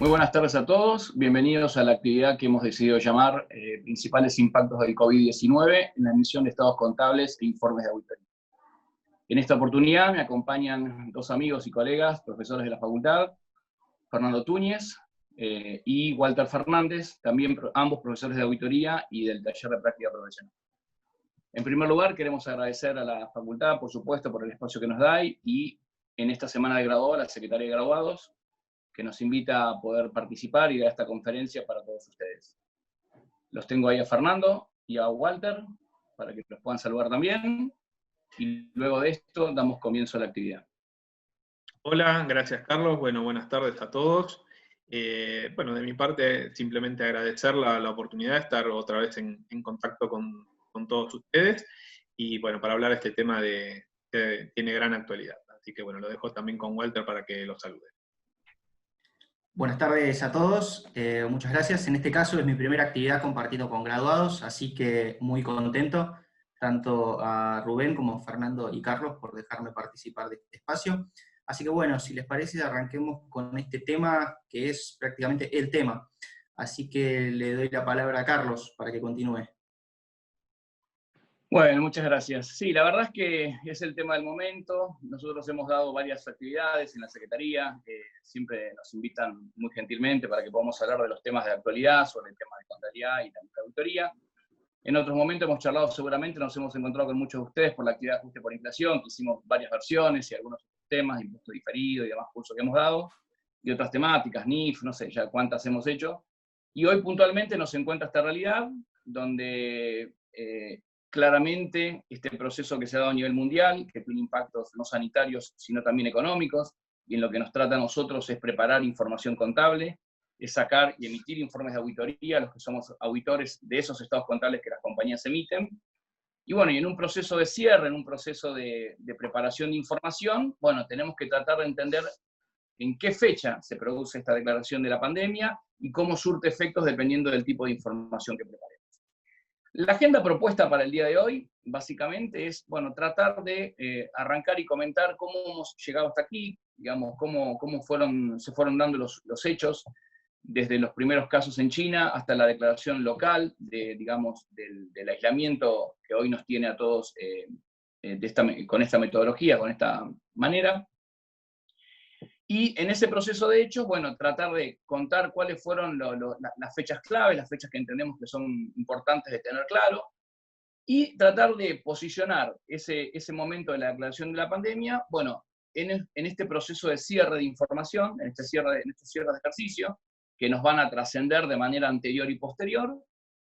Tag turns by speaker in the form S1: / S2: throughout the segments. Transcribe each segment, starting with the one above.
S1: Muy buenas tardes a todos, bienvenidos a la actividad que hemos decidido llamar Principales impactos del COVID-19 en la emisión de estados contables e informes de auditoría. En esta oportunidad me acompañan dos amigos y colegas, profesores de la facultad, Fernando Túñez y Walter Fernández, también ambos profesores de auditoría y del taller de práctica profesional. En primer lugar, queremos agradecer a la facultad, por supuesto, por el espacio que nos da y en esta semana de graduados, a la Secretaría de Graduados, que nos invita a poder participar y dar esta conferencia para todos ustedes. Los tengo ahí a Fernando y a Walter, para que los puedan saludar también, y luego de esto damos comienzo a la actividad.
S2: Hola, gracias Carlos, bueno, buenas tardes a todos. Bueno, de mi parte, simplemente agradecer la oportunidad de estar otra vez en contacto con todos ustedes, y bueno, para hablar de este tema que tiene gran actualidad. Así que bueno, lo dejo también con Walter para que lo salude.
S3: Buenas tardes a todos, muchas gracias. En este caso es mi primera actividad compartiendo con graduados, así que muy contento, tanto a Rubén como a Fernando y Carlos por dejarme participar de este espacio. Así que bueno, si les parece, arranquemos con este tema, que es prácticamente el tema. Así que le doy la palabra a Carlos para que continúe.
S1: Bueno, muchas gracias. Sí, la verdad es que es el tema del momento. Nosotros hemos dado varias actividades en la Secretaría, siempre nos invitan muy gentilmente para que podamos hablar de los temas de actualidad, sobre el tema de contabilidad y también de auditoría. En otros momentos hemos charlado, seguramente nos hemos encontrado con muchos de ustedes por la actividad de ajuste por inflación, que hicimos varias versiones y algunos temas, impuesto diferido y demás cursos que hemos dado, y otras temáticas, NIF, no sé ya cuántas hemos hecho. Y hoy puntualmente nos encuentra esta realidad, donde claramente este proceso que se ha dado a nivel mundial, que tiene impactos no sanitarios, sino también económicos, y en lo que nos trata a nosotros es preparar información contable, es sacar y emitir informes de auditoría, los que somos auditores de esos estados contables que las compañías emiten. Y bueno, y en un proceso de cierre, en un proceso de preparación de información, bueno, tenemos que tratar de entender en qué fecha se produce esta declaración de la pandemia y cómo surte efectos dependiendo del tipo de información que preparemos. La agenda propuesta para el día de hoy, básicamente, es, bueno, tratar de arrancar y comentar cómo hemos llegado hasta aquí, digamos, cómo se fueron dando los hechos, desde los primeros casos en China hasta la declaración local, digamos, del aislamiento que hoy nos tiene a todos con esta metodología, con esta manera. Y en ese proceso de hechos, bueno, tratar de contar cuáles fueron las fechas clave, las fechas que entendemos que son importantes de tener claro, y tratar de posicionar ese momento de la declaración de la pandemia, bueno, en este proceso de cierre de información, en este cierre de ejercicio, que nos van a trascender de manera anterior y posterior,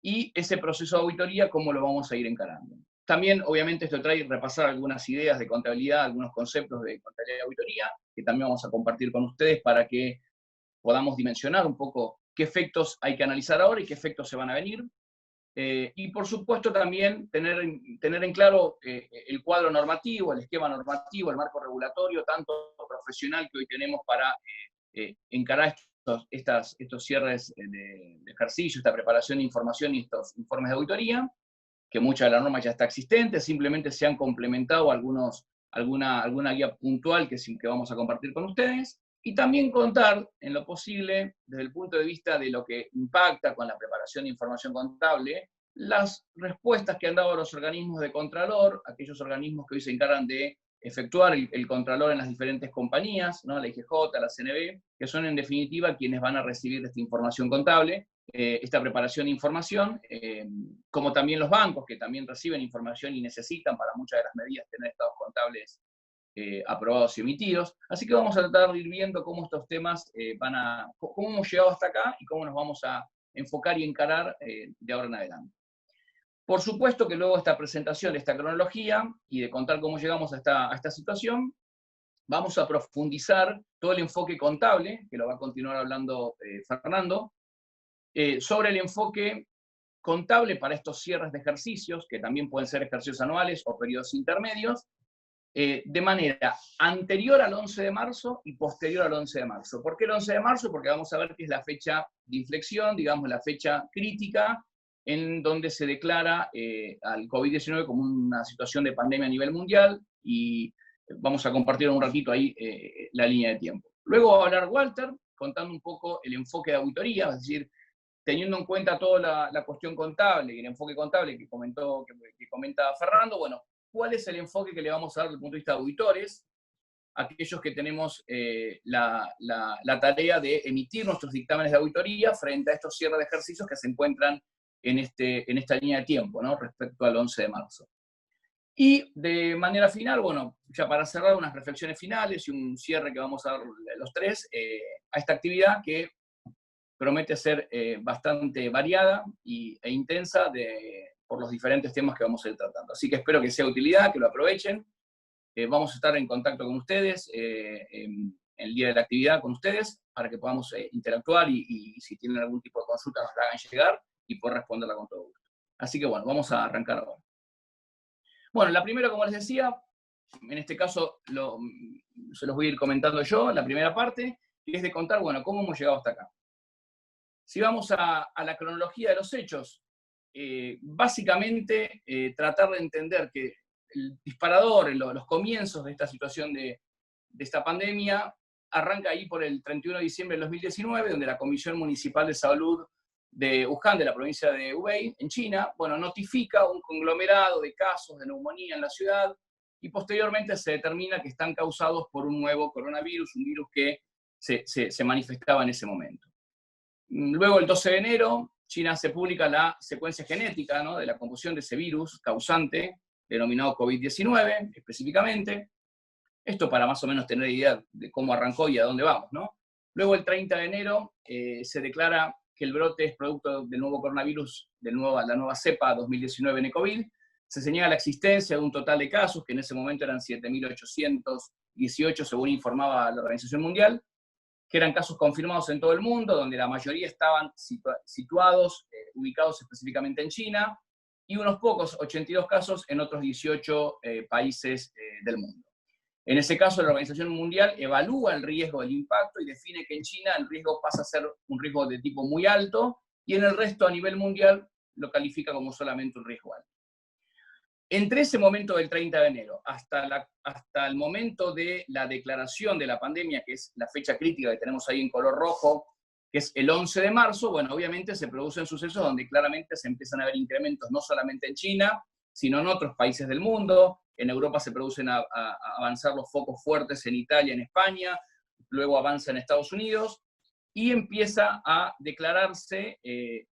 S1: y ese proceso de auditoría, cómo lo vamos a ir encarando. También, obviamente, esto trae repasar algunas ideas de contabilidad, algunos conceptos de contabilidad y auditoría, que también vamos a compartir con ustedes para que podamos dimensionar un poco qué efectos hay que analizar ahora y qué efectos se van a venir. Y por supuesto también tener en claro el cuadro normativo, el esquema normativo, el marco regulatorio, tanto profesional que hoy tenemos para encarar estos cierres de ejercicio, esta preparación de información y estos informes de auditoría, que mucha de la norma ya está existente, simplemente se han complementado alguna guía puntual que vamos a compartir con ustedes, y también contar, en lo posible, desde el punto de vista de lo que impacta con la preparación de información contable, las respuestas que han dado los organismos de Contralor, aquellos organismos que hoy se encargan de efectuar el Contralor en las diferentes compañías, ¿no? La IGJ, la CNB, que son en definitiva quienes van a recibir esta información contable, esta preparación de información, como también los bancos, que también reciben información y necesitan para muchas de las medidas tener estados contables aprobados y emitidos. Así que vamos a tratar de ir viendo cómo estos temas cómo hemos llegado hasta acá y cómo nos vamos a enfocar y encarar de ahora en adelante. Por supuesto que luego de esta presentación, de esta cronología y de contar cómo llegamos a esta situación, vamos a profundizar todo el enfoque contable, que lo va a continuar hablando Fernando, sobre el enfoque contable para estos cierres de ejercicios, que también pueden ser ejercicios anuales o periodos intermedios, de manera anterior al 11 de marzo y posterior al 11 de marzo. ¿Por qué el 11 de marzo? Porque vamos a ver que es la fecha de inflexión, digamos, la fecha crítica, en donde se declara al COVID-19 como una situación de pandemia a nivel mundial, y vamos a compartir un ratito ahí la línea de tiempo. Luego va a hablar Walter, contando un poco el enfoque de auditoría, es decir, teniendo en cuenta toda la cuestión contable y el enfoque contable que comenta Fernando, bueno, ¿cuál es el enfoque que le vamos a dar desde el punto de vista de auditores? Aquellos que tenemos la tarea de emitir nuestros dictámenes de auditoría frente a estos cierres de ejercicios que se encuentran en esta línea de tiempo, ¿no? Respecto al 11 de marzo. Y de manera final, bueno, ya para cerrar unas reflexiones finales y un cierre que vamos a dar los tres a esta actividad que promete ser bastante variada e intensa por los diferentes temas que vamos a ir tratando. Así que espero que sea de utilidad, que lo aprovechen. Vamos a estar en contacto con ustedes en el día de la actividad con ustedes para que podamos interactuar y si tienen algún tipo de consulta nos la hagan llegar y poder responderla con todo gusto. Así que bueno, vamos a arrancar ahora. Bueno, la primera, como les decía, en este caso se los voy a ir comentando yo, la primera parte, que es de contar, bueno, cómo hemos llegado hasta acá. Si vamos a la cronología de los hechos, básicamente tratar de entender que el disparador, los comienzos de esta situación de esta pandemia, arranca ahí por el 31 de diciembre del 2019, donde la Comisión Municipal de Salud de Wuhan, de la provincia de Hubei, en China, bueno, notifica un conglomerado de casos de neumonía en la ciudad, y posteriormente se determina que están causados por un nuevo coronavirus, un virus que se manifestaba en ese momento. Luego, el 12 de enero, China se publica la secuencia genética, ¿no?, de la composición de ese virus causante, denominado COVID-19, específicamente. Esto para más o menos tener idea de cómo arrancó y a dónde vamos, ¿no? Luego, el 30 de enero, se declara que el brote es producto del nuevo coronavirus, la nueva cepa 2019 NECOVID. Se señala la existencia de un total de casos, que en ese momento eran 7.818, según informaba la Organización Mundial, que eran casos confirmados en todo el mundo, donde la mayoría estaban situados, ubicados específicamente en China, y unos pocos, 82 casos, en otros 18 países del mundo. En ese caso, la Organización Mundial evalúa el riesgo del impacto y define que en China el riesgo pasa a ser un riesgo de tipo muy alto, y en el resto, a nivel mundial, lo califica como solamente un riesgo alto. Entre ese momento del 30 de enero hasta el momento de la declaración de la pandemia, que es la fecha crítica que tenemos ahí en color rojo, que es el 11 de marzo, bueno, obviamente se producen sucesos donde claramente se empiezan a ver incrementos, no solamente en China, sino en otros países del mundo. En Europa se producen a avanzar los focos fuertes en Italia, en España, luego avanza en Estados Unidos, y empieza a declararse,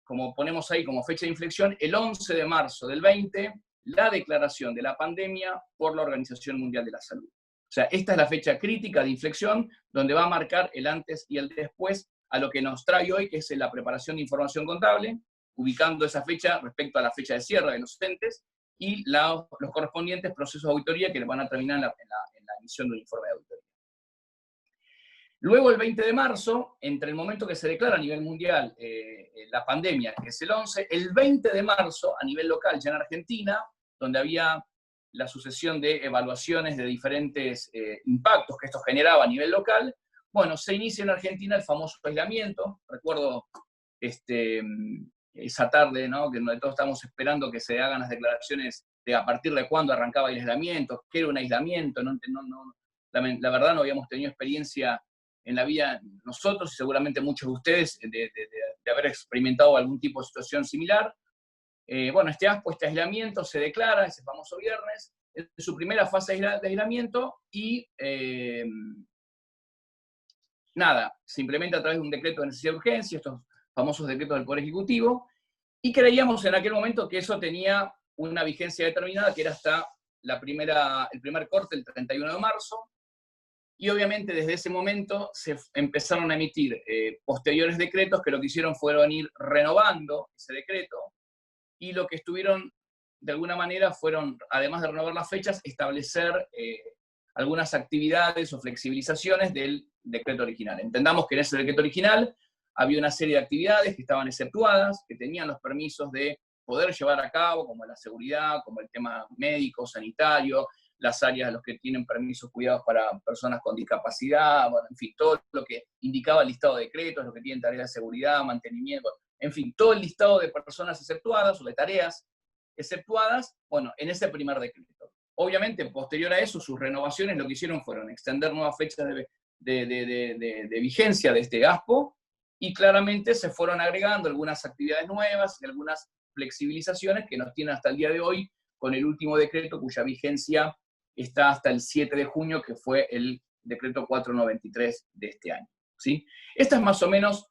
S1: como ponemos ahí como fecha de inflexión, el 11 de marzo del 20, la declaración de la pandemia por la Organización Mundial de la Salud. O sea, esta es la fecha crítica de inflexión, donde va a marcar el antes y el después a lo que nos trae hoy, que es la preparación de información contable, ubicando esa fecha respecto a la fecha de cierre de los entes, y los correspondientes procesos de auditoría que van a terminar en la emisión de un informe de auditoría. Luego, el 20 de marzo, entre el momento que se declara a nivel mundial la pandemia, que es el 11, el 20 de marzo, a nivel local, ya en Argentina, donde había la sucesión de evaluaciones de diferentes impactos que esto generaba a nivel local, bueno, se inicia en Argentina el famoso aislamiento. Recuerdo esa tarde, ¿no?, que todos estamos esperando que se hagan las declaraciones de a partir de cuándo arrancaba el aislamiento, qué era un aislamiento. La verdad no habíamos tenido experiencia en la vida nosotros, y seguramente muchos de ustedes, de haber experimentado algún tipo de situación similar. Bueno, este aislamiento se declara ese famoso viernes, en su primera fase de aislamiento, y se implementa a través de un decreto de necesidad de urgencia, estos famosos decretos del Poder Ejecutivo, y creíamos en aquel momento que eso tenía una vigencia determinada, que era hasta el primer corte, el 31 de marzo, y obviamente desde ese momento se empezaron a emitir posteriores decretos que lo que hicieron fueron ir renovando ese decreto, y lo que estuvieron, de alguna manera, fueron, además de renovar las fechas, establecer algunas actividades o flexibilizaciones del decreto original. Entendamos que en ese decreto original había una serie de actividades que estaban exceptuadas, que tenían los permisos de poder llevar a cabo, como la seguridad, como el tema médico, sanitario, las áreas de los que tienen permisos cuidados para personas con discapacidad, bueno, en fin, todo lo que indicaba el listado de decretos, los que tienen tareas de seguridad, mantenimiento, en fin, todo el listado de personas exceptuadas o de tareas exceptuadas, bueno, en ese primer decreto. Obviamente, posterior a eso, sus renovaciones lo que hicieron fueron extender nuevas fechas de vigencia de este GASPO, y claramente se fueron agregando algunas actividades nuevas y algunas flexibilizaciones que nos tienen hasta el día de hoy, con el último decreto cuya vigencia está hasta el 7 de junio, que fue el decreto 493 de este año, ¿sí? Esta es más o menos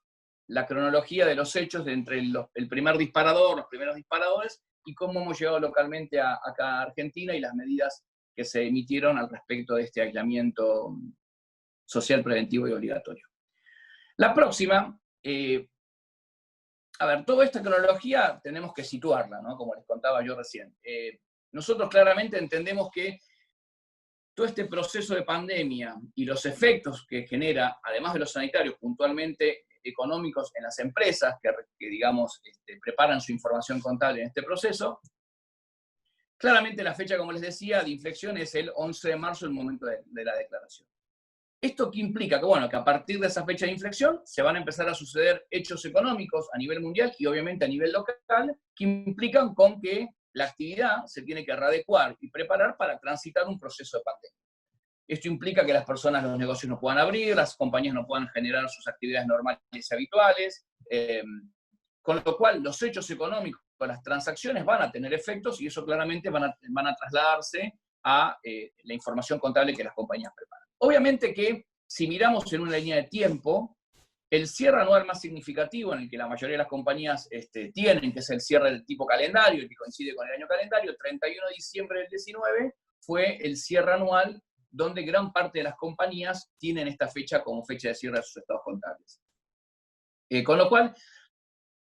S1: la cronología de los hechos de entre el primer disparador, los primeros disparadores, y cómo hemos llegado localmente acá a Argentina y las medidas que se emitieron al respecto de este aislamiento social preventivo y obligatorio. La próxima, a ver, toda esta cronología tenemos que situarla, ¿no? Como les contaba yo recién. Nosotros claramente entendemos que todo este proceso de pandemia y los efectos que genera, además de los sanitarios, puntualmente económicos en las empresas que digamos, preparan su información contable en este proceso, claramente la fecha, como les decía, de inflexión es el 11 de marzo, el momento de la declaración. ¿Esto qué implica? Que, bueno, que a partir de esa fecha de inflexión se van a empezar a suceder hechos económicos a nivel mundial y obviamente a nivel local que implican con que la actividad se tiene que readecuar y preparar para transitar un proceso de pandemia. Esto implica que las personas, los negocios no puedan abrir, las compañías no puedan generar sus actividades normales y habituales, con lo cual los hechos económicos, las transacciones van a tener efectos y eso claramente van a trasladarse a la información contable que las compañías preparan. Obviamente que si miramos en una línea de tiempo, el cierre anual más significativo en el que la mayoría de las compañías tienen, que es el cierre del tipo calendario, el que coincide con el año calendario, el 31 de diciembre del 19, fue el cierre anual donde gran parte de las compañías tienen esta fecha como fecha de cierre de sus estados contables. Con lo cual,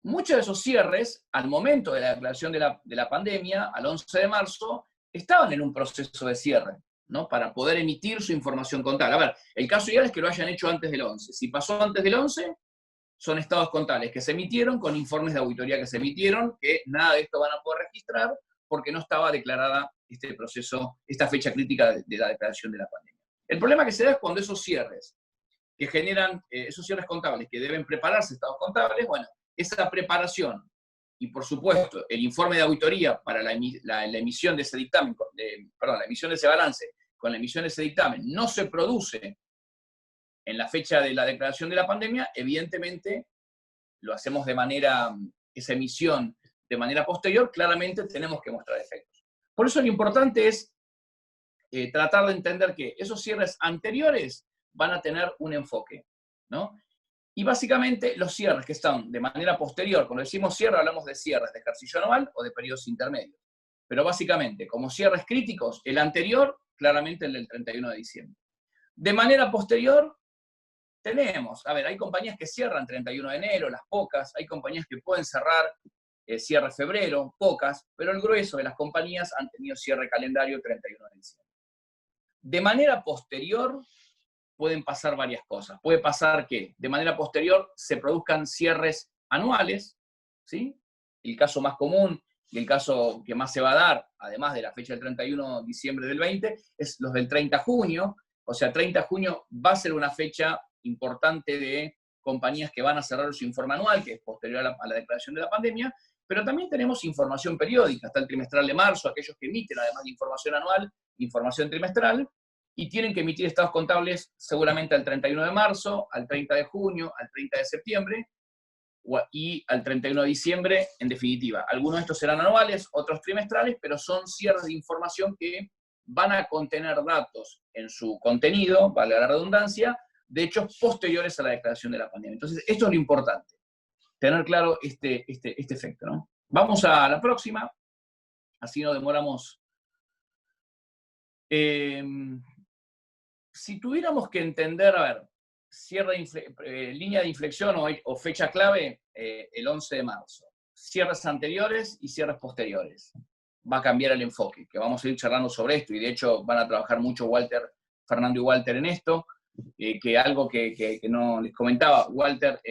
S1: muchos de esos cierres, al momento de la declaración de la pandemia, al 11 de marzo, estaban en un proceso de cierre, ¿no? Para poder emitir su información contable. A ver, el caso ideal es que lo hayan hecho antes del 11. Si pasó antes del 11, son estados contables que se emitieron con informes de auditoría que se emitieron, que nada de esto van a poder registrar porque no estaba declarada este proceso, esta fecha crítica de la declaración de la pandemia. El problema que se da es cuando esos cierres que generan, esos cierres contables que deben prepararse estados contables, bueno, esa preparación y, por supuesto, el informe de auditoría para la emisión de ese dictamen, la emisión de ese balance con la emisión de ese dictamen no se produce en la fecha de la declaración de la pandemia, evidentemente lo hacemos esa emisión de manera posterior, claramente tenemos que mostrar efectos. Por eso lo importante es tratar de entender que esos cierres anteriores van a tener un enfoque, ¿no? Y básicamente los cierres que están de manera posterior, cuando decimos cierre hablamos de cierres de ejercicio anual o de periodos intermedios. Pero básicamente, como cierres críticos, el anterior, claramente el del 31 de diciembre. De manera posterior, tenemos, a ver, hay compañías que cierran 31 de enero, las pocas, hay compañías que pueden cerrar cierre febrero, pocas, pero el grueso de las compañías han tenido cierre calendario 31 de diciembre. De manera posterior, pueden pasar varias cosas. Puede pasar que de manera posterior se produzcan cierres anuales, ¿sí? El caso más común y el caso que más se va a dar, además de la fecha del 31 de diciembre del 20, es los del 30 de junio. O sea, 30 de junio va a ser una fecha importante de compañías que van a cerrar su informe anual, que es posterior a la declaración de la pandemia, pero también tenemos información periódica. Está el trimestral de marzo, aquellos que emiten, además de información anual, información trimestral, y tienen que emitir estados contables seguramente al 31 de marzo, al 30 de junio, al 30 de septiembre y al 31 de diciembre, en definitiva. Algunos de estos serán anuales, otros trimestrales, pero son cierres de información que van a contener datos en su contenido, valga la redundancia, de hechos posteriores a la declaración de la pandemia. Entonces, esto es lo importante, tener claro este efecto, ¿no? Vamos a la próxima, así no demoramos. Si tuviéramos que entender, a ver, línea de inflexión o fecha clave, el 11 de marzo. Cierres anteriores y cierres posteriores. Va a cambiar el enfoque, que vamos a ir charlando sobre esto, y de hecho van a trabajar mucho Fernando y Walter en esto, que algo que no les comentaba, Walter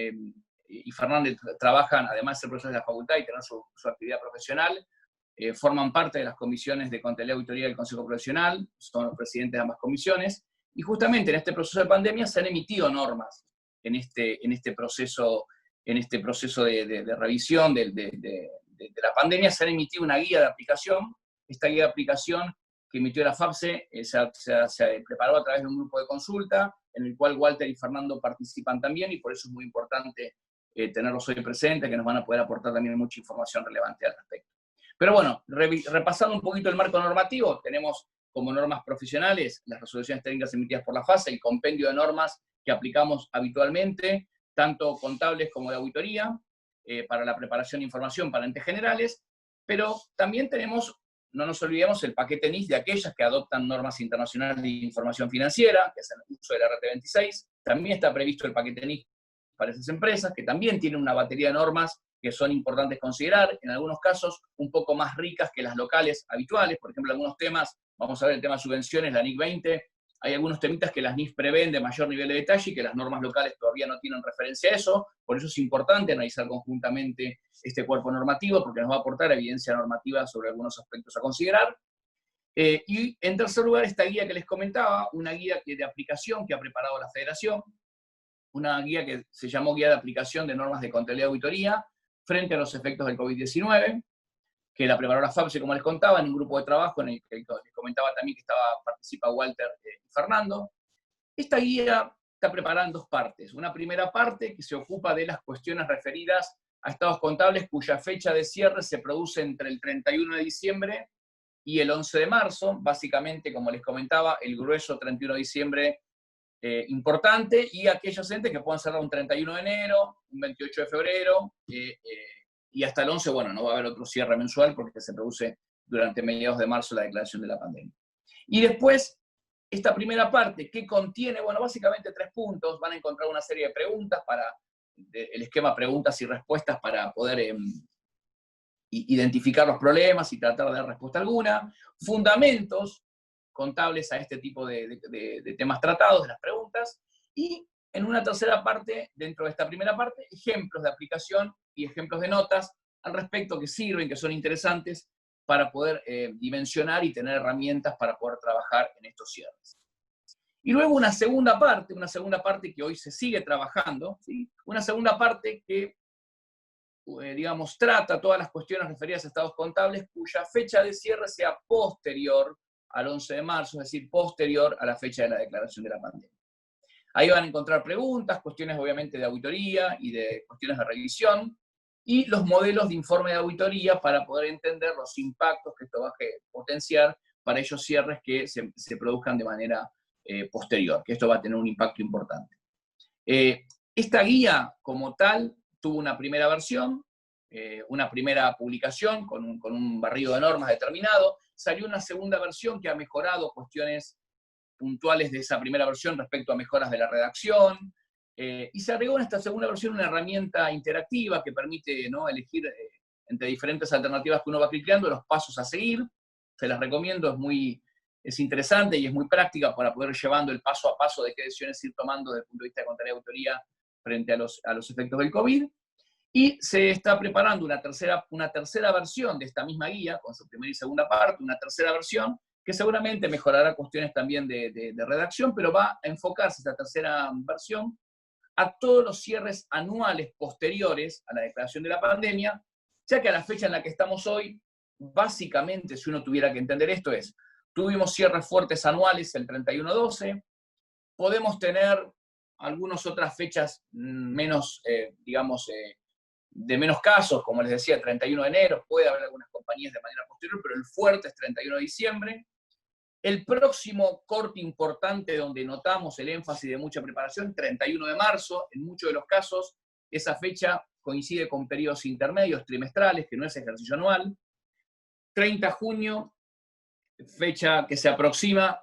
S1: y Fernando trabajan, además del proceso de la facultad y tener su actividad profesional, forman parte de las comisiones de contabilidad y auditoría del Consejo Profesional, son los presidentes de ambas comisiones, y justamente en este proceso de pandemia se han emitido normas en este proceso de revisión de la pandemia, se han emitido una guía de aplicación. Esta guía de aplicación que emitió la FAPSE se preparó a través de un grupo de consulta, en el cual Walter y Fernando participan también, y por eso es muy importante tenerlos hoy presentes, que nos van a poder aportar también mucha información relevante al respecto. Pero bueno, repasando un poquito el marco normativo, tenemos como normas profesionales las resoluciones técnicas emitidas por la FAPSE, el compendio de normas que aplicamos habitualmente, tanto contables como de auditoría, para la preparación de información para entes generales, pero también tenemos, no nos olvidemos, el paquete NIS de aquellas que adoptan normas internacionales de información financiera, que es el uso del RT26. También está previsto el paquete NIS para esas empresas, que también tienen una batería de normas que son importantes considerar, en algunos casos un poco más ricas que las locales habituales. Por ejemplo, algunos temas, vamos a ver el tema de subvenciones, la NIC 20, hay algunos temitas que las NIS prevén de mayor nivel de detalle y que las normas locales todavía no tienen referencia a eso. Por eso es importante analizar conjuntamente este cuerpo normativo, porque nos va a aportar evidencia normativa sobre algunos aspectos a considerar. Y en tercer lugar, esta guía que les comentaba, una guía de aplicación que ha preparado la Federación, una guía que se llamó Guía de Aplicación de Normas de Contabilidad y Auditoría frente a los efectos del COVID-19, que la preparó la FAPSE, como les contaba, en un grupo de trabajo en el que les comentaba también que participa Walter y Fernando. Esta guía está preparada en dos partes. Una primera parte que se ocupa de las cuestiones referidas a estados contables cuya fecha de cierre se produce entre el 31 de diciembre y el 11 de marzo. Básicamente, como les comentaba, el grueso 31 de diciembre importante, y aquellos entes que puedan cerrar un 31 de enero, un 28 de febrero, y hasta el 11, bueno, no va a haber otro cierre mensual porque se produce durante mediados de marzo la declaración de la pandemia. Y después, esta primera parte, que contiene, bueno, básicamente 3 puntos, van a encontrar una serie de preguntas el esquema preguntas y respuestas para poder identificar los problemas y tratar de dar respuesta alguna, fundamentos contables a este tipo de temas tratados, de las preguntas, y en una tercera parte, dentro de esta primera parte, ejemplos de aplicación y ejemplos de notas al respecto que sirven, que son interesantes para poder dimensionar y tener herramientas para poder trabajar en estos cierres. Y luego una segunda parte que hoy se sigue trabajando, ¿sí? Una segunda parte que, digamos, trata todas las cuestiones referidas a estados contables cuya fecha de cierre sea posterior al 11 de marzo, es decir, posterior a la fecha de la declaración de la pandemia. Ahí van a encontrar preguntas, cuestiones obviamente de auditoría y de cuestiones de revisión, y los modelos de informe de auditoría para poder entender los impactos que esto va a potenciar para esos cierres que se produzcan de manera posterior, que esto va a tener un impacto importante. Esta guía como tal tuvo una primera versión, una primera publicación con un barrido de normas determinado. Salió una segunda versión que ha mejorado cuestiones puntuales de esa primera versión respecto a mejoras de la redacción, y se agregó en esta segunda versión una herramienta interactiva que permite, ¿no?, elegir entre diferentes alternativas que uno va clicando los pasos a seguir. Se las recomiendo, es interesante y es muy práctica para poder ir llevando el paso a paso de qué decisiones ir tomando desde el punto de vista de contabilidad y auditoría frente a los efectos del COVID. Y se está preparando una tercera versión de esta misma guía, con su primera y segunda parte, una tercera versión, que seguramente mejorará cuestiones también de redacción, pero va a enfocarse esta tercera versión a todos los cierres anuales posteriores a la declaración de la pandemia, ya que a la fecha en la que estamos hoy, básicamente, si uno tuviera que entender esto, tuvimos cierres fuertes anuales el 31/12, podemos tener algunas otras fechas menos, de menos casos, como les decía, 31 de enero, puede haber algunas compañías de manera posterior, pero el fuerte es 31 de diciembre. El próximo corte importante donde notamos el énfasis de mucha preparación, 31 de marzo, en muchos de los casos, esa fecha coincide con periodos intermedios trimestrales, que no es ejercicio anual. 30 de junio, fecha que se aproxima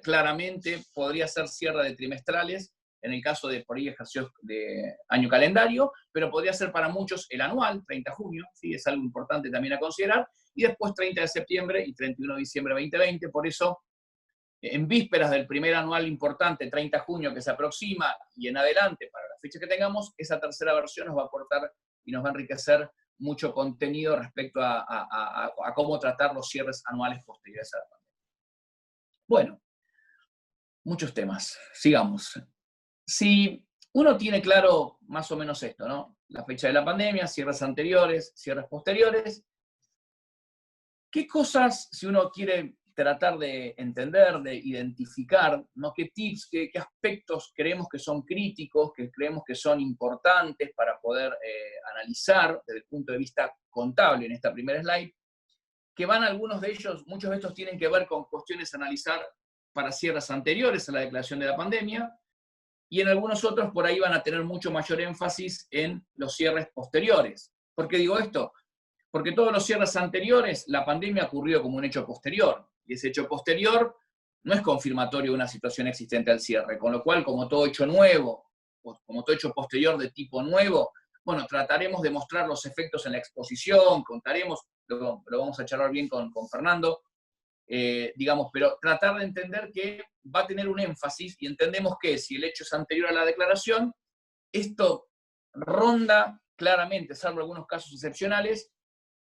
S1: claramente, podría ser cierre de trimestrales, en el caso de por ahí ejercicios de año calendario, pero podría ser para muchos el anual, 30 de junio, ¿sí? Es algo importante también a considerar, y después 30 de septiembre y 31 de diciembre de 2020, por eso, en vísperas del primer anual importante, 30 de junio que se aproxima, y en adelante, para la fecha que tengamos, esa tercera versión nos va a aportar y nos va a enriquecer mucho contenido respecto a cómo tratar los cierres anuales posteriores a la pandemia. Bueno, muchos temas, sigamos. Si uno tiene claro más o menos esto, ¿no? La fecha de la pandemia, cierres anteriores, cierres posteriores, ¿qué cosas, si uno quiere tratar de entender, de identificar, ¿no? qué tips, qué aspectos creemos que son críticos, que creemos que son importantes para poder analizar desde el punto de vista contable en esta primera slide, que van algunos de ellos, muchos de estos tienen que ver con cuestiones a analizar para cierres anteriores a la declaración de la pandemia, y en algunos otros por ahí van a tener mucho mayor énfasis en los cierres posteriores. ¿Por qué digo esto? Porque todos los cierres anteriores, la pandemia ha ocurrido como un hecho posterior, y ese hecho posterior no es confirmatorio de una situación existente al cierre, con lo cual, como todo hecho nuevo, o como todo hecho posterior de tipo nuevo, bueno, trataremos de mostrar los efectos en la exposición, contaremos, lo vamos a charlar bien con Fernando, digamos, pero tratar de entender que va a tener un énfasis, y entendemos que si el hecho es anterior a la declaración, esto ronda claramente, salvo algunos casos excepcionales,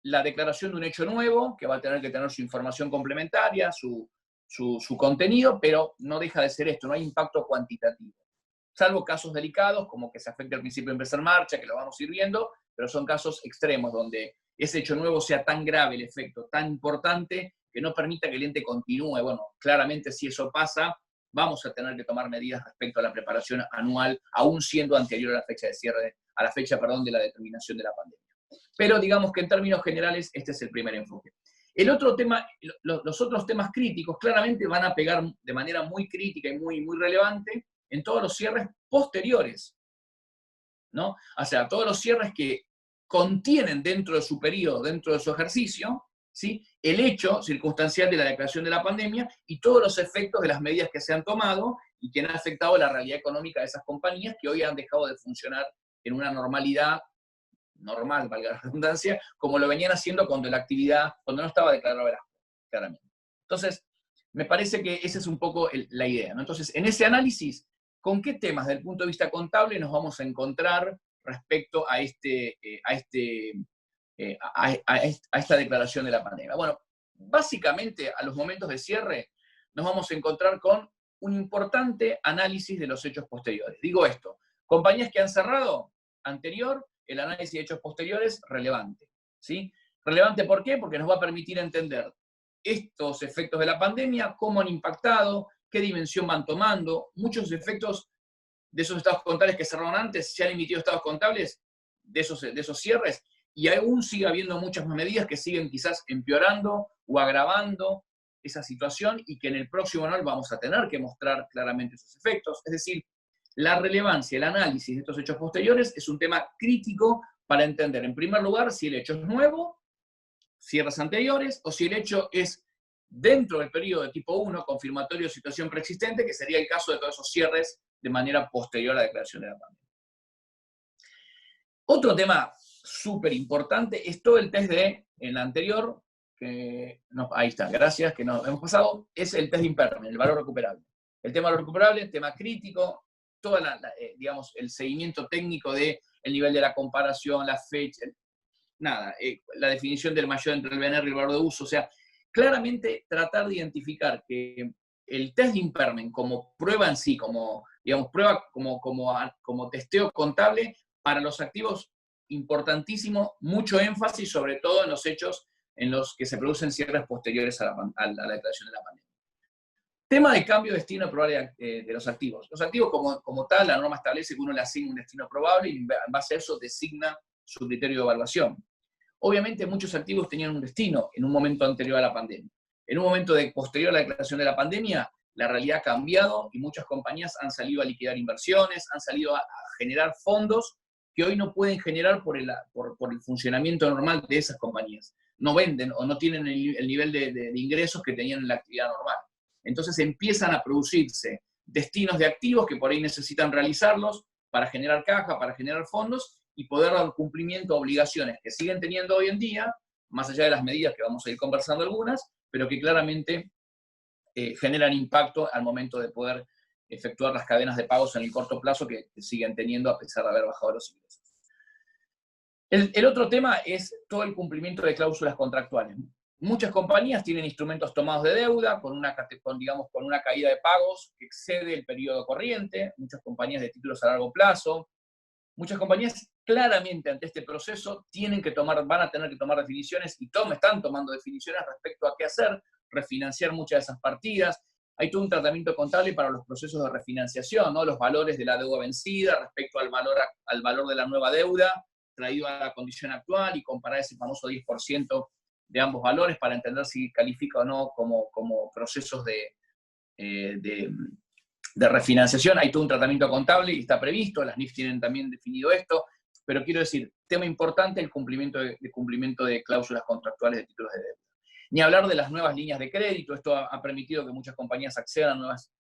S1: la declaración de un hecho nuevo, que va a tener que tener su información complementaria, su contenido, pero no deja de ser esto, no hay impacto cuantitativo. Salvo casos delicados, como que se afecte al principio de empezar marcha, que lo vamos a ir viendo, pero son casos extremos, donde ese hecho nuevo sea tan grave el efecto, tan importante, que no permita que el ente continúe. Bueno, claramente si eso pasa, vamos a tener que tomar medidas respecto a la preparación anual, aún siendo anterior a la fecha de cierre, a la fecha, perdón, de la determinación de la pandemia. Pero digamos que en términos generales este es el primer enfoque. El otro tema, los otros temas críticos claramente van a pegar de manera muy crítica y muy relevante en todos los cierres posteriores, ¿no? O sea, todos los cierres que contienen dentro de su periodo, dentro de su ejercicio, ¿sí? El hecho circunstancial de la declaración de la pandemia y todos los efectos de las medidas que se han tomado y que han afectado la realidad económica de esas compañías que hoy han dejado de funcionar en una normalidad normal, valga la redundancia, como lo venían haciendo cuando la actividad, cuando no estaba declarado Velasco, claramente. Entonces, me parece que esa es un poco la idea, ¿no? Entonces, en ese análisis, ¿con qué temas desde el punto de vista contable nos vamos a encontrar respecto a esta declaración de la pandemia? Bueno, básicamente a los momentos de cierre nos vamos a encontrar con un importante análisis de los hechos posteriores. Digo esto, compañías que han cerrado anterior, el análisis de hechos posteriores, relevante, ¿sí? Relevante, ¿por qué? Porque nos va a permitir entender estos efectos de la pandemia, cómo han impactado, qué dimensión van tomando. Muchos efectos de esos estados contables que cerraron antes, se han emitido estados contables de esos cierres, y aún sigue habiendo muchas más medidas que siguen quizás empeorando o agravando esa situación, y que en el próximo anual vamos a tener que mostrar claramente esos efectos. Es decir, la relevancia, el análisis de estos hechos posteriores es un tema crítico para entender, en primer lugar, si el hecho es nuevo, cierres anteriores, o si el hecho es dentro del periodo de tipo 1, confirmatorio de situación preexistente, que sería el caso de todos esos cierres de manera posterior a la declaración de la pandemia. Otro tema súper importante es todo el test en la anterior, ahí está, gracias, que nos hemos pasado, es el test de impairment, el valor recuperable. El tema valor recuperable, tema crítico, todo digamos, el seguimiento técnico del nivel de la comparación, la fecha, la definición del mayor entre el BNR y el valor de uso. O sea, claramente tratar de identificar que el test de impairment como prueba en sí, como prueba como testeo contable para los activos, importantísimo, mucho énfasis sobre todo en los hechos en los que se producen cierres posteriores a la declaración de la pandemia. Tema de cambio de destino probable de los activos. Los activos como tal, la norma establece que uno le asigna un destino probable y en base a eso designa su criterio de evaluación. Obviamente muchos activos tenían un destino en un momento anterior a la pandemia. En un momento posterior a la declaración de la pandemia, la realidad ha cambiado y muchas compañías han salido a liquidar inversiones, han salido a generar fondos que hoy no pueden generar por el funcionamiento normal de esas compañías. No venden o no tienen el nivel de ingresos que tenían en la actividad normal. Entonces empiezan a producirse destinos de activos que por ahí necesitan realizarlos para generar caja, para generar fondos y poder dar cumplimiento a obligaciones que siguen teniendo hoy en día, más allá de las medidas que vamos a ir conversando algunas, pero que claramente generan impacto al momento de poder efectuar las cadenas de pagos en el corto plazo que siguen teniendo a pesar de haber bajado los ingresos. El otro tema es todo el cumplimiento de cláusulas contractuales. Muchas compañías tienen instrumentos tomados de deuda con una caída de pagos que excede el periodo corriente, muchas compañías de títulos a largo plazo. Muchas compañías claramente ante este proceso van a tener que tomar definiciones y están tomando definiciones respecto a qué hacer refinanciar muchas de esas partidas. Hay todo un tratamiento contable para los procesos de refinanciación, ¿no? Los valores de la deuda vencida respecto al valor de la nueva deuda, traído a la condición actual, y comparar ese famoso 10% de ambos valores para entender si califica o no como procesos de refinanciación. Hay todo un tratamiento contable y está previsto, las NIF tienen también definido esto, pero quiero decir, tema importante, el cumplimiento de cláusulas contractuales de títulos de deuda. Ni hablar de las nuevas líneas de crédito. Esto ha permitido que muchas compañías accedan a nuevas,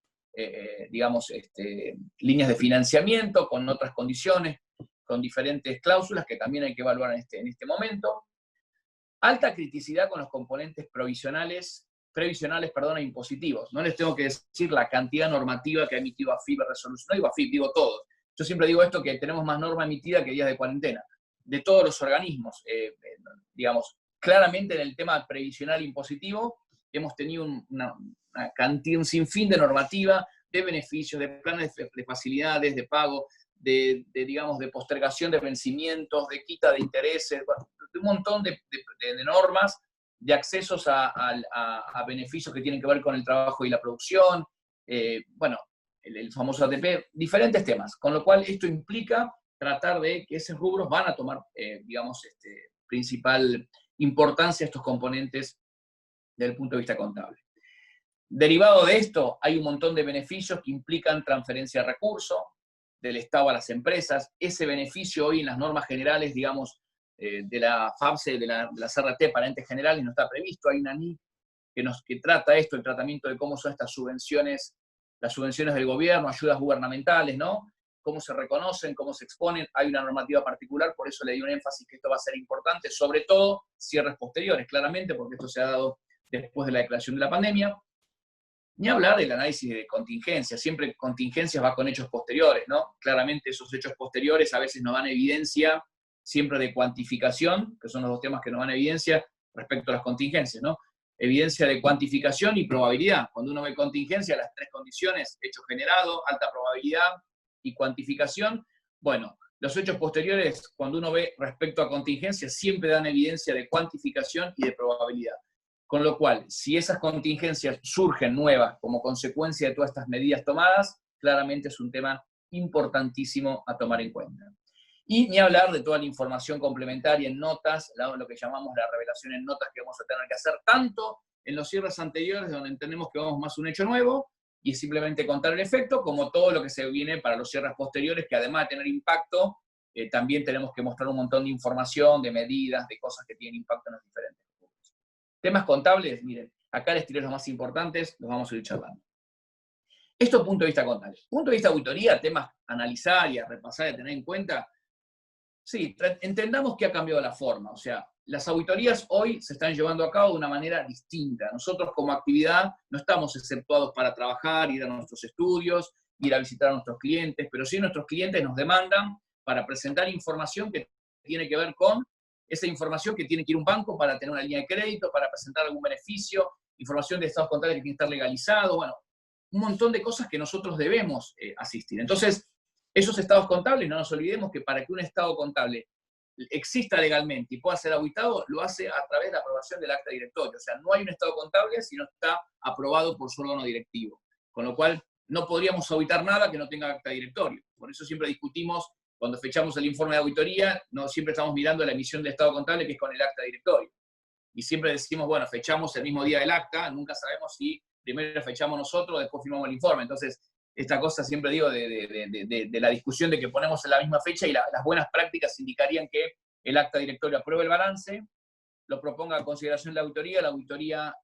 S1: líneas de financiamiento con otras condiciones, con diferentes cláusulas que también hay que evaluar en este momento. Alta criticidad con los componentes previsionales, e impositivos. No les tengo que decir la cantidad normativa que ha emitido AFIP, resolución, no digo AFIP, digo todos. Yo siempre digo esto, que tenemos más norma emitida que días de cuarentena, de todos los organismos. Claramente en el tema previsional impositivo hemos tenido un sinfín de normativa, de beneficios, de planes de facilidades, de pago, de postergación de vencimientos, de quita de intereses, de un montón de normas, de accesos a beneficios que tienen que ver con el trabajo y la producción, el famoso ATP, diferentes temas, con lo cual esto implica tratar de que esos rubros van a tomar, principal importancia estos componentes desde el punto de vista contable. Derivado de esto, hay un montón de beneficios que implican transferencia de recursos del Estado a las empresas. Ese beneficio hoy en las normas generales, de la FABSE, de la CRT para entes generales, no está previsto. Hay una NIC que trata esto, el tratamiento de cómo son estas subvenciones, las subvenciones del gobierno, ayudas gubernamentales, ¿no? Cómo se reconocen, cómo se exponen. Hay una normativa particular, por eso le di un énfasis que esto va a ser importante, sobre todo cierres posteriores, claramente, porque esto se ha dado después de la declaración de la pandemia. Ni hablar del análisis de contingencia. Siempre contingencias va con hechos posteriores, ¿no? Claramente esos hechos posteriores a veces nos dan evidencia siempre de cuantificación, que son los dos temas que nos dan evidencia respecto a las contingencias, ¿no? Evidencia de cuantificación y probabilidad. Cuando uno ve contingencia, las tres condiciones, hecho generado, alta probabilidad y cuantificación, bueno, los hechos posteriores, cuando uno ve respecto a contingencia, siempre dan evidencia de cuantificación y de probabilidad. Con lo cual, si esas contingencias surgen nuevas como consecuencia de todas estas medidas tomadas, claramente es un tema importantísimo a tomar en cuenta. Y ni hablar de toda la información complementaria en notas, lo que llamamos la revelación en notas que vamos a tener que hacer, tanto en los cierres anteriores, donde entendemos que vamos más un hecho nuevo, y simplemente contar el efecto, como todo lo que se viene para los cierres posteriores, que además de tener impacto, también tenemos que mostrar un montón de información, de medidas, de cosas que tienen impacto en los diferentes puntos. Temas contables, miren, acá les tiré los más importantes, los vamos a ir charlando. Esto punto de vista contable. Punto de vista auditoría, temas a analizar y a repasar y a tener en cuenta. Sí, entendamos que ha cambiado la forma. O sea, las auditorías hoy se están llevando a cabo de una manera distinta. Nosotros como actividad no estamos exceptuados para trabajar, ir a nuestros estudios, ir a visitar a nuestros clientes, pero sí nuestros clientes nos demandan para presentar información que tiene que ver con esa información que tiene que ir a un banco para tener una línea de crédito, para presentar algún beneficio, información de estados contables que tiene que estar legalizado, bueno, un montón de cosas que nosotros debemos asistir. Entonces, esos estados contables, no nos olvidemos que para que un estado contable exista legalmente y pueda ser auditado, lo hace a través de la aprobación del acta directorio. O sea, no hay un estado contable si no está aprobado por su órgano directivo. Con lo cual, no podríamos auditar nada que no tenga acta directorio. Por eso siempre discutimos, cuando fechamos el informe de auditoría, no siempre estamos mirando la emisión del estado contable, que es con el acta directorio. Y siempre decimos, bueno, fechamos el mismo día del acta, nunca sabemos si primero fechamos nosotros, después firmamos el informe. Entonces, esta cosa siempre digo de la discusión de que ponemos en la misma fecha, y las buenas prácticas indicarían que el acta directorio apruebe el balance, lo proponga a consideración de la auditoría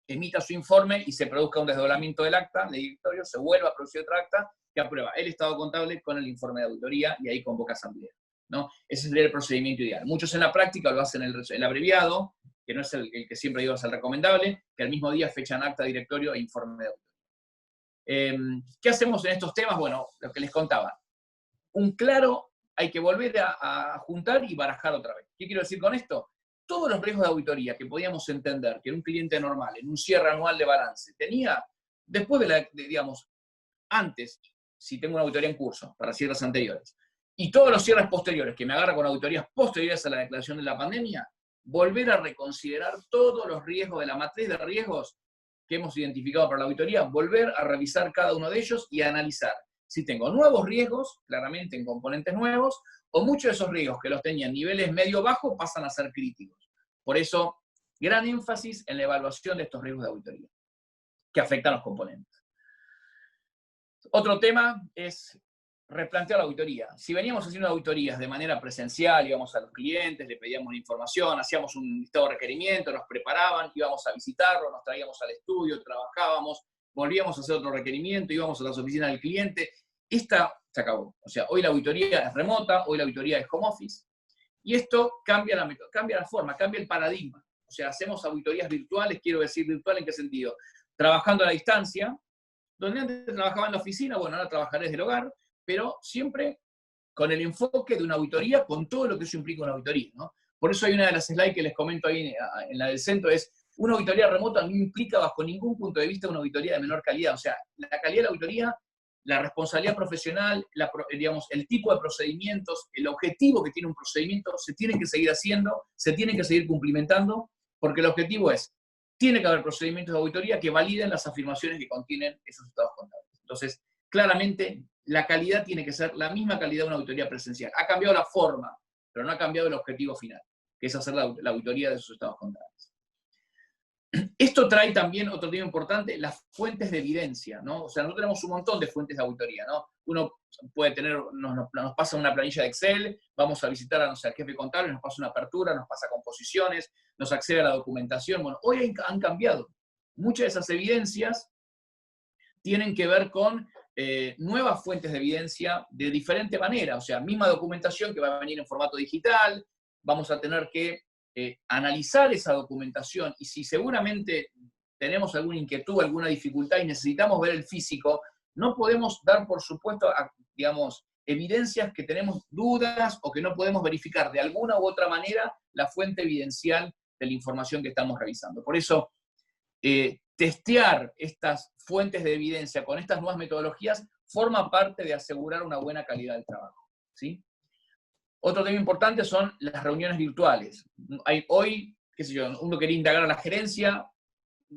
S1: emita su informe y se produzca un desdoblamiento del acta de directorio, se vuelva a producir otra acta que aprueba el estado contable con el informe de auditoría y ahí convoca asamblea, ¿no? Ese sería el procedimiento ideal. Muchos en la práctica lo hacen el abreviado, que no es el que siempre digo es el recomendable, que al mismo día fechan acta directorio e informe de auditoría. ¿Qué hacemos en estos temas? Bueno, lo que les contaba. Un claro, hay que volver a juntar y barajar otra vez. ¿Qué quiero decir con esto? Todos los riesgos de auditoría que podíamos entender que en un cliente normal, en un cierre anual de balance, tenía, después digamos, antes, si tengo una auditoría en curso, para cierres anteriores, y todos los cierres posteriores, que me agarra con auditorías posteriores a la declaración de la pandemia, volver a reconsiderar todos los riesgos de la matriz de riesgos que hemos identificado para la auditoría, volver a revisar cada uno de ellos y analizar si tengo nuevos riesgos, claramente en componentes nuevos, o muchos de esos riesgos que los tenía en niveles medio-bajo pasan a ser críticos. Por eso, gran énfasis en la evaluación de estos riesgos de auditoría, que afectan a los componentes. Otro tema es replantear la auditoría. Si veníamos haciendo auditorías de manera presencial, íbamos a los clientes, le pedíamos la información, hacíamos un listado de requerimientos, nos preparaban, íbamos a visitarlo, nos traíamos al estudio, trabajábamos, volvíamos a hacer otro requerimiento, íbamos a las oficinas del cliente. Esta se acabó. O sea, hoy la auditoría es remota, hoy la auditoría es home office, y esto cambia la forma, cambia el paradigma. O sea, hacemos auditorías virtuales, quiero decir virtual ¿en qué sentido? Trabajando a la distancia, donde antes trabajaba en la oficina, bueno, ahora trabajaré desde el hogar, pero siempre con el enfoque de una auditoría, con todo lo que eso implica una auditoría, ¿no? Por eso hay una de las slides que les comento ahí en la del centro, es una auditoría remota no implica bajo ningún punto de vista una auditoría de menor calidad. O sea, la calidad de la auditoría, la responsabilidad profesional, digamos, el tipo de procedimientos, el objetivo que tiene un procedimiento, se tiene que seguir haciendo, se tiene que seguir cumplimentando, porque el objetivo es, tiene que haber procedimientos de auditoría que validen las afirmaciones que contienen esos estados contables. Entonces, claramente, la calidad tiene que ser la misma calidad de una auditoría presencial. Ha cambiado la forma, pero no ha cambiado el objetivo final, que es hacer la auditoría de esos estados contables. Esto trae también otro tema importante, las fuentes de evidencia, ¿no? O sea, nosotros tenemos un montón de fuentes de auditoría, ¿no? Uno puede tener, nos pasa una planilla de Excel, vamos a visitar a, no sé, al jefe contable, nos pasa una apertura, nos pasa composiciones, nos accede a la documentación. Bueno, hoy han cambiado. Muchas de esas evidencias tienen que ver con nuevas fuentes de evidencia de diferente manera. O sea, misma documentación que va a venir en formato digital, vamos a tener que analizar esa documentación, y si seguramente tenemos alguna inquietud, alguna dificultad y necesitamos ver el físico, no podemos dar por supuesto, digamos, evidencias que tenemos dudas o que no podemos verificar de alguna u otra manera la fuente evidencial de la información que estamos revisando. Por eso, testear estas fuentes de evidencia con estas nuevas metodologías forma parte de asegurar una buena calidad del trabajo, ¿sí? Otro tema importante son las reuniones virtuales. Hoy, qué sé yo, uno quería indagar a la gerencia,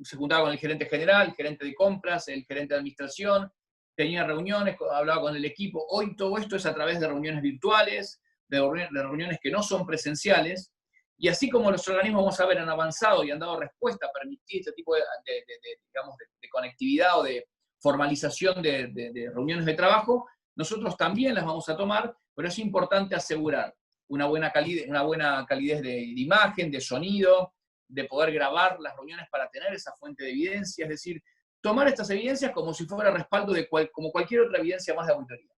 S1: se juntaba con el gerente general, el gerente de compras, el gerente de administración, tenía reuniones, hablaba con el equipo. Hoy todo esto es a través de reuniones virtuales, de reuniones que no son presenciales, y así como los organismos, vamos a ver, han avanzado y han dado respuesta a permitir este tipo digamos, de conectividad o de formalización de reuniones de trabajo, nosotros también las vamos a tomar, pero es importante asegurar una buena calidez de imagen, de sonido, de poder grabar las reuniones para tener esa fuente de evidencia, es decir, tomar estas evidencias como si fuera respaldo como cualquier otra evidencia más de auditoría.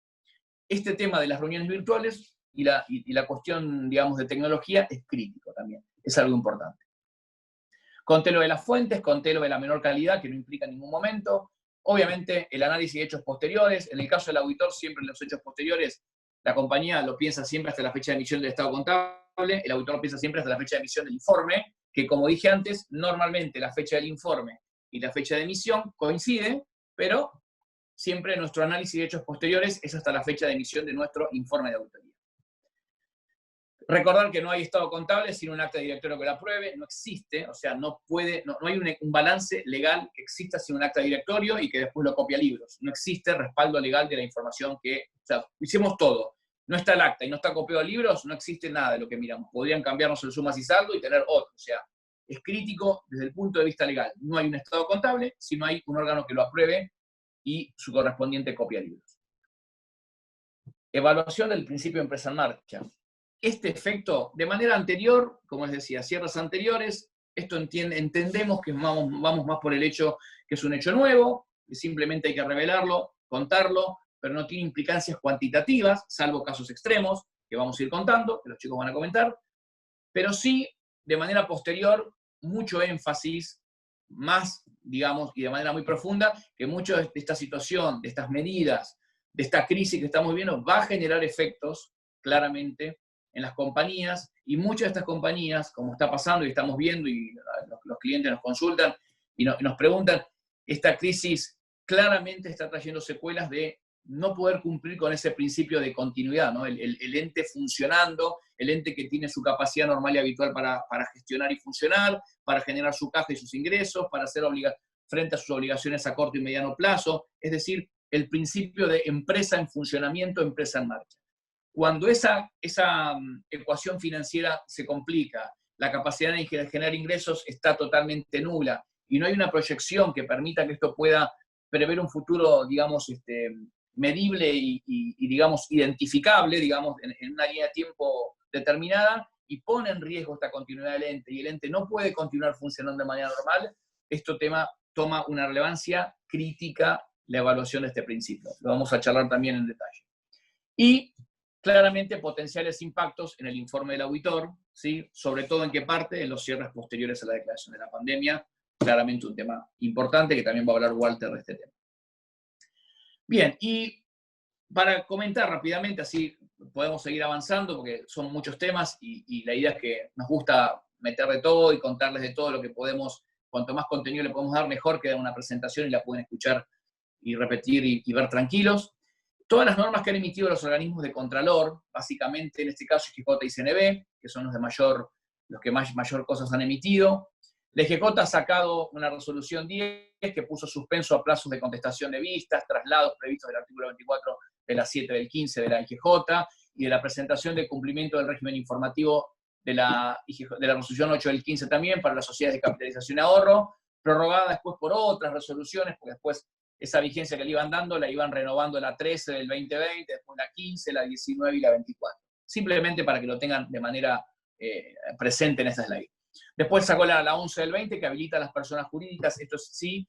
S1: Este tema de las reuniones virtuales y la cuestión, digamos, de tecnología es crítico también, es algo importante. Conté lo de las fuentes, conté lo de la menor calidad, que no implica en ningún momento. Obviamente, el análisis de hechos posteriores, en el caso del auditor, siempre en los hechos posteriores, la compañía lo piensa siempre hasta la fecha de emisión del estado contable, el auditor lo piensa siempre hasta la fecha de emisión del informe, que como dije antes, normalmente la fecha del informe y la fecha de emisión coinciden, pero siempre nuestro análisis de hechos posteriores es hasta la fecha de emisión de nuestro informe de auditoría. Recordar que no hay estado contable sin un acta de directorio que lo apruebe, no existe, o sea, no hay un balance legal que exista sin un acta de directorio y que después lo copia a libros. No existe respaldo legal de la información o sea, hicimos todo. No está el acta y no está copiado a libros, no existe nada de lo que miramos. Podrían cambiarnos el sumas y saldo y tener otro. O sea, es crítico desde el punto de vista legal. No hay un estado contable, sino hay un órgano que lo apruebe y su correspondiente copia a libros. Evaluación del principio de empresa en marcha. Este efecto, de manera anterior, como les decía, cierres anteriores, esto entendemos que vamos más por el hecho que es un hecho nuevo, que simplemente hay que revelarlo, contarlo, pero no tiene implicancias cuantitativas, salvo casos extremos, que vamos a ir contando, que los chicos van a comentar, pero sí, de manera posterior, mucho énfasis, más, digamos, y de manera muy profunda, que mucho de esta situación, de estas medidas, de esta crisis que estamos viendo, va a generar efectos, claramente, en las compañías, y muchas de estas compañías, como está pasando y estamos viendo, y los clientes nos consultan y nos preguntan, esta crisis claramente está trayendo secuelas de no poder cumplir con ese principio de continuidad, ¿no? El ente funcionando, el ente que tiene su capacidad normal y habitual para gestionar y funcionar, para generar su caja y sus ingresos, para hacer frente a sus obligaciones a corto y mediano plazo, es decir, el principio de empresa en funcionamiento, empresa en marcha. Cuando esa ecuación financiera se complica, la capacidad de generar ingresos está totalmente nula, y no hay una proyección que permita que esto pueda prever un futuro, digamos, medible y digamos, identificable, digamos, en una línea de tiempo determinada, y pone en riesgo esta continuidad del ente, y el ente no puede continuar funcionando de manera normal, esto toma una relevancia crítica la evaluación de este principio. Lo vamos a charlar también en detalle. Y claramente potenciales impactos en el informe del auditor, ¿sí? Sobre todo en qué parte, en los cierres posteriores a la declaración de la pandemia, claramente un tema importante que también va a hablar Walter de este tema. Bien, y para comentar rápidamente, así podemos seguir avanzando, porque son muchos temas y la idea es que nos gusta meter de todo y contarles de todo lo que podemos, cuanto más contenido le podemos dar, mejor queda una presentación y la pueden escuchar y repetir y ver tranquilos. Todas las normas que han emitido los organismos de Contralor, básicamente en este caso IGJ y CNB, que son los que mayor cosas han emitido. La IGJ ha sacado una resolución 10 que puso suspenso a plazos de contestación de vistas, traslados previstos del artículo 24 de la 7 del 15 de la IGJ y de la presentación de cumplimiento del régimen informativo de la resolución 8 del 15 también para las sociedades de capitalización y ahorro, prorrogada después por otras resoluciones, porque después esa vigencia que le iban dando la iban renovando la 13 del 2020, después la 15, la 19 y la 24. Simplemente para que lo tengan de manera presente en esta slide. Después sacó la 11 del 20 que habilita a las personas jurídicas, esto sí,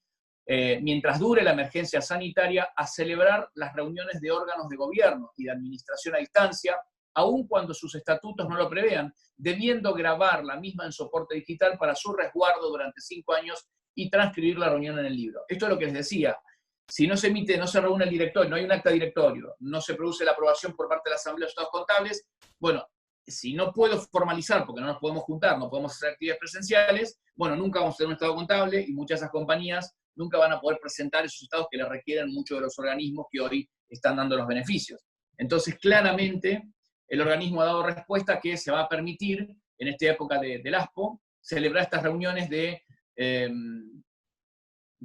S1: mientras dure la emergencia sanitaria, a celebrar las reuniones de órganos de gobierno y de administración a distancia, aun cuando sus estatutos no lo prevean, debiendo grabar la misma en soporte digital para su resguardo durante 5 años y transcribir la reunión en el libro. Esto es lo que les decía. Si no se emite, no se reúne el directorio, no hay un acta directorio, no se produce la aprobación por parte de la Asamblea de Estados Contables, bueno, si no puedo formalizar, porque no nos podemos juntar, no podemos hacer actividades presenciales, bueno, nunca vamos a tener un estado contable y muchas de esas compañías nunca van a poder presentar esos estados que les requieren muchos de los organismos que hoy están dando los beneficios. Entonces, claramente, el organismo ha dado respuesta que se va a permitir, en esta época del ASPO, celebrar estas reuniones de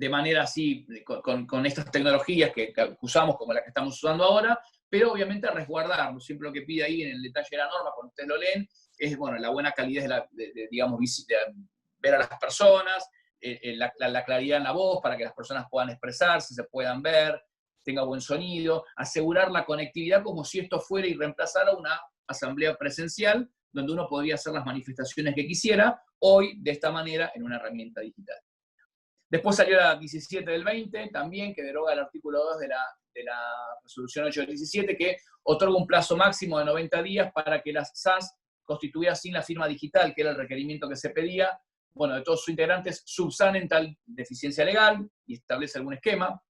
S1: manera así, con estas tecnologías que usamos, como la que estamos usando ahora, pero obviamente resguardarnos. Siempre lo que pide ahí en el detalle de la norma, cuando ustedes lo leen, es bueno, la buena calidad digamos, ver a las personas, la claridad en la voz para que las personas puedan expresarse, se puedan ver, tenga buen sonido, asegurar la conectividad como si esto fuera y reemplazara una asamblea presencial, donde uno podría hacer las manifestaciones que quisiera, hoy de esta manera en una herramienta digital. Después salió la 17 del 20, también, que deroga el artículo 2 de la resolución 8 del 17, que otorga un plazo máximo de 90 días para que las SAS constituidas sin la firma digital, que era el requerimiento que se pedía, bueno, de todos sus integrantes, subsanen tal deficiencia legal y establece algún esquema.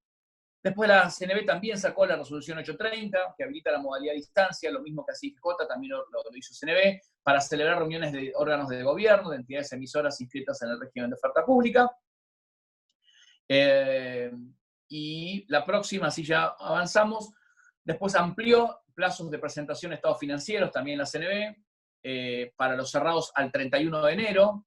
S1: Después la CNB también sacó la resolución 830, que habilita la modalidad de distancia, lo mismo que hacía IGJ, también lo hizo CNB, para celebrar reuniones de órganos de gobierno, de entidades emisoras inscritas en el régimen de oferta pública. Y la próxima, si ya avanzamos, después amplió plazos de presentación de estados financieros, también la CNB, para los cerrados al 31 de enero,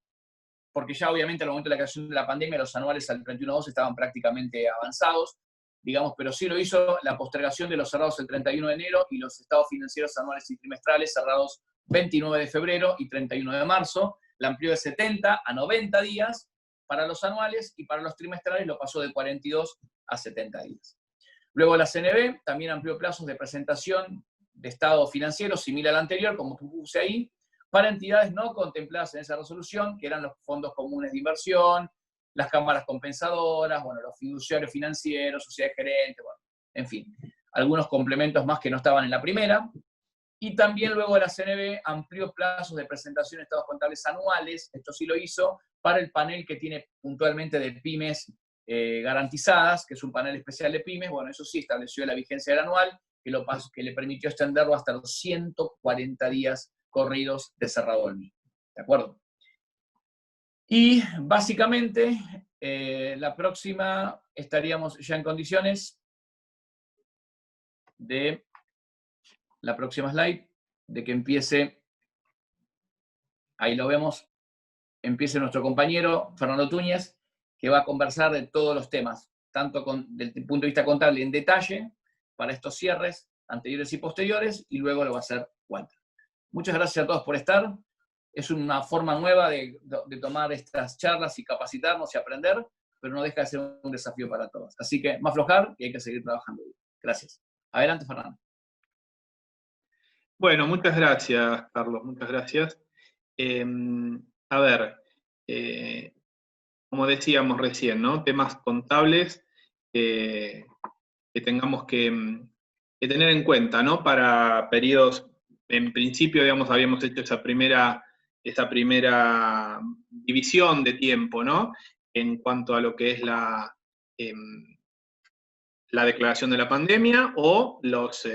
S1: porque ya obviamente al momento de la creación de la pandemia los anuales al 31/2 estaban prácticamente avanzados, digamos, pero sí lo hizo la postergación de los cerrados el 31 de enero y los estados financieros anuales y trimestrales cerrados 29 de febrero y 31 de marzo, la amplió de 70 a 90 días para los anuales y para los trimestrales lo pasó de 42 a 70 días. Luego la CNB también amplió plazos de presentación de estado financiero similar al anterior, como puse ahí, para entidades no contempladas en esa resolución, que eran los fondos comunes de inversión, las cámaras compensadoras, bueno, los fiduciarios financieros, sociedades gerentes, bueno, en fin, algunos complementos más que no estaban en la primera. Y también luego la CNB amplió plazos de presentación de estados contables anuales, esto sí lo hizo, para el panel que tiene puntualmente de pymes garantizadas, que es un panel especial de pymes, bueno, eso sí estableció la vigencia del anual, que le permitió extenderlo hasta los 140 días corridos de cerrado el mismo. ¿De acuerdo? Y básicamente, la próxima estaríamos ya en condiciones de la próxima slide, de que empiece, ahí lo vemos, empiece nuestro compañero Fernando Túñez, que va a conversar de todos los temas, tanto desde el punto de vista contable en detalle, para estos cierres anteriores y posteriores, y luego lo va a hacer Walter. Muchas gracias a todos por estar. Es una forma nueva de tomar estas charlas y capacitarnos y aprender, pero no deja de ser un desafío para todos. Así que más aflojar y hay que seguir trabajando. Gracias. Adelante, Fernando.
S2: Bueno, muchas gracias, Carlos, muchas gracias. A ver, como decíamos recién, ¿no? Temas contables que tengamos que tener en cuenta, ¿no? Para periodos, en principio, digamos, habíamos hecho esa primera división de tiempo, ¿no? En cuanto a lo que es la declaración de la pandemia o los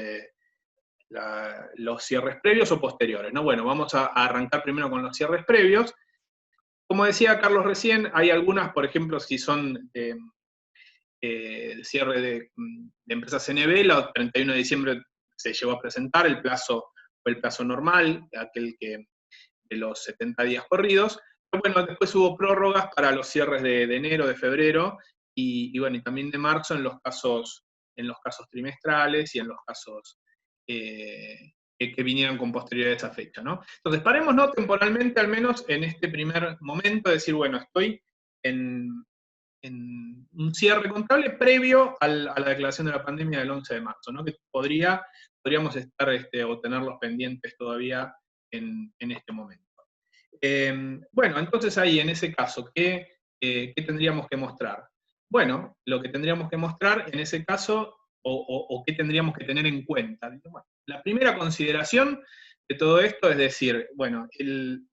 S2: cierres previos o posteriores, ¿no? Bueno, vamos a arrancar primero con los cierres previos. Como decía Carlos recién, hay algunas, por ejemplo, si son el cierre de empresas CNB, el 31 de diciembre se llegó a presentar, el plazo fue el plazo normal, aquel de los 70 días corridos. Pero bueno, después hubo prórrogas para los cierres de enero, de febrero, y bueno, y también de marzo en los casos trimestrales y en los casos que vinieran con posterioridad a esa fecha, ¿no? Entonces, parémonos temporalmente, al menos en este primer momento, de decir, bueno, estoy en un cierre contable previo a la declaración de la pandemia del 11 de marzo, ¿no? Que podríamos estar o tenerlos pendientes todavía en este momento. Bueno, entonces ahí, en ese caso, ¿qué tendríamos que mostrar? Bueno, lo que tendríamos que mostrar en ese caso, o qué tendríamos que tener en cuenta. Bueno, la primera consideración de todo esto es decir, bueno, el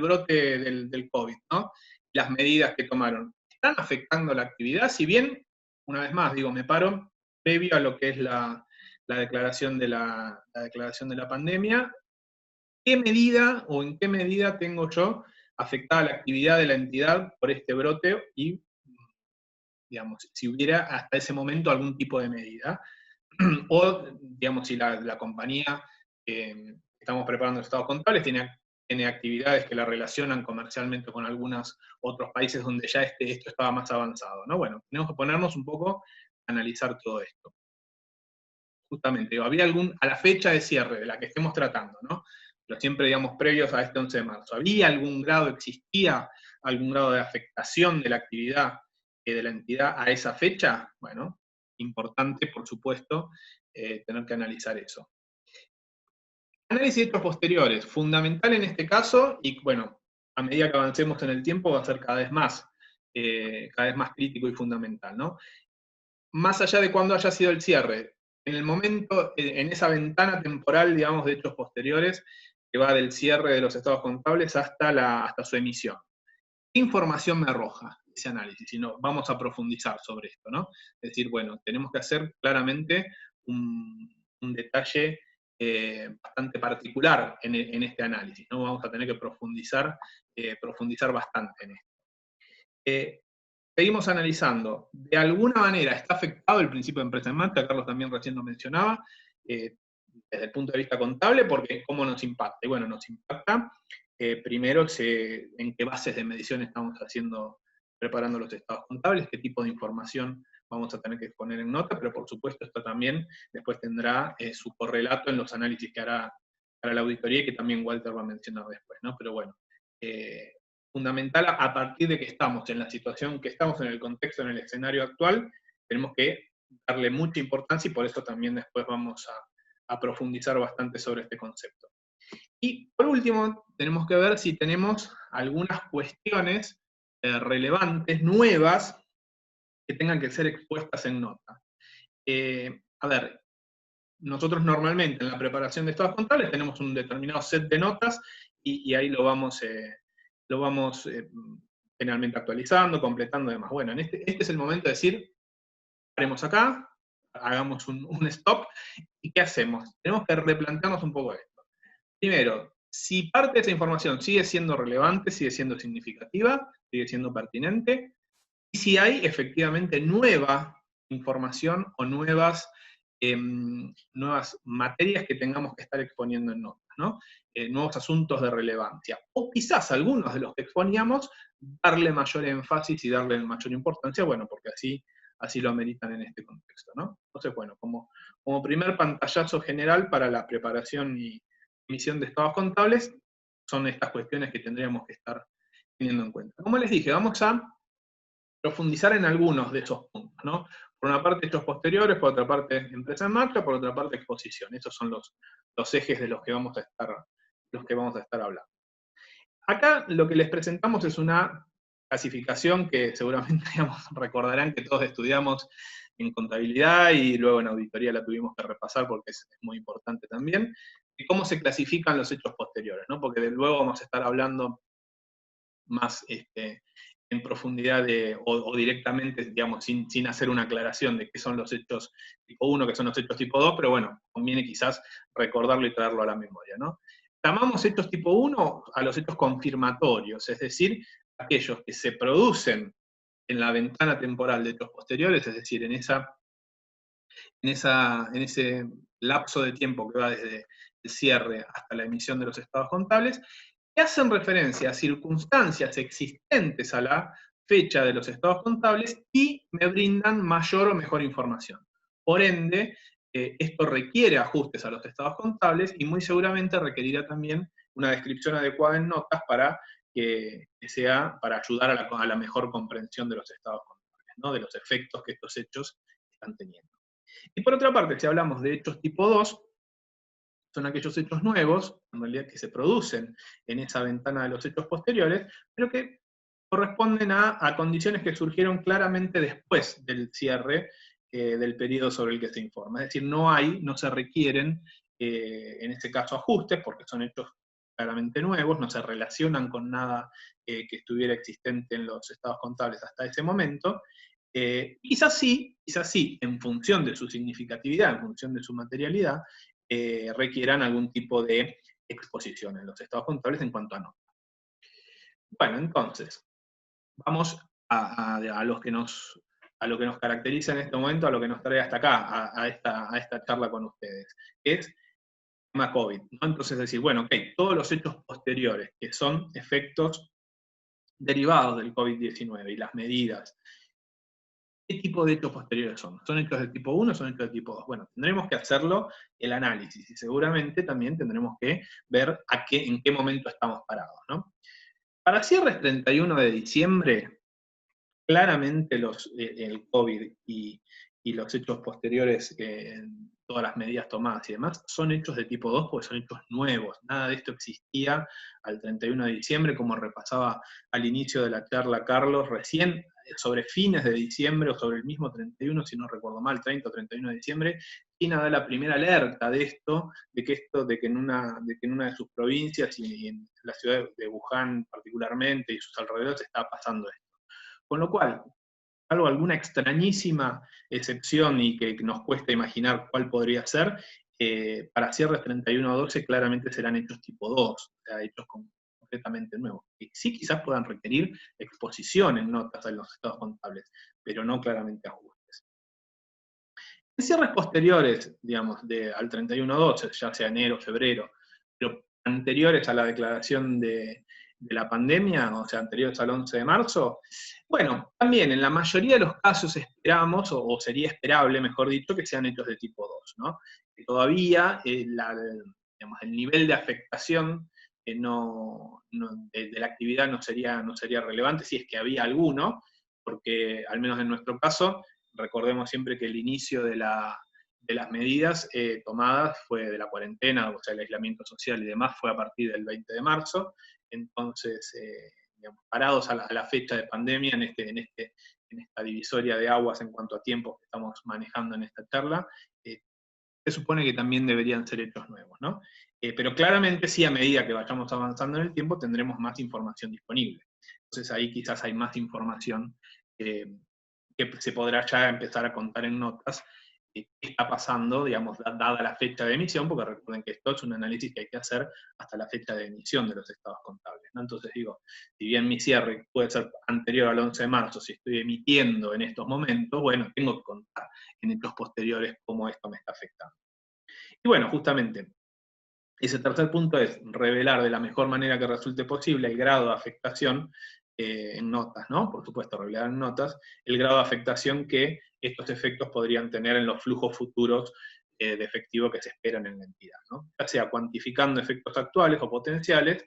S2: brote del COVID, ¿no? Las medidas que tomaron, ¿están afectando la actividad? Si bien, una vez más, digo, me paro previo a lo que es la declaración de la pandemia, ¿qué medida o en qué medida tengo yo afectada la actividad de la entidad por este brote y, digamos, si hubiera hasta ese momento algún tipo de medida? O, digamos, si la compañía que estamos preparando los estados contables tiene actividades que la relacionan comercialmente con algunos otros países donde ya esto estaba más avanzado, ¿no? Bueno, tenemos que ponernos un poco a analizar todo esto. Justamente, había a la fecha de cierre de la que estemos tratando, ¿no? Pero siempre, digamos, previos a este 11 de marzo, ¿existía algún grado de afectación de la actividad de la entidad a esa fecha? Bueno, importante, por supuesto, tener que analizar eso. Análisis de hechos posteriores, fundamental en este caso, y bueno, a medida que avancemos en el tiempo va a ser cada vez más crítico y fundamental, ¿no? Más allá de cuándo haya sido el cierre, en el momento, en esa ventana temporal, digamos, de hechos posteriores, que va del cierre de los estados contables hasta su emisión. ¿Qué información me arroja ese análisis? Si no, vamos a profundizar sobre esto, ¿no? Es decir, bueno, tenemos que hacer claramente un detalle bastante particular en este análisis, ¿no? Vamos a tener que profundizar bastante en esto. Seguimos analizando. De alguna manera está afectado el principio de empresa en marcha, Carlos también recién lo mencionaba, desde el punto de vista contable, porque ¿cómo nos impacta? Y bueno, nos impacta primero en qué bases de medición estamos preparando los estados contables, qué tipo de información vamos a tener que poner en nota, pero por supuesto esto también después tendrá su correlato en los análisis que hará la auditoría y que también Walter va a mencionar después, ¿no? Pero bueno, fundamental a partir de que estamos en la situación que estamos, en el contexto, en el escenario actual, tenemos que darle mucha importancia y por eso también después vamos a profundizar bastante sobre este concepto. Y por último, tenemos que ver si tenemos algunas cuestiones relevantes, nuevas, que tengan que ser expuestas en nota. A ver, nosotros normalmente en la preparación de estados contables tenemos un determinado set de notas y ahí lo vamos generalmente actualizando, completando y demás. Bueno, este es el momento de decir, paremos acá, hagamos un stop, ¿y qué hacemos? Tenemos que replantearnos un poco esto. Primero, si parte de esa información sigue siendo relevante, sigue siendo significativa, sigue siendo pertinente, y si hay efectivamente nueva información o nuevas nuevas materias que tengamos que estar exponiendo en notas, ¿no? Nuevos asuntos de relevancia. O quizás algunos de los que exponíamos, darle mayor énfasis y darle mayor importancia, bueno, porque así lo ameritan en este contexto, ¿no? Entonces, bueno, como primer pantallazo general para la preparación y emisión de estados contables, son estas cuestiones que tendríamos que estar teniendo en cuenta. Como les dije, vamos a profundizar en algunos de esos puntos, ¿no? Por una parte hechos posteriores, por otra parte empresa en marcha, por otra parte exposición. Esos son los ejes de los que vamos a estar hablando. Acá lo que les presentamos es una clasificación que seguramente recordarán que todos estudiamos en contabilidad y luego en auditoría la tuvimos que repasar porque es muy importante también, de cómo se clasifican los hechos posteriores, ¿no? Porque luego vamos a estar hablando más en profundidad o directamente, digamos, sin hacer una aclaración de qué son los hechos tipo 1, qué son los hechos tipo 2, pero bueno, conviene quizás recordarlo y traerlo a la memoria, ¿no? Llamamos hechos tipo 1 a los hechos confirmatorios, es decir, aquellos que se producen en la ventana temporal de hechos posteriores, es decir, en ese lapso de tiempo que va desde el cierre hasta la emisión de los estados contables, que hacen referencia a circunstancias existentes a la fecha de los estados contables y me brindan mayor o mejor información. Por ende, esto requiere ajustes a los estados contables y muy seguramente requerirá también una descripción adecuada en notas para que sea para ayudar a la mejor comprensión de los estados contables, ¿no? De los efectos que estos hechos están teniendo. Y por otra parte, si hablamos de hechos tipo 2, son aquellos hechos nuevos, en realidad que se producen en esa ventana de los hechos posteriores, pero que corresponden a condiciones que surgieron claramente después del cierre del periodo sobre el que se informa. Es decir, no se requieren, en este caso, ajustes, porque son hechos claramente nuevos, no se relacionan con nada que estuviera existente en los estados contables hasta ese momento. Quizás sí, en función de su significatividad, en función de su materialidad, requieran algún tipo de exposición en los estados contables en cuanto a nota. Bueno, entonces, vamos a lo que nos caracteriza en este momento, a lo que nos trae hasta acá, a esta charla con ustedes, que es el tema COVID, ¿no? Entonces decir, bueno, ok, todos los hechos posteriores, que son efectos derivados del COVID-19 y las medidas, ¿qué tipo de hechos posteriores son? ¿Son hechos de tipo 1 o son hechos de tipo 2? Bueno, tendremos que hacerlo el análisis y seguramente también tendremos que ver en qué momento estamos parados, ¿no? Para cierres 31 de diciembre, claramente el COVID y los hechos posteriores, todas las medidas tomadas y demás, son hechos de tipo 2 porque son hechos nuevos. Nada de esto existía al 31 de diciembre, como repasaba al inicio de la charla Carlos, recién sobre fines de diciembre o sobre el mismo 31, si no recuerdo mal, 30 o 31 de diciembre, China da la primera alerta de que en una de sus provincias y en la ciudad de Wuhan particularmente y sus alrededores está pasando esto. Con lo cual, salvo alguna extrañísima excepción y que nos cuesta imaginar cuál podría ser, para cierres 31-12 claramente serán hechos tipo 2, o sea, hechos completamente nuevos. Que sí quizás puedan requerir exposición en notas en los estados contables, pero no claramente ajustes. En cierres posteriores, digamos, al 31-12, ya sea enero, febrero, pero anteriores a la declaración de la pandemia, o sea, anteriores al 11 de marzo, bueno, también en la mayoría de los casos esperamos, o sería esperable, mejor dicho, que sean hechos de tipo 2, ¿no? Que todavía digamos, el nivel de afectación de la actividad no sería relevante si es que había alguno, porque al menos en nuestro caso, recordemos siempre que el inicio de las medidas tomadas fue de la cuarentena, o sea, el aislamiento social y demás, fue a partir del 20 de marzo, entonces, digamos, parados a la fecha de pandemia, en esta divisoria de aguas en cuanto a tiempos que estamos manejando en esta charla, se supone que también deberían ser hechos nuevos, ¿no? Pero claramente sí, a medida que vayamos avanzando en el tiempo, tendremos más información disponible. Entonces ahí quizás hay más información que se podrá ya empezar a contar en notas qué está pasando, digamos, dada la fecha de emisión, porque recuerden que esto es un análisis que hay que hacer hasta la fecha de emisión de los estados contables, ¿no? Entonces digo, si bien mi cierre puede ser anterior al 11 de marzo, si estoy emitiendo en estos momentos, bueno, tengo que contar en hechos posteriores cómo esto me está afectando. Y bueno, justamente, ese tercer punto es revelar de la mejor manera que resulte posible el grado de afectación en notas, ¿no? Por supuesto, revelar en notas el grado de afectación que estos efectos podrían tener en los flujos futuros de efectivo que se esperan en la entidad, ¿no? Ya sea cuantificando efectos actuales o potenciales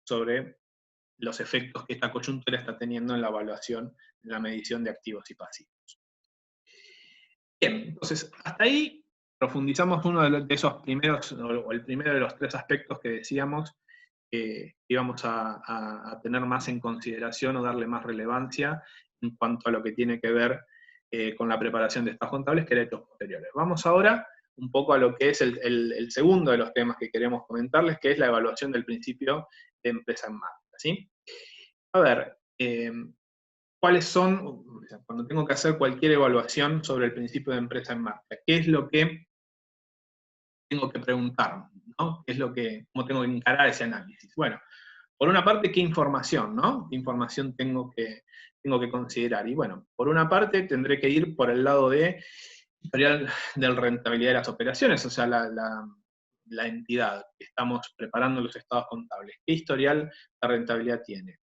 S2: sobre los efectos que esta coyuntura está teniendo en la evaluación, en la medición de activos y pasivos. Bien, entonces, hasta ahí profundizamos uno de esos primeros, o el primero de los tres aspectos que decíamos que íbamos a tener más en consideración o darle más relevancia en cuanto a lo que tiene que ver con la preparación de estados contables, que era hechos posteriores. Vamos ahora un poco a lo que es el segundo de los temas que queremos comentarles, que es la evaluación del principio de empresa en marcha, ¿sí? A ver, ¿cuáles son, cuando tengo que hacer cualquier evaluación sobre el principio de empresa en marcha? ¿Qué es lo que tengo que preguntar, ¿no? ¿Qué es cómo tengo que encarar ese análisis? Bueno, por una parte, ¿qué información, no? ¿Qué información tengo que considerar? Y bueno, por una parte tendré que ir por el lado de historial de rentabilidad de las operaciones, o sea, la entidad que estamos preparando los estados contables. ¿Qué historial de rentabilidad tiene?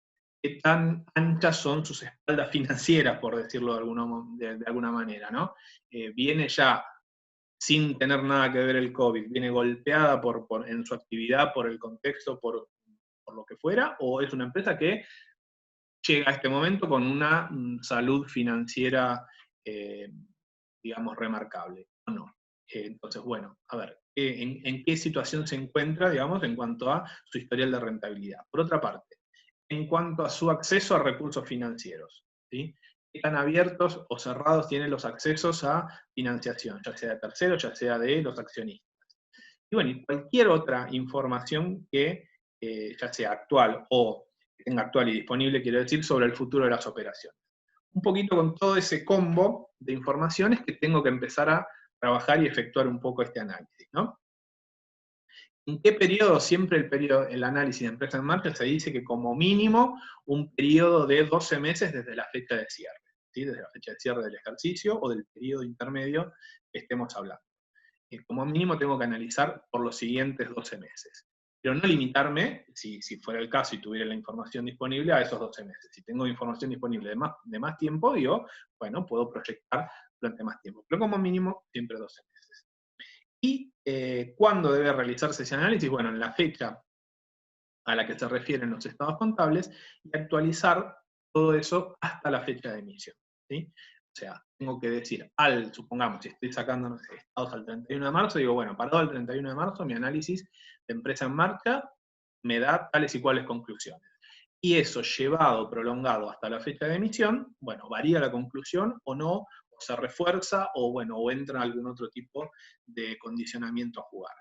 S2: ¿Qué tan anchas son sus espaldas financieras, por decirlo de alguna manera, ¿no? Viene ya sin tener nada que ver el COVID, viene golpeada en su actividad, por el contexto, por lo que fuera, o es una empresa que llega a este momento con una salud financiera, digamos, remarcable, o no. Entonces, bueno, a ver, ¿en qué situación se encuentra, digamos, en cuanto a su historial de rentabilidad? Por otra parte, en cuanto a su acceso a recursos financieros, ¿sí? ¿Qué tan abiertos o cerrados tienen los accesos a financiación, ya sea de terceros, ya sea de los accionistas? Y bueno, y cualquier otra información que ya sea actual o que tenga actual y disponible, quiero decir, sobre el futuro de las operaciones. Un poquito con todo ese combo de informaciones que tengo que empezar a trabajar y efectuar un poco este análisis, ¿no? ¿En qué periodo? Siempre el análisis de empresa en marcha se dice que como mínimo un periodo de 12 meses desde la fecha de cierre, ¿sí? Desde la fecha de cierre del ejercicio o del periodo intermedio que estemos hablando. Como mínimo tengo que analizar por los siguientes 12 meses. Pero no limitarme, si fuera el caso y tuviera la información disponible, a esos 12 meses. Si tengo información disponible de más tiempo, digo, bueno, puedo proyectar durante más tiempo. Pero como mínimo, siempre 12 meses. ¿Y cuándo debe realizarse ese análisis? Bueno, en la fecha a la que se refieren los estados contables y actualizar todo eso hasta la fecha de emisión, ¿sí? O sea, tengo que decir, supongamos, si estoy sacando, no sé, estados al 31 de marzo, digo, bueno, parado el 31 de marzo, mi análisis de empresa en marcha me da tales y cuales conclusiones. Y eso llevado, prolongado hasta la fecha de emisión, bueno, varía la conclusión o no, o se refuerza, o bueno, o entra algún otro tipo de condicionamiento a jugar.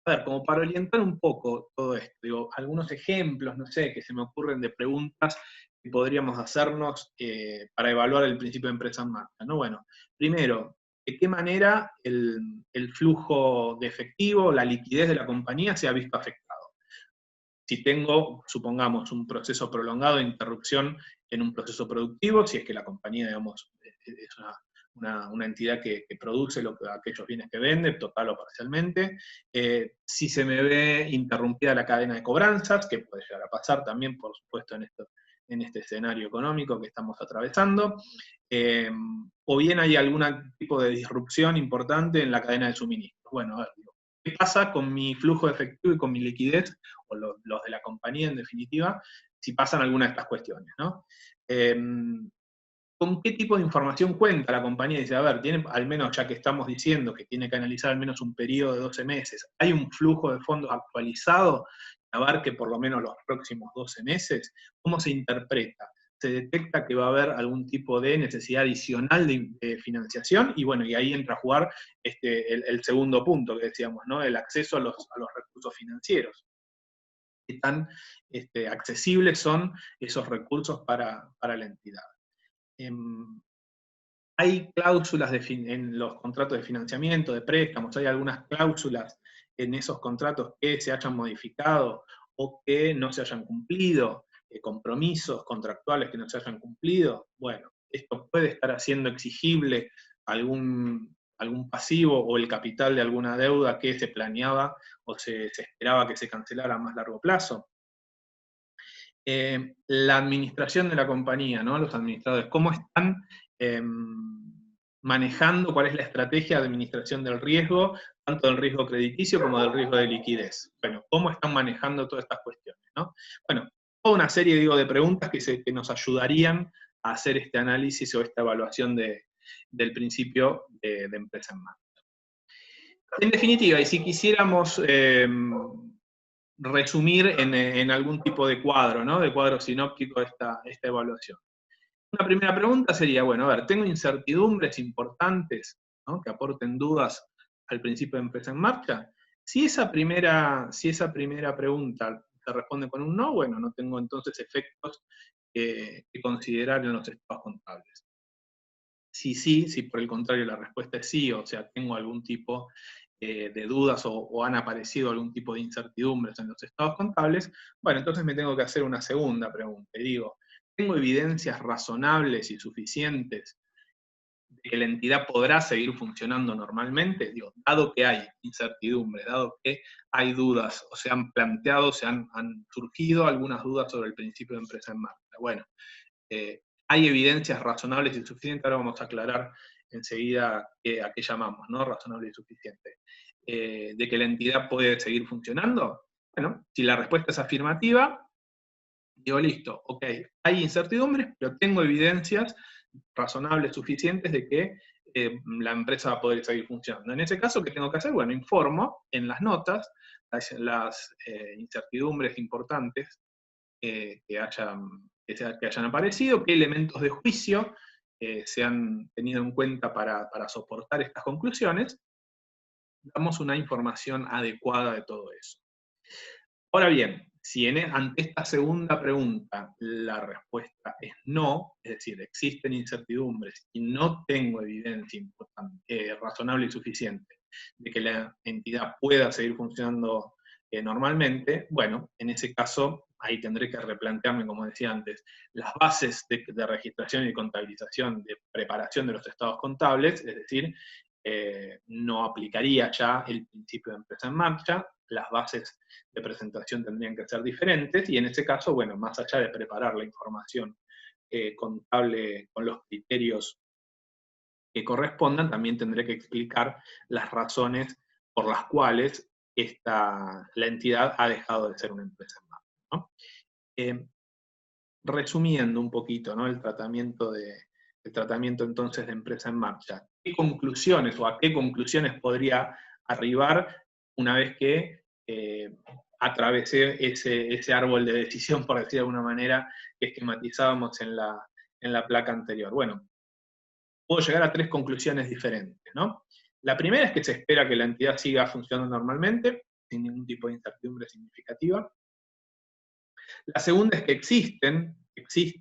S2: A ver, como para orientar un poco todo esto, digo, algunos ejemplos, no sé, que se me ocurren de preguntas que podríamos hacernos para evaluar el principio de empresa en marcha, ¿no? Bueno, primero, ¿de qué manera el flujo de efectivo, la liquidez de la compañía se ha visto afectado? Si tengo, supongamos, un proceso prolongado de interrupción en un proceso productivo, si es que la compañía, digamos, es una entidad que produce aquellos bienes que vende, total o parcialmente, si se me ve interrumpida la cadena de cobranzas, que puede llegar a pasar también, por supuesto, en este escenario económico que estamos atravesando, o bien hay algún tipo de disrupción importante en la cadena de suministro. Bueno, a ver, ¿qué pasa con mi flujo de efectivo y con mi liquidez, o los de la compañía en definitiva, si pasan alguna de estas cuestiones, ¿no? ¿Con qué tipo de información cuenta la compañía? Dice, a ver, tiene, al menos ya que estamos diciendo que tiene que analizar al menos un periodo de 12 meses, ¿hay un flujo de fondos actualizado que abarque por lo menos los próximos 12 meses? ¿Cómo se interpreta? ¿Se detecta que va a haber algún tipo de necesidad adicional de financiación? Y bueno, y ahí entra a jugar el segundo punto que decíamos, ¿no? El acceso a los recursos financieros. ¿Qué tan accesibles son esos recursos para la entidad? Hay cláusulas en los contratos de financiamiento, de préstamos, hay algunas cláusulas en esos contratos que se hayan modificado o que no se hayan cumplido, compromisos contractuales que no se hayan cumplido. Bueno, esto puede estar haciendo exigible algún algún pasivo o el capital de alguna deuda que se planeaba o se esperaba que se cancelara a más largo plazo. La administración de la compañía, ¿no? Los administradores, ¿cómo están manejando, cuál es la estrategia de administración del riesgo, tanto del riesgo crediticio como del riesgo de liquidez? Bueno, ¿cómo están manejando todas estas cuestiones, ¿no? Bueno, toda una serie, digo, de preguntas que nos ayudarían a hacer este análisis o esta evaluación del principio de empresa en marcha. En definitiva, y si quisiéramos resumir en algún tipo de cuadro, ¿no? De cuadro sinóptico esta evaluación. Una primera pregunta sería, bueno, a ver, ¿tengo incertidumbres importantes, ¿no? Que aporten dudas al principio de empresa en marcha? Si esa primera pregunta se responde con un no, bueno, no tengo entonces efectos que considerar en los estados contables. Si por el contrario la respuesta es sí, o sea, tengo algún tipo de dudas o han aparecido algún tipo de incertidumbres en los estados contables, bueno, entonces me tengo que hacer una segunda pregunta. Y digo, ¿tengo evidencias razonables y suficientes de que la entidad podrá seguir funcionando normalmente? Digo, dado que hay incertidumbres, dado que hay dudas, o se han planteado, han surgido algunas dudas sobre el principio de empresa en marcha. Bueno, hay evidencias razonables y suficientes, ahora vamos a aclarar enseguida a qué llamamos, ¿no? Razonable y suficiente. ¿De que la entidad puede seguir funcionando? Bueno, si la respuesta es afirmativa, digo, listo, ok, hay incertidumbres, pero tengo evidencias razonables suficientes de que la empresa va a poder seguir funcionando. En ese caso, ¿qué tengo que hacer? Bueno, informo en las notas las incertidumbres importantes que hayan aparecido, qué elementos de juicio se han tenido en cuenta para soportar estas conclusiones. Damos una información adecuada de todo eso. Ahora bien, si ante esta segunda pregunta la respuesta es no, es decir, existen incertidumbres y no tengo evidencia razonable y suficiente de que la entidad pueda seguir funcionando normalmente, bueno, en ese caso ahí tendré que replantearme, como decía antes, las bases de registración y contabilización, de preparación de los estados contables, es decir, no aplicaría ya el principio de empresa en marcha, las bases de presentación tendrían que ser diferentes, y en ese caso, bueno, más allá de preparar la información contable con los criterios que correspondan, también tendré que explicar las razones por las cuales la entidad ha dejado de ser una empresa en marcha, ¿no? Resumiendo un poquito, ¿no? el tratamiento entonces de empresa en marcha. ¿Qué conclusiones o a qué conclusiones podría arribar una vez que atravesé ese árbol de decisión, por decir de alguna manera, que esquematizábamos en la placa anterior? Bueno, puedo llegar a 3 conclusiones diferentes, ¿no? La primera es que se espera que la entidad siga funcionando normalmente, sin ningún tipo de incertidumbre significativa. La segunda es que existen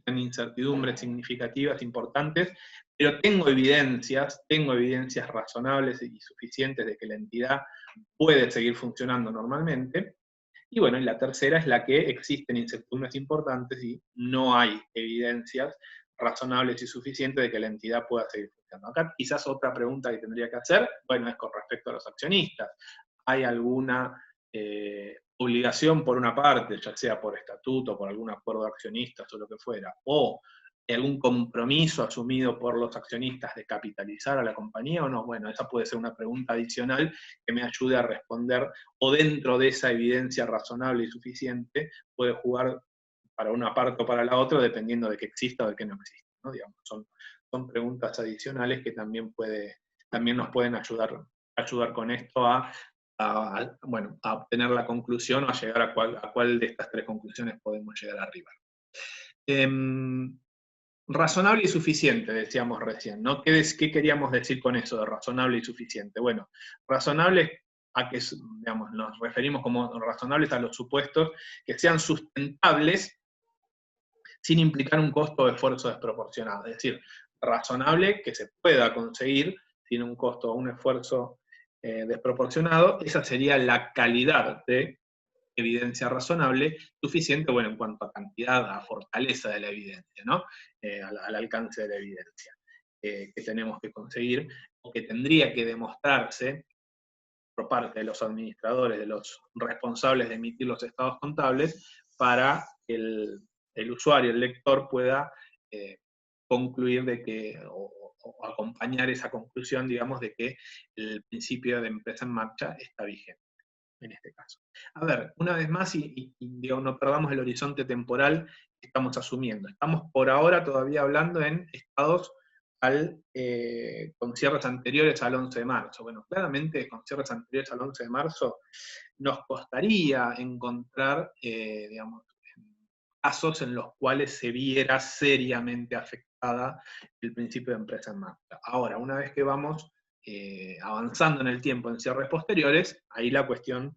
S2: incertidumbres significativas importantes, pero tengo evidencias razonables y suficientes de que la entidad puede seguir funcionando normalmente. Y bueno, y la tercera es la que existen incertidumbres importantes y no hay evidencias razonables y suficientes de que la entidad pueda seguir funcionando. Acá quizás otra pregunta que tendría que hacer, bueno, es con respecto a los accionistas. ¿Hay alguna obligación por una parte, ya sea por estatuto, por algún acuerdo de accionistas o lo que fuera, o algún compromiso asumido por los accionistas de capitalizar a la compañía o no? Bueno, esa puede ser una pregunta adicional que me ayude a responder, o dentro de esa evidencia razonable y suficiente, puede jugar para una parte o para la otra, dependiendo de que exista o de que no exista, ¿no? Digamos, son preguntas adicionales que también nos pueden ayudar con esto a obtener la conclusión o a llegar a cuál de estas 3 conclusiones podemos llegar arriba. Razonable y suficiente, decíamos recién, ¿no? ¿Qué queríamos decir con eso de razonable y suficiente? Bueno, razonable a que, digamos, nos referimos como razonables a los supuestos que sean sustentables sin implicar un costo o esfuerzo desproporcionado. Es decir, razonable que se pueda conseguir sin un costo o un esfuerzo desproporcionado. Esa sería la calidad de evidencia razonable, suficiente, bueno, en cuanto a cantidad, a fortaleza de la evidencia, ¿no? Al alcance de la evidencia. que tenemos que conseguir, o que tendría que demostrarse por parte de los administradores, de los responsables de emitir los estados contables, para que el usuario, el lector, pueda concluir de que, o acompañar esa conclusión, digamos, de que el principio de empresa en marcha está vigente, en este caso. A ver, una vez más, digamos, no perdamos el horizonte temporal que estamos asumiendo. Estamos por ahora todavía hablando en estados con cierres anteriores al 11 de marzo. Bueno, claramente con cierres anteriores al 11 de marzo nos costaría encontrar, digamos, casos en los cuales se viera seriamente afectada el principio de empresa en marcha. Ahora, una vez que vamos avanzando en el tiempo en cierres posteriores, ahí la cuestión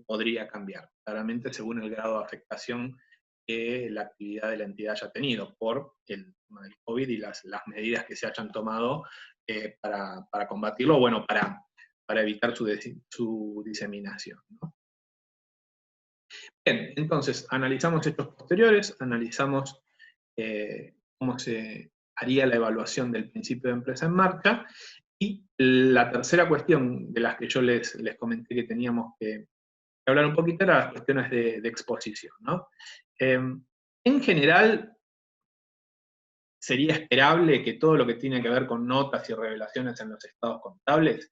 S2: podría cambiar, claramente según el grado de afectación que la actividad de la entidad haya tenido por el tema del COVID y las medidas que se hayan tomado para combatirlo, bueno, para evitar su diseminación, ¿no? Bien, entonces analizamos hechos posteriores, analizamos cómo se haría la evaluación del principio de empresa en marcha, y la tercera cuestión de las que yo les comenté que teníamos que hablar un poquito era las cuestiones de exposición, ¿no? En general, sería esperable que todo lo que tiene que ver con notas y revelaciones en los estados contables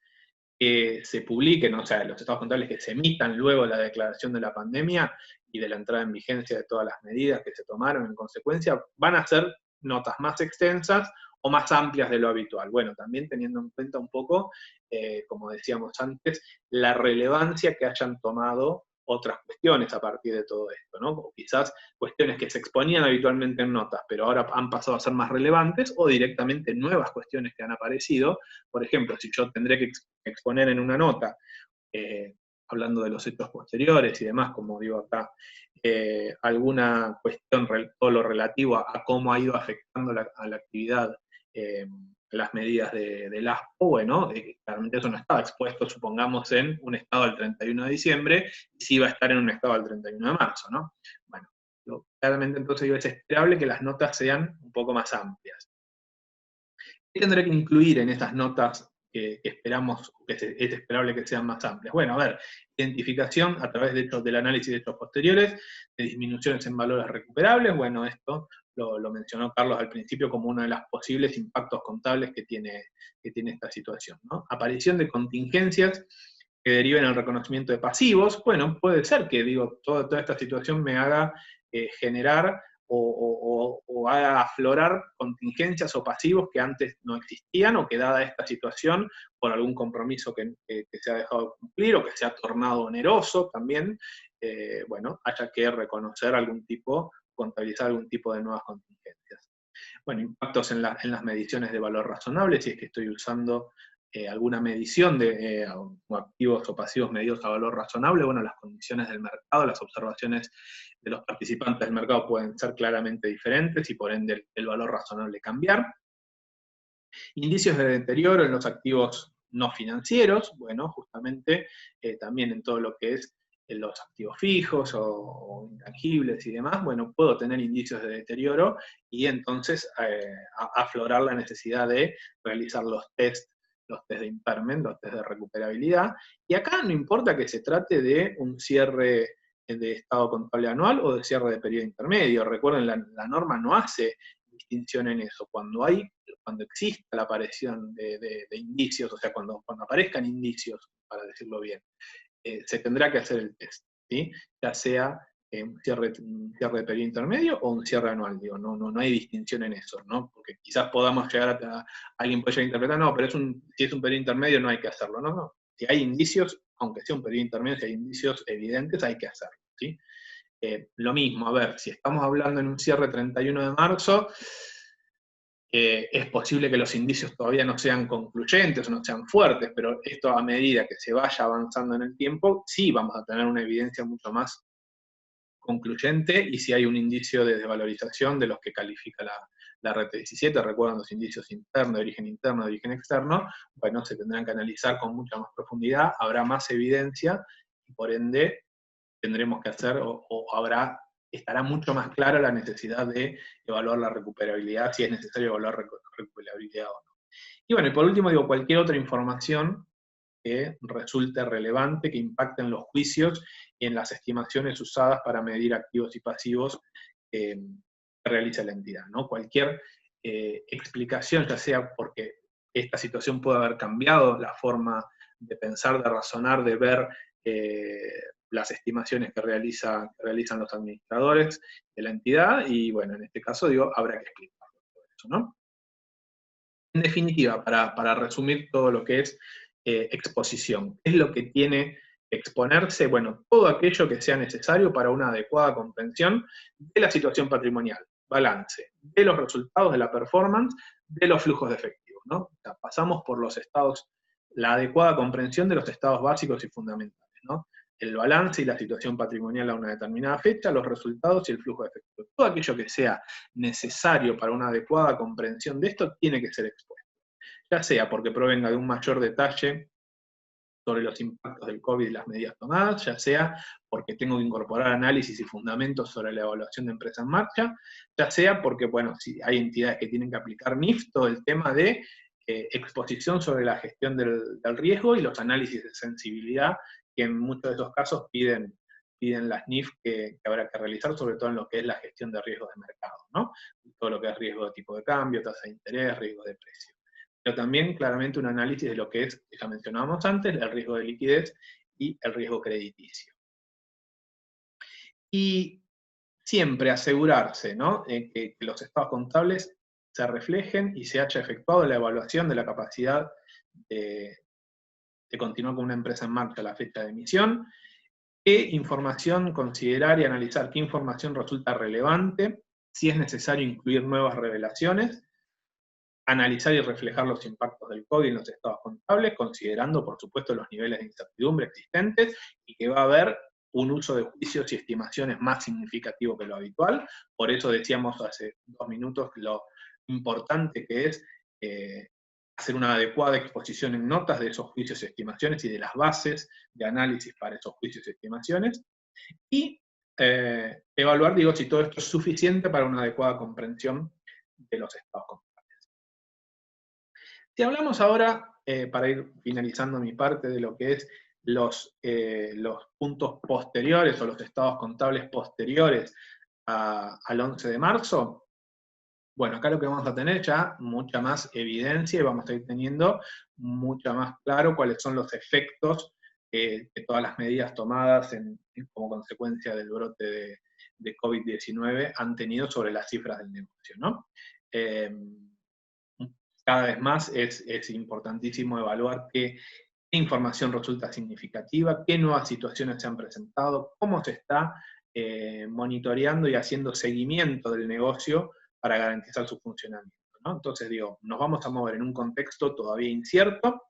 S2: que se publiquen, o sea, los estados contables que se emitan luego de la declaración de la pandemia y de la entrada en vigencia de todas las medidas que se tomaron en consecuencia, van a ser notas más extensas o más amplias de lo habitual. Bueno, también teniendo en cuenta un poco, como decíamos antes, la relevancia que hayan tomado otras cuestiones a partir de todo esto, ¿no? O quizás cuestiones que se exponían habitualmente en notas, pero ahora han pasado a ser más relevantes, o directamente nuevas cuestiones que han aparecido. Por ejemplo, si yo tendré que exponer en una nota, hablando de los hechos posteriores y demás, como digo acá, alguna cuestión, todo lo relativo a cómo ha ido afectando a la actividad las medidas del ASPO, bueno, claramente eso no estaba expuesto, supongamos, en un estado del 31 de diciembre, y sí va a estar en un estado del 31 de marzo, ¿no? Bueno, claramente entonces es esperable que las notas sean un poco más amplias. ¿Qué tendré que incluir en esas notas que esperamos, que es esperable que sean más amplias? Bueno, a ver, identificación a través del análisis de hechos posteriores, de disminuciones en valores recuperables. Bueno, esto lo mencionó Carlos al principio como uno de los posibles impactos contables que tiene esta situación, ¿no? Aparición de contingencias que deriven el reconocimiento de pasivos. Bueno, puede ser que, digo, toda esta situación me haga generar o haga aflorar contingencias o pasivos que antes no existían, o que dada esta situación, por algún compromiso que se ha dejado de cumplir, o que se ha tornado oneroso también, bueno, haya que reconocer contabilizar algún tipo de nuevas contingencias. Bueno, impactos en las mediciones de valor razonable, si es que estoy usando alguna medición de activos o pasivos medidos a valor razonable. Bueno, las condiciones del mercado, las observaciones de los participantes del mercado pueden ser claramente diferentes y por ende el valor razonable cambiar. Indicios de deterioro en los activos no financieros, bueno, justamente también en todo lo que es en los activos fijos o intangibles y demás, bueno, puedo tener indicios de deterioro y entonces aflorar la necesidad de realizar los test de impairment, los test de recuperabilidad. Y acá no importa que se trate de un cierre de estado contable anual o de cierre de periodo intermedio. Recuerden, la norma no hace distinción en eso. Cuando exista la aparición de indicios, o sea, cuando aparezcan indicios, para decirlo bien, se tendrá que hacer el test, ¿sí? Ya sea un cierre de periodo intermedio o un cierre anual, digo, no hay distinción en eso, ¿no? Porque quizás podamos llegar alguien puede llegar a interpretar, no, pero si es un periodo intermedio no hay que hacerlo, no. Si hay indicios, aunque sea un periodo intermedio, si hay indicios evidentes, hay que hacerlo, ¿sí? Lo mismo, a ver, si estamos hablando en un cierre 31 de marzo, es posible que los indicios todavía no sean concluyentes o no sean fuertes, pero esto a medida que se vaya avanzando en el tiempo, sí vamos a tener una evidencia mucho más concluyente, y si hay un indicio de desvalorización de los que califica la RT17, recuerdan los indicios internos, de origen externo, bueno, se tendrán que analizar con mucha más profundidad, habrá más evidencia, y por ende tendremos que hacer o habrá estará mucho más clara la necesidad de evaluar la recuperabilidad, si es necesario evaluar recuperabilidad o no. Y bueno, y por último digo, cualquier otra información que resulte relevante, que impacte en los juicios y en las estimaciones usadas para medir activos y pasivos que realiza la entidad, ¿no? Cualquier explicación, ya sea porque esta situación puede haber cambiado la forma de pensar, de razonar, de ver las estimaciones que realizan los administradores de la entidad, y bueno, en este caso digo, habrá que explicar todo eso, ¿no? En definitiva, para resumir todo lo que es exposición, ¿qué es lo que tiene que exponerse? Bueno, todo aquello que sea necesario para una adecuada comprensión de la situación patrimonial, balance, de los resultados de la performance, de los flujos de efectivo, ¿no? O sea, pasamos por los estados, la adecuada comprensión de los estados básicos y fundamentales, ¿no? El balance y la situación patrimonial a una determinada fecha, los resultados y el flujo de efectivo. Todo aquello que sea necesario para una adecuada comprensión de esto tiene que ser expuesto, ya sea porque provenga de un mayor detalle sobre los impactos del COVID y las medidas tomadas, ya sea porque tengo que incorporar análisis y fundamentos sobre la evaluación de empresa en marcha, ya sea porque, bueno, si hay entidades que tienen que aplicar NIF, todo el tema de exposición sobre la gestión del riesgo y los análisis de sensibilidad, que en muchos de esos casos piden las NIF que habrá que realizar, sobre todo en lo que es la gestión de riesgos de mercado, ¿no? Todo lo que es riesgo de tipo de cambio, tasa de interés, riesgo de precio. Pero también claramente un análisis de lo que es, ya mencionábamos antes, el riesgo de liquidez y el riesgo crediticio. Y siempre asegurarse, ¿no?, que los estados contables se reflejen y se haya efectuado la evaluación de la capacidad de continuar con una empresa en marcha a la fecha de emisión, qué información considerar y analizar, qué información resulta relevante, si es necesario incluir nuevas revelaciones, analizar y reflejar los impactos del COVID en los estados contables, considerando, por supuesto, los niveles de incertidumbre existentes, y que va a haber un uso de juicios y estimaciones más significativo que lo habitual. Por eso decíamos hace 2 minutos lo importante que es hacer una adecuada exposición en notas de esos juicios y estimaciones y de las bases de análisis para esos juicios y estimaciones, y evaluar, digo, si todo esto es suficiente para una adecuada comprensión de los estados contables. Si hablamos ahora, para ir finalizando mi parte, de lo que es los puntos posteriores o los estados contables posteriores al 11 de marzo, bueno, acá lo que vamos a tener ya mucha más evidencia y vamos a ir teniendo mucho más claro cuáles son los efectos que todas las medidas tomadas como consecuencia del brote de COVID-19 han tenido sobre las cifras del negocio, ¿no? Cada vez más es importantísimo evaluar qué información resulta significativa, qué nuevas situaciones se han presentado, cómo se está monitoreando y haciendo seguimiento del negocio para garantizar su funcionamiento, ¿no? Entonces, digo, nos vamos a mover en un contexto todavía incierto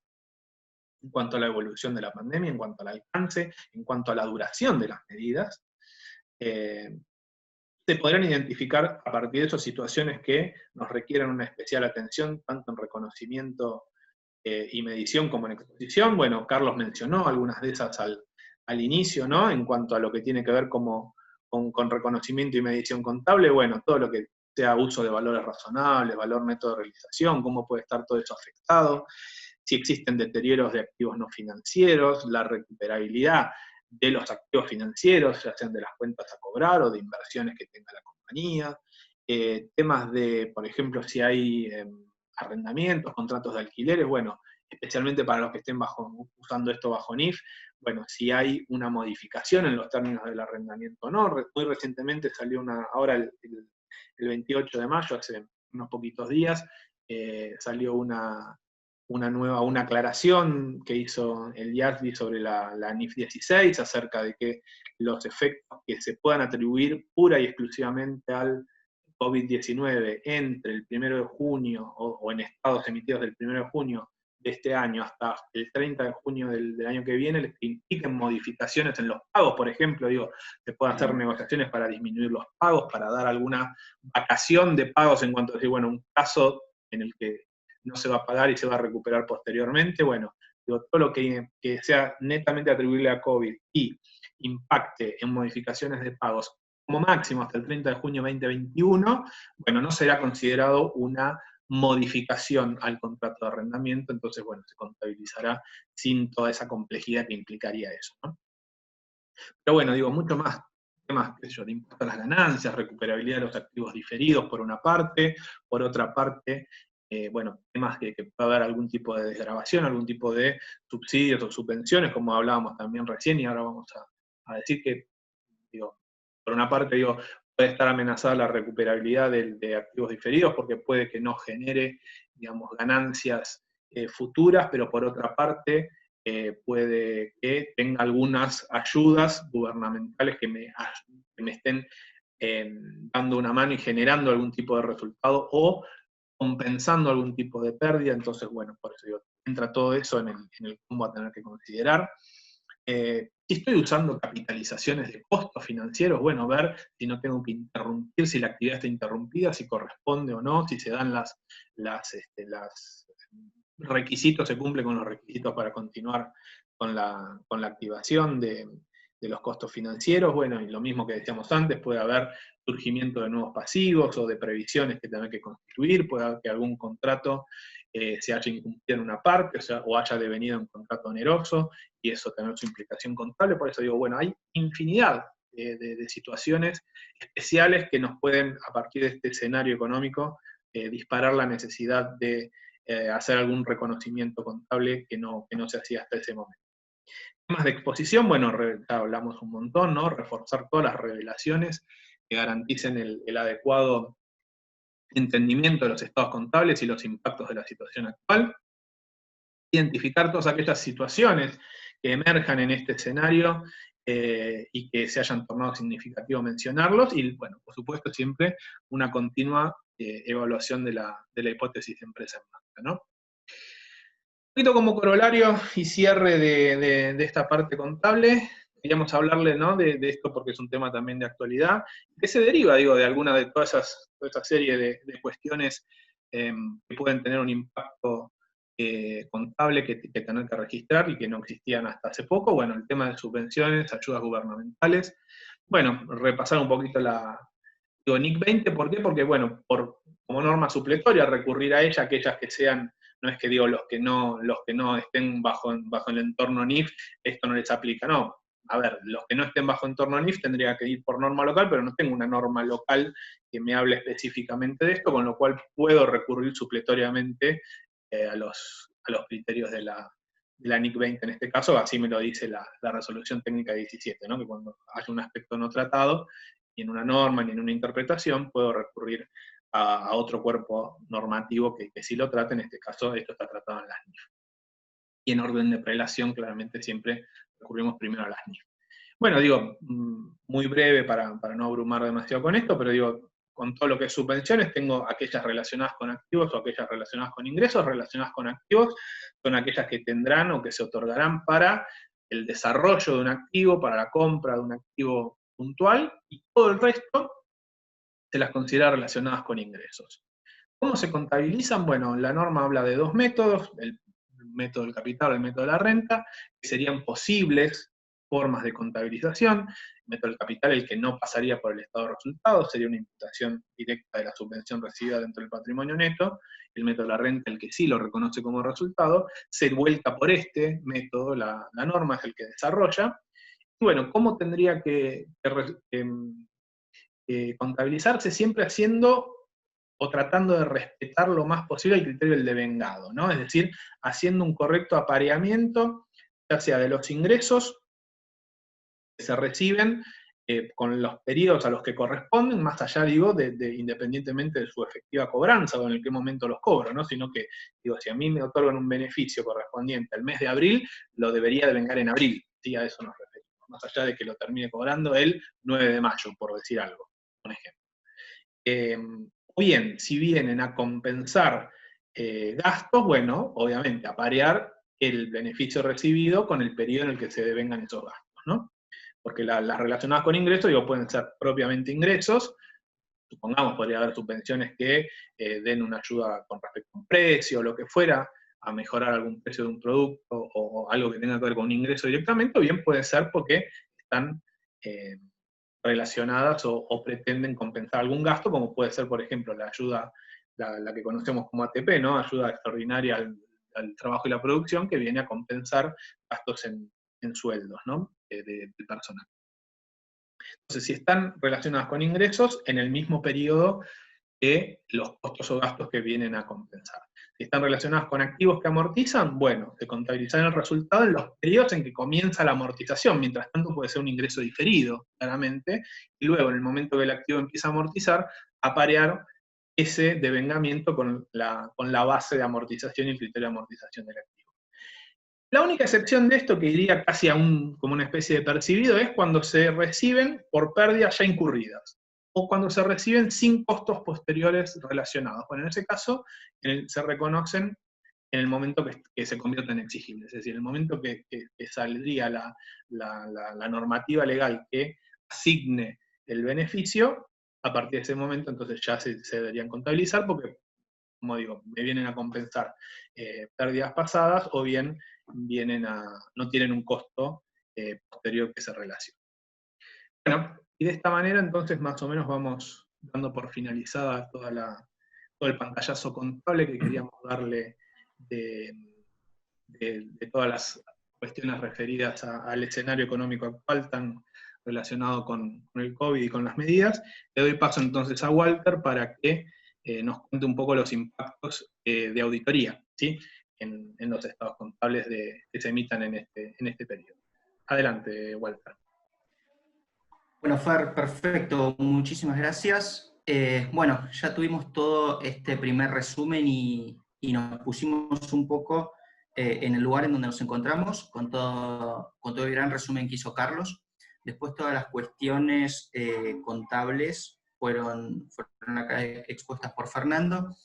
S2: en cuanto a la evolución de la pandemia, en cuanto al alcance, en cuanto a la duración de las medidas. Se podrán identificar a partir de esas situaciones que nos requieran una especial atención, tanto en reconocimiento y medición como en exposición. Bueno, Carlos mencionó algunas de esas al inicio, ¿no?, en cuanto a lo que tiene que ver con reconocimiento y medición contable. Bueno, todo lo que sea uso de valores razonables, valor neto de realización, cómo puede estar todo eso afectado, si existen deterioros de activos no financieros, la recuperabilidad de los activos financieros, ya sean de las cuentas a cobrar o de inversiones que tenga la compañía, temas de, por ejemplo, si hay arrendamientos, contratos de alquileres, bueno, especialmente para los que estén usando esto bajo NIF, bueno, si hay una modificación en los términos del arrendamiento o no. Muy recientemente salió ahora el 28 de mayo, hace unos poquitos días, salió una aclaración que hizo el IASB sobre la NIF 16 acerca de que los efectos que se puedan atribuir pura y exclusivamente al COVID-19 entre el 1 de junio o en estados emitidos del 1 de junio de este año hasta el 30 de junio del año que viene, les impliquen modificaciones en los pagos, por ejemplo, digo, se pueden hacer negociaciones para disminuir los pagos, para dar alguna vacación de pagos en cuanto a decir, bueno, un caso en el que no se va a pagar y se va a recuperar posteriormente. Bueno, digo, todo lo que sea netamente atribuible a COVID y impacte en modificaciones de pagos como máximo hasta el 30 de junio de 2021, bueno, no será considerado una modificación al contrato de arrendamiento, entonces, bueno, se contabilizará sin toda esa complejidad que implicaría eso, ¿no? Pero bueno, digo, mucho más temas, qué sé yo, de impuesto a las ganancias, recuperabilidad de los activos diferidos por una parte, por otra parte, bueno, temas que pueda haber algún tipo de desgravación, algún tipo de subsidios o subvenciones, como hablábamos también recién, y ahora vamos a decir que, digo, por una parte, digo, puede estar amenazada la recuperabilidad de activos diferidos porque puede que no genere, digamos, ganancias futuras, pero por otra parte puede que tenga algunas ayudas gubernamentales que me estén dando una mano y generando algún tipo de resultado o compensando algún tipo de pérdida. Entonces, bueno, por eso digo, entra todo eso en el combo a tener que considerar. Si estoy usando capitalizaciones de costos financieros, bueno, ver si no tengo que interrumpir, si la actividad está interrumpida, si corresponde o no, si se dan las requisitos, se cumple con los requisitos para continuar con la activación de los costos financieros. Bueno, y lo mismo que decíamos antes, puede haber surgimiento de nuevos pasivos o de previsiones que tengan que constituir, puede haber que algún contrato se haya incumplido en una parte, o haya devenido un contrato oneroso, y eso tener su implicación contable. Por eso digo, bueno, hay infinidad de situaciones especiales que nos pueden, a partir de este escenario económico, disparar la necesidad de hacer algún reconocimiento contable que no se hacía hasta ese momento. Temas de exposición, bueno, ya hablamos un montón, ¿no? Reforzar todas las revelaciones que garanticen el adecuado entendimiento de los estados contables y los impactos de la situación actual. Identificar todas aquellas situaciones que emerjan en este escenario y que se hayan tornado significativo mencionarlos, y bueno, por supuesto siempre una continua evaluación de la hipótesis de empresa en marcha, ¿no? Un poquito como corolario y cierre de esta parte contable, queríamos hablarle, ¿no? de esto porque es un tema también de actualidad, que se deriva, digo, de alguna de toda esa serie de cuestiones que pueden tener un impacto contable que tener que registrar y que no existían hasta hace poco. Bueno, el tema de subvenciones, ayudas gubernamentales. Bueno, repasar un poquito digo, NIC 20, ¿por qué? Porque, bueno, como norma supletoria, recurrir a ella, aquellas que sean, no es que digo los que no estén bajo el entorno NIF, esto no les aplica, no. A ver, los que no estén bajo entorno NIF tendría que ir por norma local, pero no tengo una norma local que me hable específicamente de esto, con lo cual puedo recurrir supletoriamente a los criterios de la NIC 20 en este caso, así me lo dice la resolución técnica 17, ¿no? Que cuando haya un aspecto no tratado, ni en una norma ni en una interpretación, puedo recurrir a otro cuerpo normativo que sí lo trate. En este caso esto está tratado en las NIF. Y en orden de prelación, claramente siempre recurrimos primero a las NIF. Bueno, digo, muy breve para no abrumar demasiado con esto, pero digo, con todo lo que es subvenciones, tengo aquellas relacionadas con activos o aquellas relacionadas con ingresos. Relacionadas con activos son aquellas que tendrán o que se otorgarán para el desarrollo de un activo, para la compra de un activo puntual, y todo el resto se las considera relacionadas con ingresos. ¿Cómo se contabilizan? Bueno, la norma habla de dos métodos, el método del capital o el método de la renta, que serían posibles formas de contabilización. El método del capital, el que no pasaría por el estado de resultados, sería una imputación directa de la subvención recibida dentro del patrimonio neto. El método de la renta, el que sí lo reconoce como resultado, se vuelca por este método, la norma es el que desarrolla. Y bueno, ¿cómo tendría que contabilizarse? Siempre haciendo o tratando de respetar lo más posible el criterio del devengado, ¿no? Es decir, haciendo un correcto apareamiento, ya sea de los ingresos que se reciben con los periodos a los que corresponden, más allá, digo, independientemente de su efectiva cobranza o en qué momento los cobro, ¿no? Sino que, digo, si a mí me otorgan un beneficio correspondiente al mes de abril, lo debería devengar en abril, ¿sí? A eso nos referimos, más allá de que lo termine cobrando el 9 de mayo, por decir algo, un ejemplo. O bien, si vienen a compensar gastos, bueno, obviamente aparear el beneficio recibido con el periodo en el que se devengan esos gastos, ¿no? Porque las relacionadas con ingresos, digo, pueden ser propiamente ingresos. Supongamos, podría haber subvenciones que den una ayuda con respecto a un precio o lo que fuera, a mejorar algún precio de un producto o algo que tenga que ver con un ingreso directamente, o bien puede ser porque están relacionadas o pretenden compensar algún gasto, como puede ser, por ejemplo, la ayuda, la que conocemos como ATP, ¿no? Ayuda extraordinaria al trabajo y la producción, que viene a compensar gastos en sueldos, ¿no? del personal. Entonces, si están relacionadas con ingresos, en el mismo periodo que los costos o gastos que vienen a compensar. Si están relacionadas con activos que amortizan, bueno, se contabilizará el resultado en los periodos en que comienza la amortización. Mientras tanto puede ser un ingreso diferido, claramente, y luego en el momento que el activo empieza a amortizar, aparear ese devengamiento con la base de amortización y el criterio de amortización del activo. La única excepción de esto, que iría casi como una especie de percibido, es cuando se reciben por pérdidas ya incurridas, o cuando se reciben sin costos posteriores relacionados. Bueno, en ese caso se reconocen en el momento que se convierten en exigibles, es decir, en el momento que saldría la normativa legal que asigne el beneficio, a partir de ese momento entonces ya se deberían contabilizar, porque, como digo, me vienen a compensar pérdidas pasadas, o bien no tienen un costo posterior que se relacione. Bueno, y de esta manera entonces más o menos vamos dando por finalizada todo el pantallazo contable que queríamos darle de todas las cuestiones referidas al escenario económico actual tan relacionado con el COVID y con las medidas. Le doy paso entonces a Walter para que nos cuente un poco los impactos de auditoría, ¿sí? en los estados contables que se emitan en este periodo. Adelante, Walter.
S3: Bueno, Fer, perfecto, muchísimas gracias. Bueno, ya tuvimos todo este primer resumen y nos pusimos un poco en el lugar en donde nos encontramos, con todo el gran resumen que hizo Carlos. Después todas las cuestiones contables fueron acá expuestas por Fernando,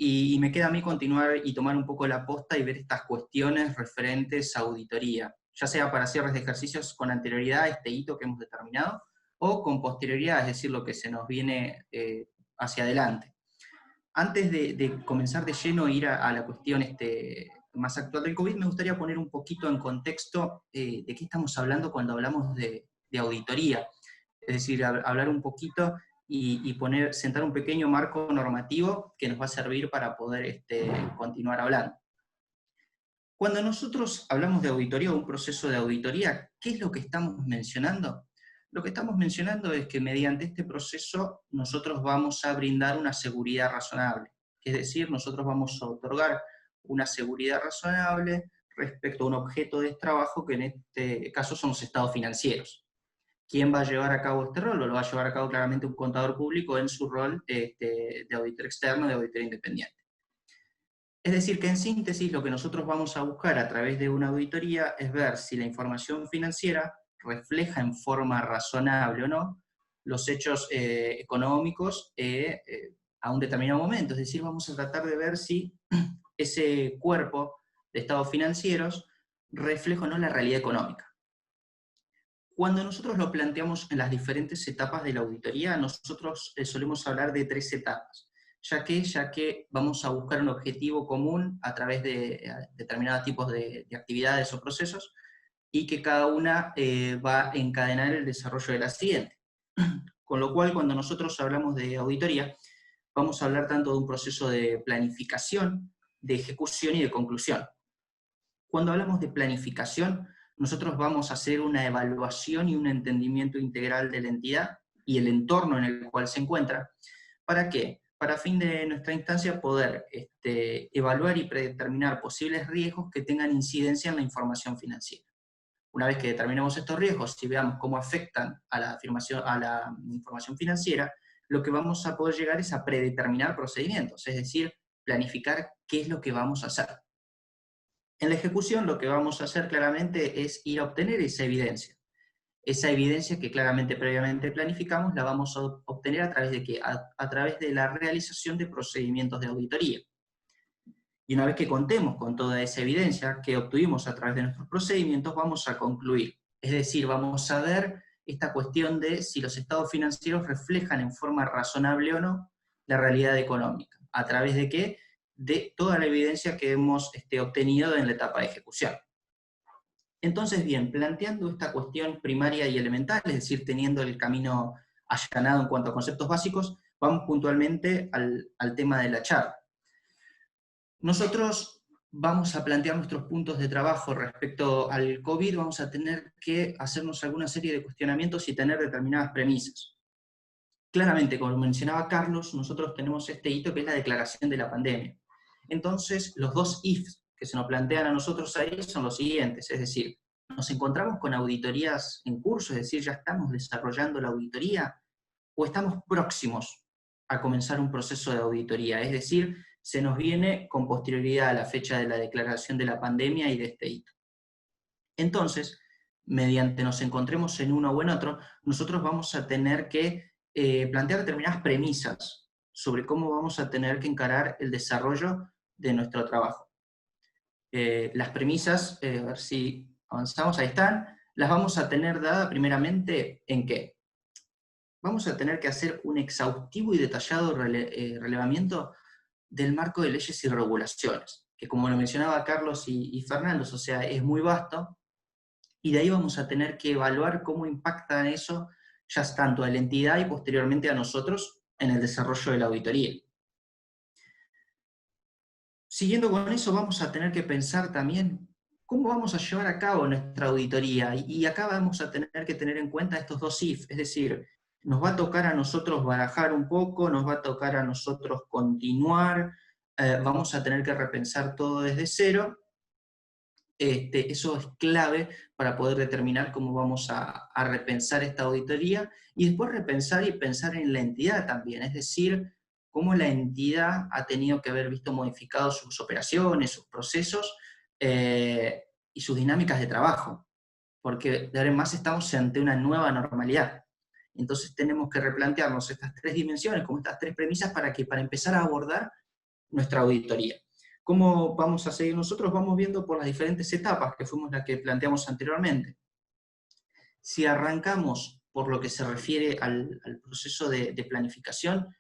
S3: y me queda a mí continuar y tomar un poco la posta y ver estas cuestiones referentes a auditoría, ya sea para cierres de ejercicios con anterioridad a este hito que hemos determinado, o con posterioridad, es decir, lo que se nos viene hacia adelante. Antes de comenzar de lleno a ir a la cuestión más actual del COVID, me gustaría poner un poquito en contexto de qué estamos hablando cuando hablamos de auditoría. Es decir, hablar un poquito y sentar un pequeño marco normativo que nos va a servir para poder continuar hablando. Cuando nosotros hablamos de auditoría o un proceso de auditoría, ¿qué es lo que estamos mencionando? Lo que estamos mencionando es que mediante este proceso nosotros vamos a brindar una seguridad razonable. Es decir, nosotros vamos a otorgar una seguridad razonable respecto a un objeto de trabajo que en este caso son los estados financieros. ¿Quién va a llevar a cabo este rol? Lo va a llevar a cabo claramente un contador público en su rol de auditor externo, de auditor independiente. Es decir, que en síntesis lo que nosotros vamos a buscar a través de una auditoría es ver si la información financiera refleja en forma razonable o no los hechos económicos a un determinado momento. Es decir, vamos a tratar de ver si ese cuerpo de estados financieros refleja o no la realidad económica. Cuando nosotros lo planteamos en las diferentes etapas de la auditoría, nosotros solemos hablar de 3 etapas, ya que vamos a buscar un objetivo común a través de determinados tipos de actividades o procesos, y que cada una va a encadenar el desarrollo de la siguiente. Con lo cual, cuando nosotros hablamos de auditoría, vamos a hablar tanto de un proceso de planificación, de ejecución y de conclusión. Cuando hablamos de planificación, nosotros vamos a hacer una evaluación y un entendimiento integral de la entidad y el entorno en el cual se encuentra. ¿Para qué? Para fin de nuestra instancia poder evaluar y predeterminar posibles riesgos que tengan incidencia en la información financiera. Una vez que determinemos estos riesgos y veamos cómo afectan a la información financiera, lo que vamos a poder llegar es a predeterminar procedimientos, es decir, planificar qué es lo que vamos a hacer. En la ejecución lo que vamos a hacer claramente es ir a obtener esa evidencia. Esa evidencia que claramente previamente planificamos la vamos a obtener a través de ¿qué? A través de la realización de procedimientos de auditoría. Y una vez que contemos con toda esa evidencia que obtuvimos a través de nuestros procedimientos, vamos a concluir. Es decir, vamos a ver esta cuestión de si los estados financieros reflejan en forma razonable o no la realidad económica. ¿A través de qué? De toda la evidencia que hemos obtenido en la etapa de ejecución. Entonces, bien, planteando esta cuestión primaria y elemental, es decir, teniendo el camino allanado en cuanto a conceptos básicos, vamos puntualmente al tema de la charla. Nosotros vamos a plantear nuestros puntos de trabajo respecto al COVID, vamos a tener que hacernos alguna serie de cuestionamientos y tener determinadas premisas. Claramente, como mencionaba Carlos, nosotros tenemos este hito que es la declaración de la pandemia. Entonces, los dos ifs que se nos plantean a nosotros ahí son los siguientes, es decir, nos encontramos con auditorías en curso, es decir, ya estamos desarrollando la auditoría, o estamos próximos a comenzar un proceso de auditoría, es decir, se nos viene con posterioridad a la fecha de la declaración de la pandemia y de este hito. Entonces, mediante nos encontremos en uno o en otro, nosotros vamos a tener que plantear determinadas premisas sobre cómo vamos a tener que encarar el desarrollo de nuestro trabajo. Las premisas, a ver si avanzamos, ahí están, las vamos a tener dadas primeramente en qué. Vamos a tener que hacer un exhaustivo y detallado relevamiento del marco de leyes y regulaciones, que como lo mencionaba Carlos y Fernando, o sea, es muy vasto, y de ahí vamos a tener que evaluar cómo impacta eso ya tanto a la entidad y posteriormente a nosotros en el desarrollo de la auditoría. Siguiendo con eso, vamos a tener que pensar también cómo vamos a llevar a cabo nuestra auditoría, y acá vamos a tener que tener en cuenta estos dos ifs, es decir, nos va a tocar a nosotros barajar un poco, nos va a tocar a nosotros continuar, vamos a tener que repensar todo desde cero. Eso es clave para poder determinar cómo vamos a repensar esta auditoría, y después repensar y pensar en la entidad también, es decir, cómo la entidad ha tenido que haber visto modificados sus operaciones, sus procesos y sus dinámicas de trabajo, porque de ahora en más estamos ante una nueva normalidad. Entonces tenemos que replantearnos estas tres dimensiones, como estas tres premisas, para empezar a abordar nuestra auditoría. ¿Cómo vamos a seguir nosotros? Vamos viendo por las diferentes etapas, que fuimos las que planteamos anteriormente. Si arrancamos por lo que se refiere al proceso de planificación,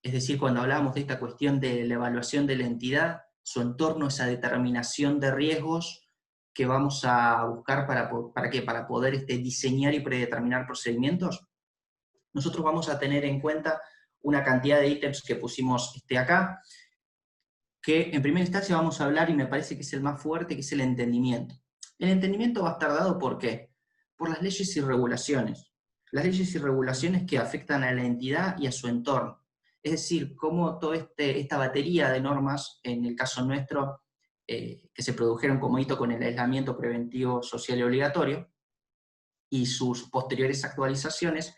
S3: es decir, cuando hablábamos de esta cuestión de la evaluación de la entidad, su entorno, esa determinación de riesgos que vamos a buscar para poder diseñar y predeterminar procedimientos, nosotros vamos a tener en cuenta una cantidad de ítems que pusimos acá, que en primera instancia vamos a hablar, y me parece que es el más fuerte, que es el entendimiento. El entendimiento va a estar dado ¿por qué? Por las leyes y regulaciones. Las leyes y regulaciones que afectan a la entidad y a su entorno. Es decir, cómo toda esta batería de normas, en el caso nuestro, que se produjeron como hito con el aislamiento preventivo social y obligatorio, y sus posteriores actualizaciones,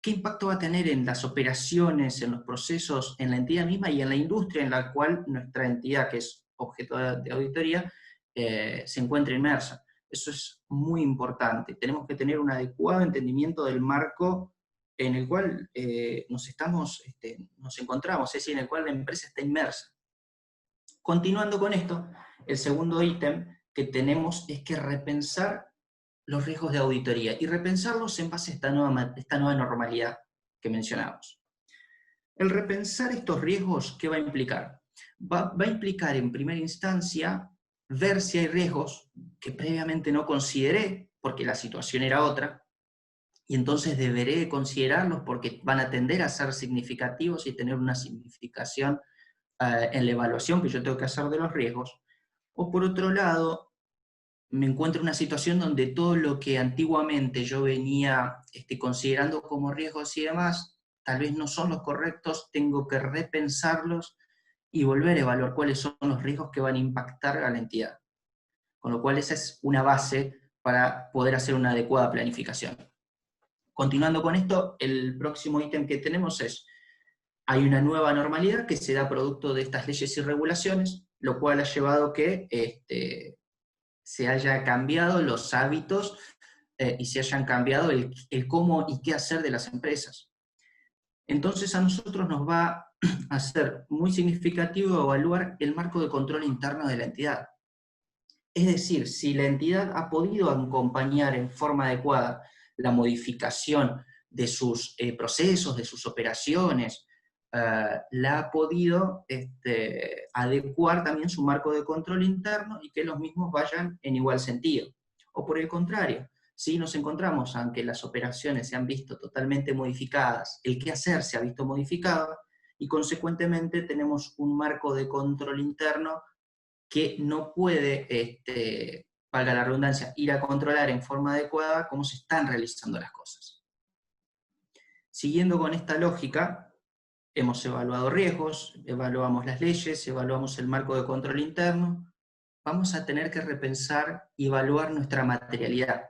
S3: ¿qué impacto va a tener en las operaciones, en los procesos, en la entidad misma y en la industria en la cual nuestra entidad, que es objeto de auditoría, se encuentra inmersa? Eso es muy importante. Tenemos que tener un adecuado entendimiento del marco en el cual nos encontramos, es decir, en el cual la empresa está inmersa. Continuando con esto, el segundo ítem que tenemos es que repensar los riesgos de auditoría, y repensarlos en base a esta nueva normalidad que mencionamos. El repensar estos riesgos, ¿qué va a implicar? Va a implicar en primera instancia ver si hay riesgos que previamente no consideré, porque la situación era otra, y entonces deberé considerarlos porque van a tender a ser significativos y tener una significación en la evaluación que yo tengo que hacer de los riesgos. O por otro lado, me encuentro en una situación donde todo lo que antiguamente yo venía considerando como riesgos y demás, tal vez no son los correctos, tengo que repensarlos y volver a evaluar cuáles son los riesgos que van a impactar a la entidad. Con lo cual esa es una base para poder hacer una adecuada planificación. Continuando con esto, el próximo ítem que tenemos es, hay una nueva normalidad que se da producto de estas leyes y regulaciones, lo cual ha llevado que se haya cambiado los hábitos y se hayan cambiado el cómo y qué hacer de las empresas. Entonces a nosotros nos va a ser muy significativo evaluar el marco de control interno de la entidad. Es decir, si la entidad ha podido acompañar en forma adecuada la modificación de sus procesos, de sus operaciones, la ha podido adecuar también su marco de control interno y que los mismos vayan en igual sentido. O por el contrario, si nos encontramos aunque las operaciones se han visto totalmente modificadas, el qué hacer se ha visto modificado, y consecuentemente tenemos un marco de control interno que no puede, valga la redundancia, ir a controlar en forma adecuada cómo se están realizando las cosas. Siguiendo con esta lógica, hemos evaluado riesgos, evaluamos las leyes, evaluamos el marco de control interno, vamos a tener que repensar y evaluar nuestra materialidad.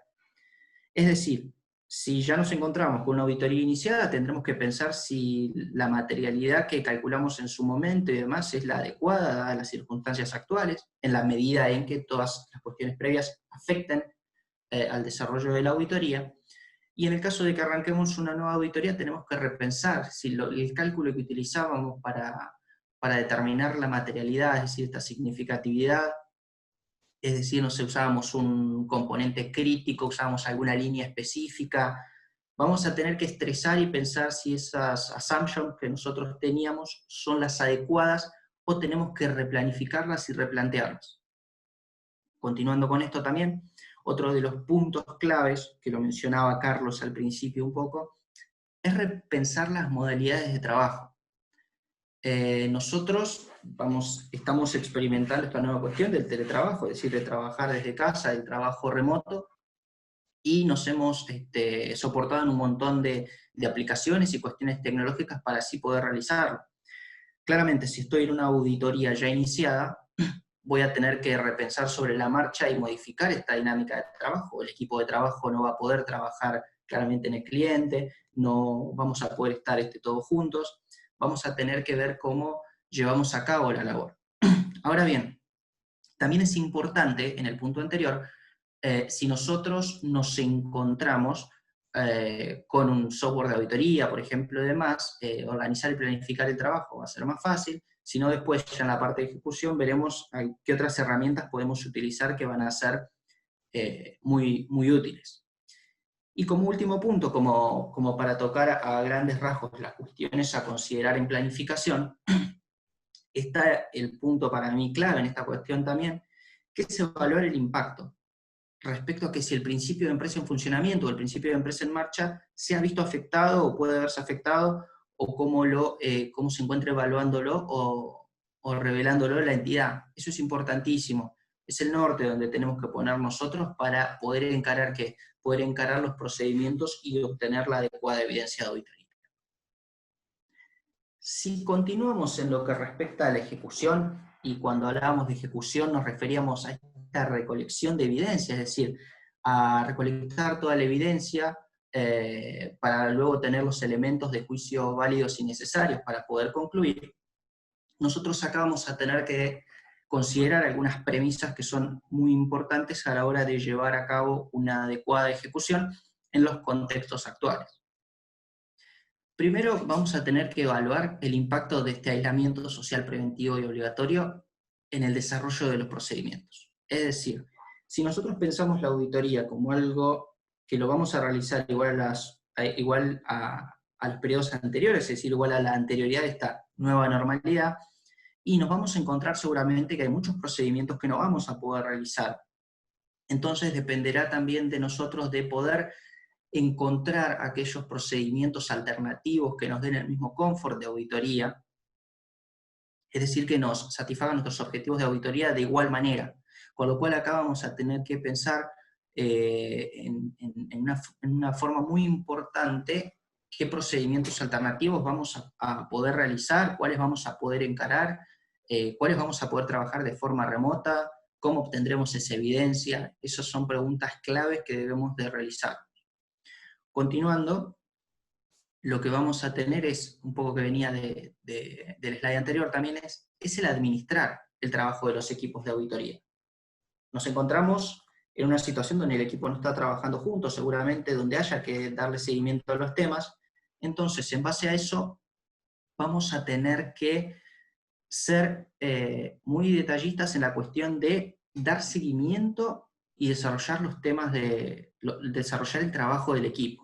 S3: Es decir, si ya nos encontramos con una auditoría iniciada, tendremos que pensar si la materialidad que calculamos en su momento y demás es la adecuada dadas las circunstancias actuales, en la medida en que todas las cuestiones previas afecten al desarrollo de la auditoría. Y en el caso de que arranquemos una nueva auditoría, tenemos que repensar si el cálculo que utilizábamos para determinar la materialidad, es decir, esta significatividad, es decir, no sé, usábamos un componente crítico, usábamos alguna línea específica, vamos a tener que estresar y pensar si esas assumptions que nosotros teníamos son las adecuadas o tenemos que replanificarlas y replantearlas. Continuando con esto también, otro de los puntos claves, que lo mencionaba Carlos al principio un poco, es repensar las modalidades de trabajo. Nosotros estamos experimentando esta nueva cuestión del teletrabajo, es decir, de trabajar desde casa, el trabajo remoto, y nos hemos soportado en un montón de aplicaciones y cuestiones tecnológicas para así poder realizarlo. Claramente, si estoy en una auditoría ya iniciada, voy a tener que repensar sobre la marcha y modificar esta dinámica de trabajo. El equipo de trabajo no va a poder trabajar claramente en el cliente, no vamos a poder estar todos juntos, vamos a tener que ver cómo llevamos a cabo la labor. Ahora bien, también es importante, en el punto anterior, si nosotros nos encontramos con un software de auditoría, por ejemplo, y demás, organizar y planificar el trabajo va a ser más fácil, si no después ya en la parte de ejecución veremos qué otras herramientas podemos utilizar que van a ser muy, muy útiles. Y como último punto, como para tocar a grandes rasgos las cuestiones a considerar en planificación, está el punto para mí clave en esta cuestión también, que es evaluar el impacto, respecto a que si el principio de empresa en funcionamiento o el principio de empresa en marcha se ha visto afectado o puede haberse afectado, o cómo se encuentra evaluándolo o revelándolo la entidad. Eso es importantísimo. Es el norte donde tenemos que poner nosotros para poder encarar los procedimientos y obtener la adecuada evidencia de auditoría. Si continuamos en lo que respecta a la ejecución, y cuando hablábamos de ejecución nos referíamos a esta recolección de evidencia, es decir, a recolectar toda la evidencia para luego tener los elementos de juicio válidos y necesarios para poder concluir, nosotros acá vamos a tener que considerar algunas premisas que son muy importantes a la hora de llevar a cabo una adecuada ejecución en los contextos actuales. Primero vamos a tener que evaluar el impacto de este aislamiento social preventivo y obligatorio en el desarrollo de los procedimientos. Es decir, si nosotros pensamos la auditoría como algo que lo vamos a realizar igual a los periodos anteriores, es decir, igual a la anterioridad de esta nueva normalidad, y nos vamos a encontrar seguramente que hay muchos procedimientos que no vamos a poder realizar. Entonces dependerá también de nosotros de poder encontrar aquellos procedimientos alternativos que nos den el mismo confort de auditoría, es decir, que nos satisfagan nuestros objetivos de auditoría de igual manera. Con lo cual acá vamos a tener que pensar en una forma muy importante qué procedimientos alternativos vamos a poder realizar, cuáles vamos a poder encarar, cuáles vamos a poder trabajar de forma remota, cómo obtendremos esa evidencia. Esas son preguntas claves que debemos de realizar. Continuando, lo que vamos a tener es, un poco que venía del slide anterior también, es el administrar el trabajo de los equipos de auditoría. Nos encontramos en una situación donde el equipo no está trabajando juntos, seguramente donde haya que darle seguimiento a los temas. Entonces, en base a eso, vamos a tener que ser muy detallistas en la cuestión de dar seguimiento y desarrollar los temas desarrollar el trabajo del equipo.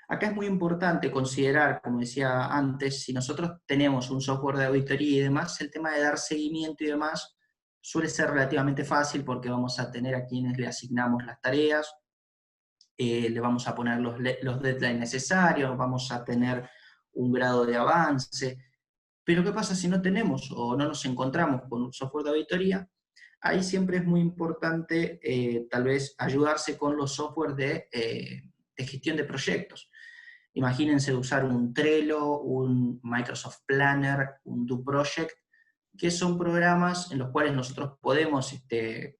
S3: Acá es muy importante considerar, como decía antes, si nosotros tenemos un software de auditoría y demás, el tema de dar seguimiento y demás suele ser relativamente fácil porque vamos a tener a quienes le asignamos las tareas, le vamos a poner los deadlines necesarios, vamos a tener un grado de avance. Pero ¿qué pasa si no tenemos o no nos encontramos con un software de auditoría? Ahí siempre es muy importante tal vez ayudarse con los software de gestión de proyectos. Imagínense usar un Trello, un Microsoft Planner, un DoProject, que son programas en los cuales nosotros podemos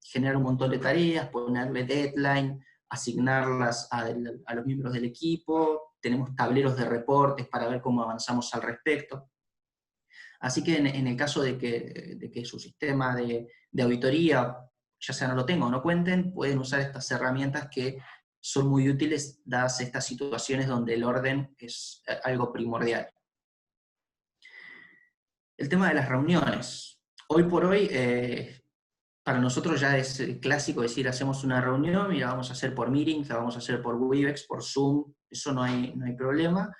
S3: generar un montón de tareas, ponerle deadline, asignarlas a los miembros del equipo, tenemos tableros de reportes para ver cómo avanzamos al respecto. Así que en el caso de que su sistema de auditoría, ya sea no lo tenga o no cuenten, pueden usar estas herramientas que son muy útiles dadas estas situaciones donde el orden es algo primordial. El tema de las reuniones. Hoy por hoy, para nosotros ya es clásico decir, hacemos una reunión y la vamos a hacer por Meetings, la vamos a hacer por Webex, por Zoom, eso no hay problema.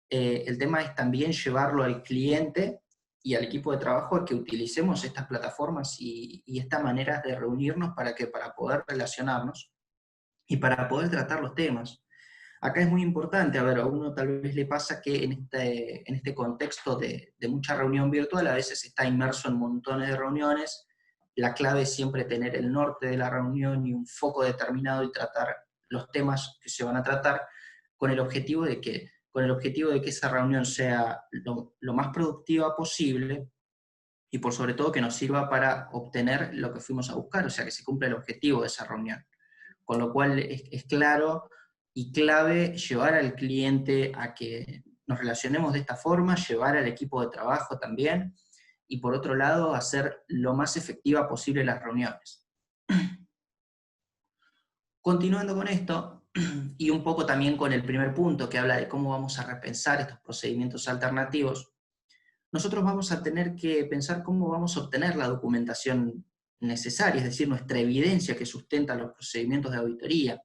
S3: El tema es también llevarlo al cliente y al equipo de trabajo a que utilicemos estas plataformas y estas maneras de reunirnos para poder relacionarnos y para poder tratar los temas. Acá es muy importante, a uno tal vez le pasa que en este contexto de mucha reunión virtual, a veces está inmerso en montones de reuniones, la clave es siempre tener el norte de la reunión y un foco determinado y tratar los temas que se van a tratar con el objetivo de que esa reunión sea lo más productiva posible y por sobre todo que nos sirva para obtener lo que fuimos a buscar, o sea, que se cumpla el objetivo de esa reunión. Con lo cual es claro y clave llevar al cliente a que nos relacionemos de esta forma, llevar al equipo de trabajo también, y por otro lado, hacer lo más efectiva posible las reuniones. Continuando con esto, y un poco también con el primer punto que habla de cómo vamos a repensar estos procedimientos alternativos, nosotros vamos a tener que pensar cómo vamos a obtener la documentación necesaria, es decir, nuestra evidencia que sustenta los procedimientos de auditoría.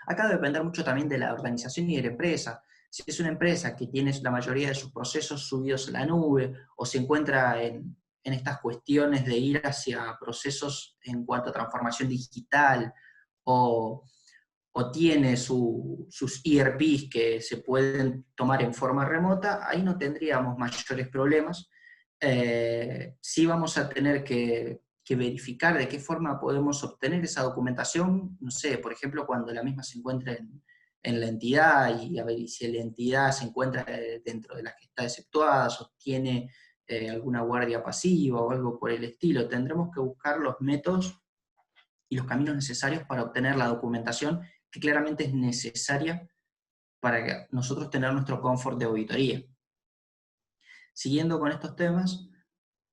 S3: Acá debe depender mucho también de la organización y de la empresa. Si es una empresa que tiene la mayoría de sus procesos subidos a la nube, o se encuentra en estas cuestiones de ir hacia procesos en cuanto a transformación digital, o tiene sus ERPs que se pueden tomar en forma remota, ahí no tendríamos mayores problemas. Sí vamos a tener que verificar de qué forma podemos obtener esa documentación, no sé, por ejemplo, cuando la misma se encuentra en la entidad, y a ver si la entidad se encuentra dentro de las que está exceptuada, o tiene alguna guardia pasiva o algo por el estilo. Tendremos que buscar los métodos y los caminos necesarios para obtener la documentación que claramente es necesaria para nosotros tener nuestro confort de auditoría. Siguiendo con estos temas,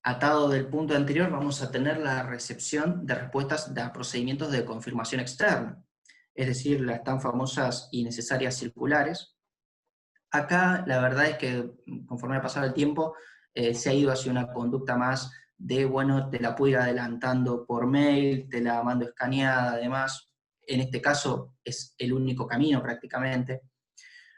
S3: atado del punto anterior, vamos a tener la recepción de respuestas a procedimientos de confirmación externa, es decir, las tan famosas y necesarias circulares. Acá la verdad es que conforme ha pasado el tiempo, se ha ido hacia una conducta más de, bueno, te la puedo ir adelantando por mail, te la mando escaneada, además. En este caso es el único camino prácticamente.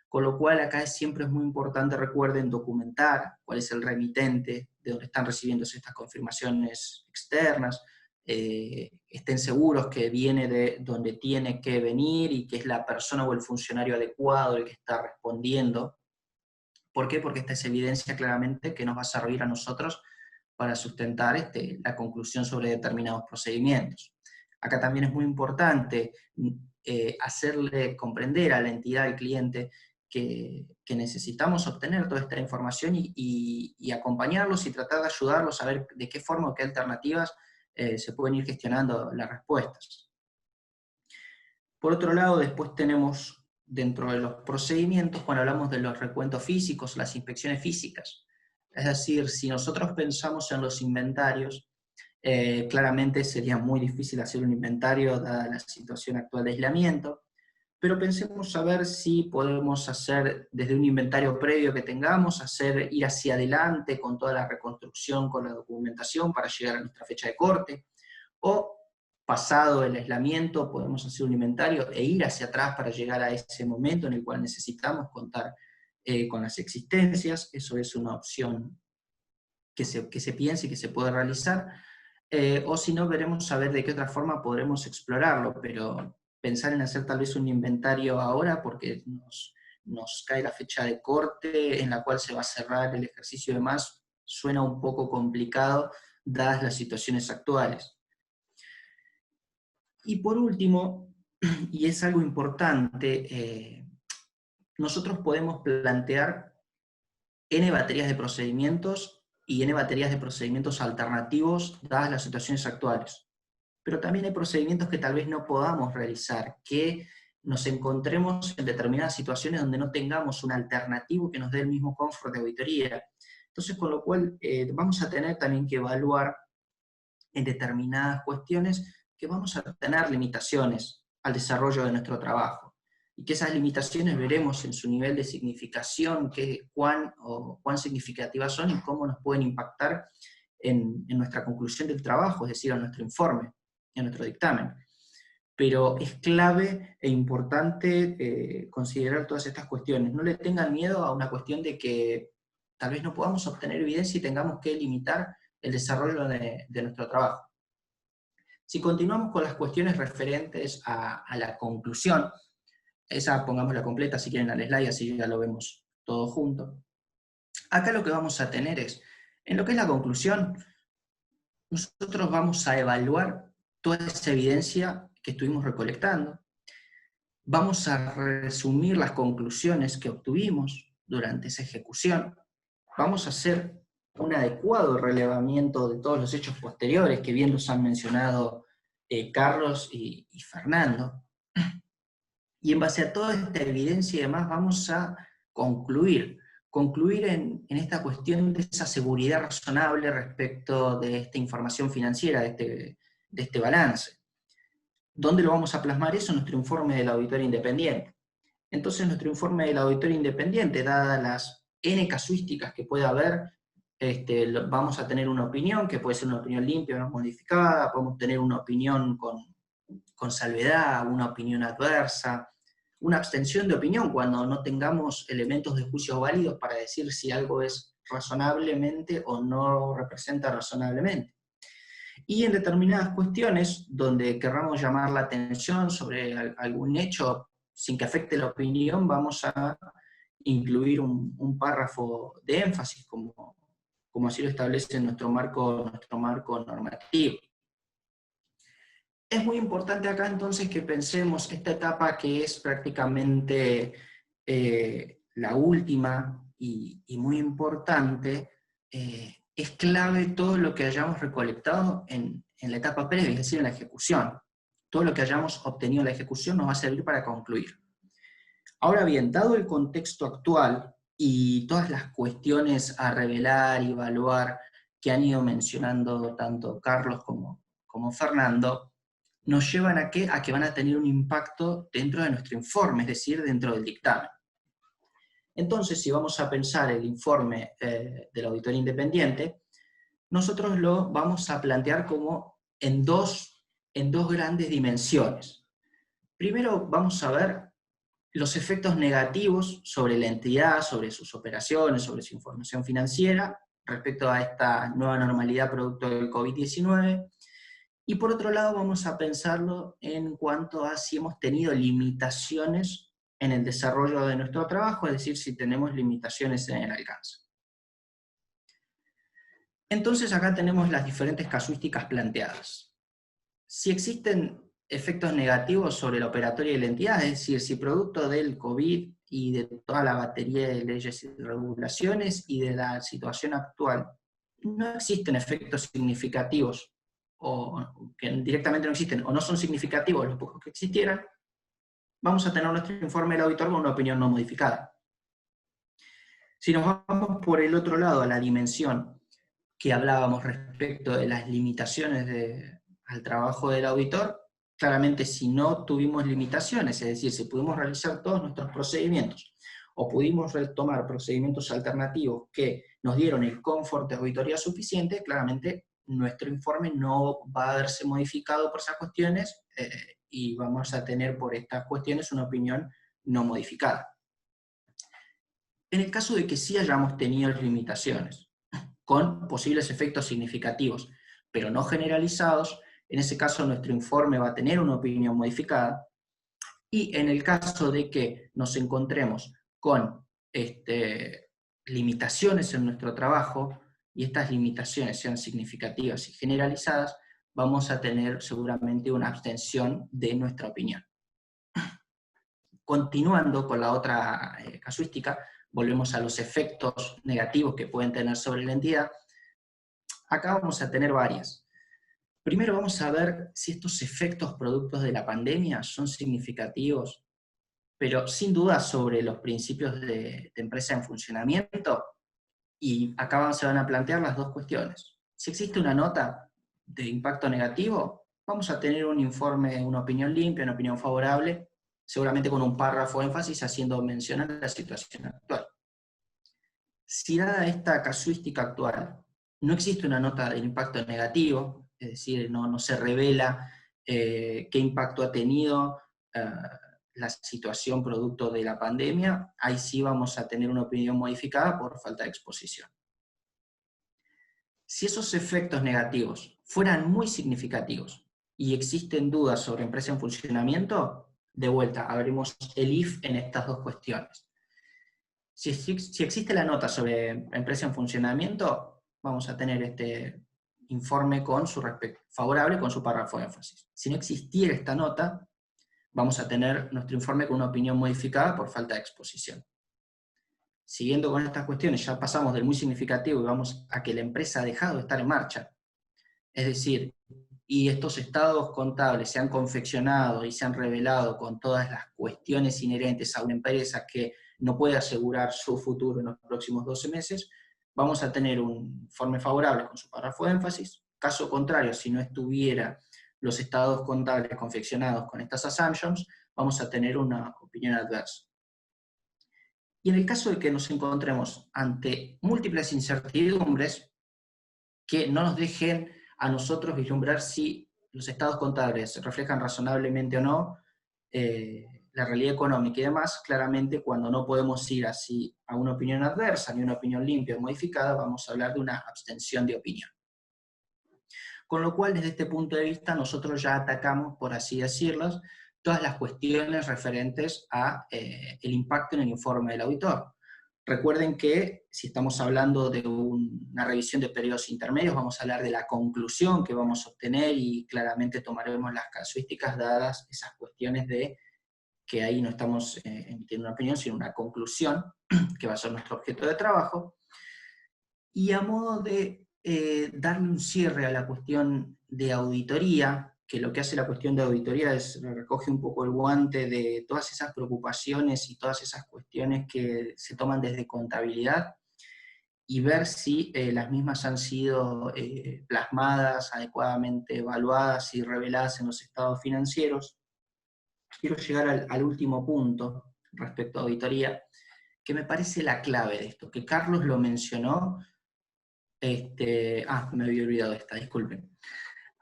S3: Con lo cual acá siempre es muy importante, recuerden, documentar cuál es el remitente, de donde están recibiéndose estas confirmaciones externas, estén seguros que viene de donde tiene que venir y que es la persona o el funcionario adecuado el que está respondiendo. ¿Por qué? Porque esta es evidencia claramente que nos va a servir a nosotros para sustentar la conclusión sobre determinados procedimientos. Acá también es muy importante hacerle comprender a la entidad, al cliente, que necesitamos obtener toda esta información y acompañarlos y tratar de ayudarlos a ver de qué forma o qué alternativas se pueden ir gestionando las respuestas. Por otro lado, después tenemos dentro de los procedimientos, cuando hablamos de los recuentos físicos, las inspecciones físicas. Es decir, si nosotros pensamos en los inventarios, claramente sería muy difícil hacer un inventario dada la situación actual de aislamiento, pero pensemos a ver si podemos hacer desde un inventario previo que tengamos, ir hacia adelante con toda la reconstrucción, con la documentación para llegar a nuestra fecha de corte, o pasado el aislamiento podemos hacer un inventario e ir hacia atrás para llegar a ese momento en el cual necesitamos contar con las existencias. Eso es una opción que se piensa y que se puede realizar. o si no, veremos a ver de qué otra forma podremos explorarlo, pero pensar en hacer tal vez un inventario ahora, porque nos cae la fecha de corte en la cual se va a cerrar el ejercicio de más, suena un poco complicado, dadas las situaciones actuales. Y por último, y es algo importante, nosotros podemos plantear N baterías de procedimientos y N baterías de procedimientos alternativos dadas las situaciones actuales. Pero también hay procedimientos que tal vez no podamos realizar, que nos encontremos en determinadas situaciones donde no tengamos un alternativo que nos dé el mismo confort de auditoría. Entonces, con lo cual vamos a tener también que evaluar en determinadas cuestiones que vamos a tener limitaciones al desarrollo de nuestro trabajo. Y que esas limitaciones veremos en su nivel de significación, cuán significativas son y cómo nos pueden impactar en nuestra conclusión del trabajo, es decir, en nuestro informe, en nuestro dictamen. Pero es clave e importante considerar todas estas cuestiones. No le tengan miedo a una cuestión de que tal vez no podamos obtener evidencia y tengamos que limitar el desarrollo de nuestro trabajo. Si continuamos con las cuestiones referentes a la conclusión, esa pongámosla completa si quieren al slide, así ya lo vemos todo junto. Acá lo que vamos a tener es, en lo que es la conclusión, nosotros vamos a evaluar toda esa evidencia que estuvimos recolectando, vamos a resumir las conclusiones que obtuvimos durante esa ejecución, vamos a hacer un adecuado relevamiento de todos los hechos posteriores, que bien los han mencionado Carlos y Fernando, y en base a toda esta evidencia y demás vamos a concluir en esta cuestión de esa seguridad razonable respecto de esta información financiera, de este balance. ¿Dónde lo vamos a plasmar eso? En nuestro informe del auditor independiente. Entonces, nuestro informe del auditor independiente, dadas las N casuísticas que pueda haber, vamos a tener una opinión, que puede ser una opinión limpia o no modificada, podemos tener una opinión con salvedad, una opinión adversa, una abstención de opinión cuando no tengamos elementos de juicio válidos para decir si algo es razonablemente o no representa razonablemente. Y en determinadas cuestiones donde querramos llamar la atención sobre algún hecho sin que afecte la opinión, vamos a incluir un párrafo de énfasis, como así lo establece nuestro marco normativo. Es muy importante acá entonces que pensemos esta etapa que es prácticamente la última y muy importante, es clave todo lo que hayamos recolectado en la etapa previa, es decir, en la ejecución. Todo lo que hayamos obtenido en la ejecución nos va a servir para concluir. Ahora bien, dado el contexto actual y todas las cuestiones a revelar y evaluar que han ido mencionando tanto Carlos como Fernando, nos llevan a que van a tener un impacto dentro de nuestro informe, es decir, dentro del dictamen. Entonces, si vamos a pensar el informe del auditor independiente, nosotros lo vamos a plantear como en dos grandes dimensiones. Primero vamos a ver los efectos negativos sobre la entidad, sobre sus operaciones, sobre su información financiera, respecto a esta nueva normalidad producto del COVID-19, y por otro lado vamos a pensarlo en cuanto a si hemos tenido limitaciones en el desarrollo de nuestro trabajo, es decir, si tenemos limitaciones en el alcance. Entonces acá tenemos las diferentes casuísticas planteadas. Si existen efectos negativos sobre la operatoria de la entidad, es decir, si producto del COVID y de toda la batería de leyes y regulaciones y de la situación actual, no existen efectos significativos, o que directamente no existen, o no son significativos los pocos que existieran, vamos a tener nuestro informe del auditor con una opinión no modificada. Si nos vamos por el otro lado, a la dimensión que hablábamos respecto de las limitaciones al trabajo del auditor, claramente si no tuvimos limitaciones, es decir, si pudimos realizar todos nuestros procedimientos, o pudimos retomar procedimientos alternativos que nos dieron el confort de auditoría suficiente, claramente nuestro informe no va a verse modificado por esas cuestiones, y vamos a tener por estas cuestiones una opinión no modificada. En el caso de que sí hayamos tenido limitaciones, con posibles efectos significativos, pero no generalizados, en ese caso nuestro informe va a tener una opinión modificada, y en el caso de que nos encontremos con limitaciones en nuestro trabajo, y estas limitaciones sean significativas y generalizadas, vamos a tener seguramente una abstención de nuestra opinión. Continuando con la otra casuística, volvemos a los efectos negativos que pueden tener sobre la entidad. Acá vamos a tener varias. Primero vamos a ver si estos efectos productos de la pandemia son significativos, pero sin duda sobre los principios de empresa en funcionamiento, y acá se van a plantear las dos cuestiones. Si existe una nota de impacto negativo, vamos a tener un informe, una opinión limpia, una opinión favorable, seguramente con un párrafo de énfasis haciendo mención a la situación actual. Si dada esta casuística actual, no existe una nota de impacto negativo, es decir, no se revela qué impacto ha tenido la situación producto de la pandemia, ahí sí vamos a tener una opinión modificada por falta de exposición. Si esos efectos negativos fueran muy significativos y existen dudas sobre empresa en funcionamiento, de vuelta, abrimos el if en estas dos cuestiones. Si existe la nota sobre empresa en funcionamiento, vamos a tener este informe con su respecto favorable, con su párrafo de énfasis. Si no existiera esta nota, vamos a tener nuestro informe con una opinión modificada por falta de exposición. Siguiendo con estas cuestiones, ya pasamos del muy significativo y vamos a que la empresa ha dejado de estar en marcha. Es decir, y estos estados contables se han confeccionado y se han revelado con todas las cuestiones inherentes a una empresa que no puede asegurar su futuro en los próximos 12 meses, vamos a tener un informe favorable con su párrafo de énfasis. Caso contrario, si no estuviera los estados contables confeccionados con estas assumptions, vamos a tener una opinión adversa. Y en el caso de que nos encontremos ante múltiples incertidumbres que no nos dejen a nosotros vislumbrar si los estados contables reflejan razonablemente o no la realidad económica y demás, claramente cuando no podemos ir así a una opinión adversa ni una opinión limpia o modificada, vamos a hablar de una abstención de opinión. Con lo cual, desde este punto de vista, nosotros ya atacamos, por así decirlo, todas las cuestiones referentes a el impacto en el informe del auditor. Recuerden que si estamos hablando de una revisión de periodos intermedios, vamos a hablar de la conclusión que vamos a obtener y claramente tomaremos las casuísticas dadas esas cuestiones de que ahí no estamos emitiendo una opinión, sino una conclusión, que va a ser nuestro objeto de trabajo. Y a modo de darle un cierre a la cuestión de auditoría, que lo que hace la cuestión de auditoría es recoge un poco el guante de todas esas preocupaciones y todas esas cuestiones que se toman desde contabilidad, y ver si las mismas han sido plasmadas, adecuadamente evaluadas y reveladas en los estados financieros. Quiero llegar al último punto respecto a auditoría, que me parece la clave de esto, que Carlos lo mencionó. Me había olvidado esta, disculpen.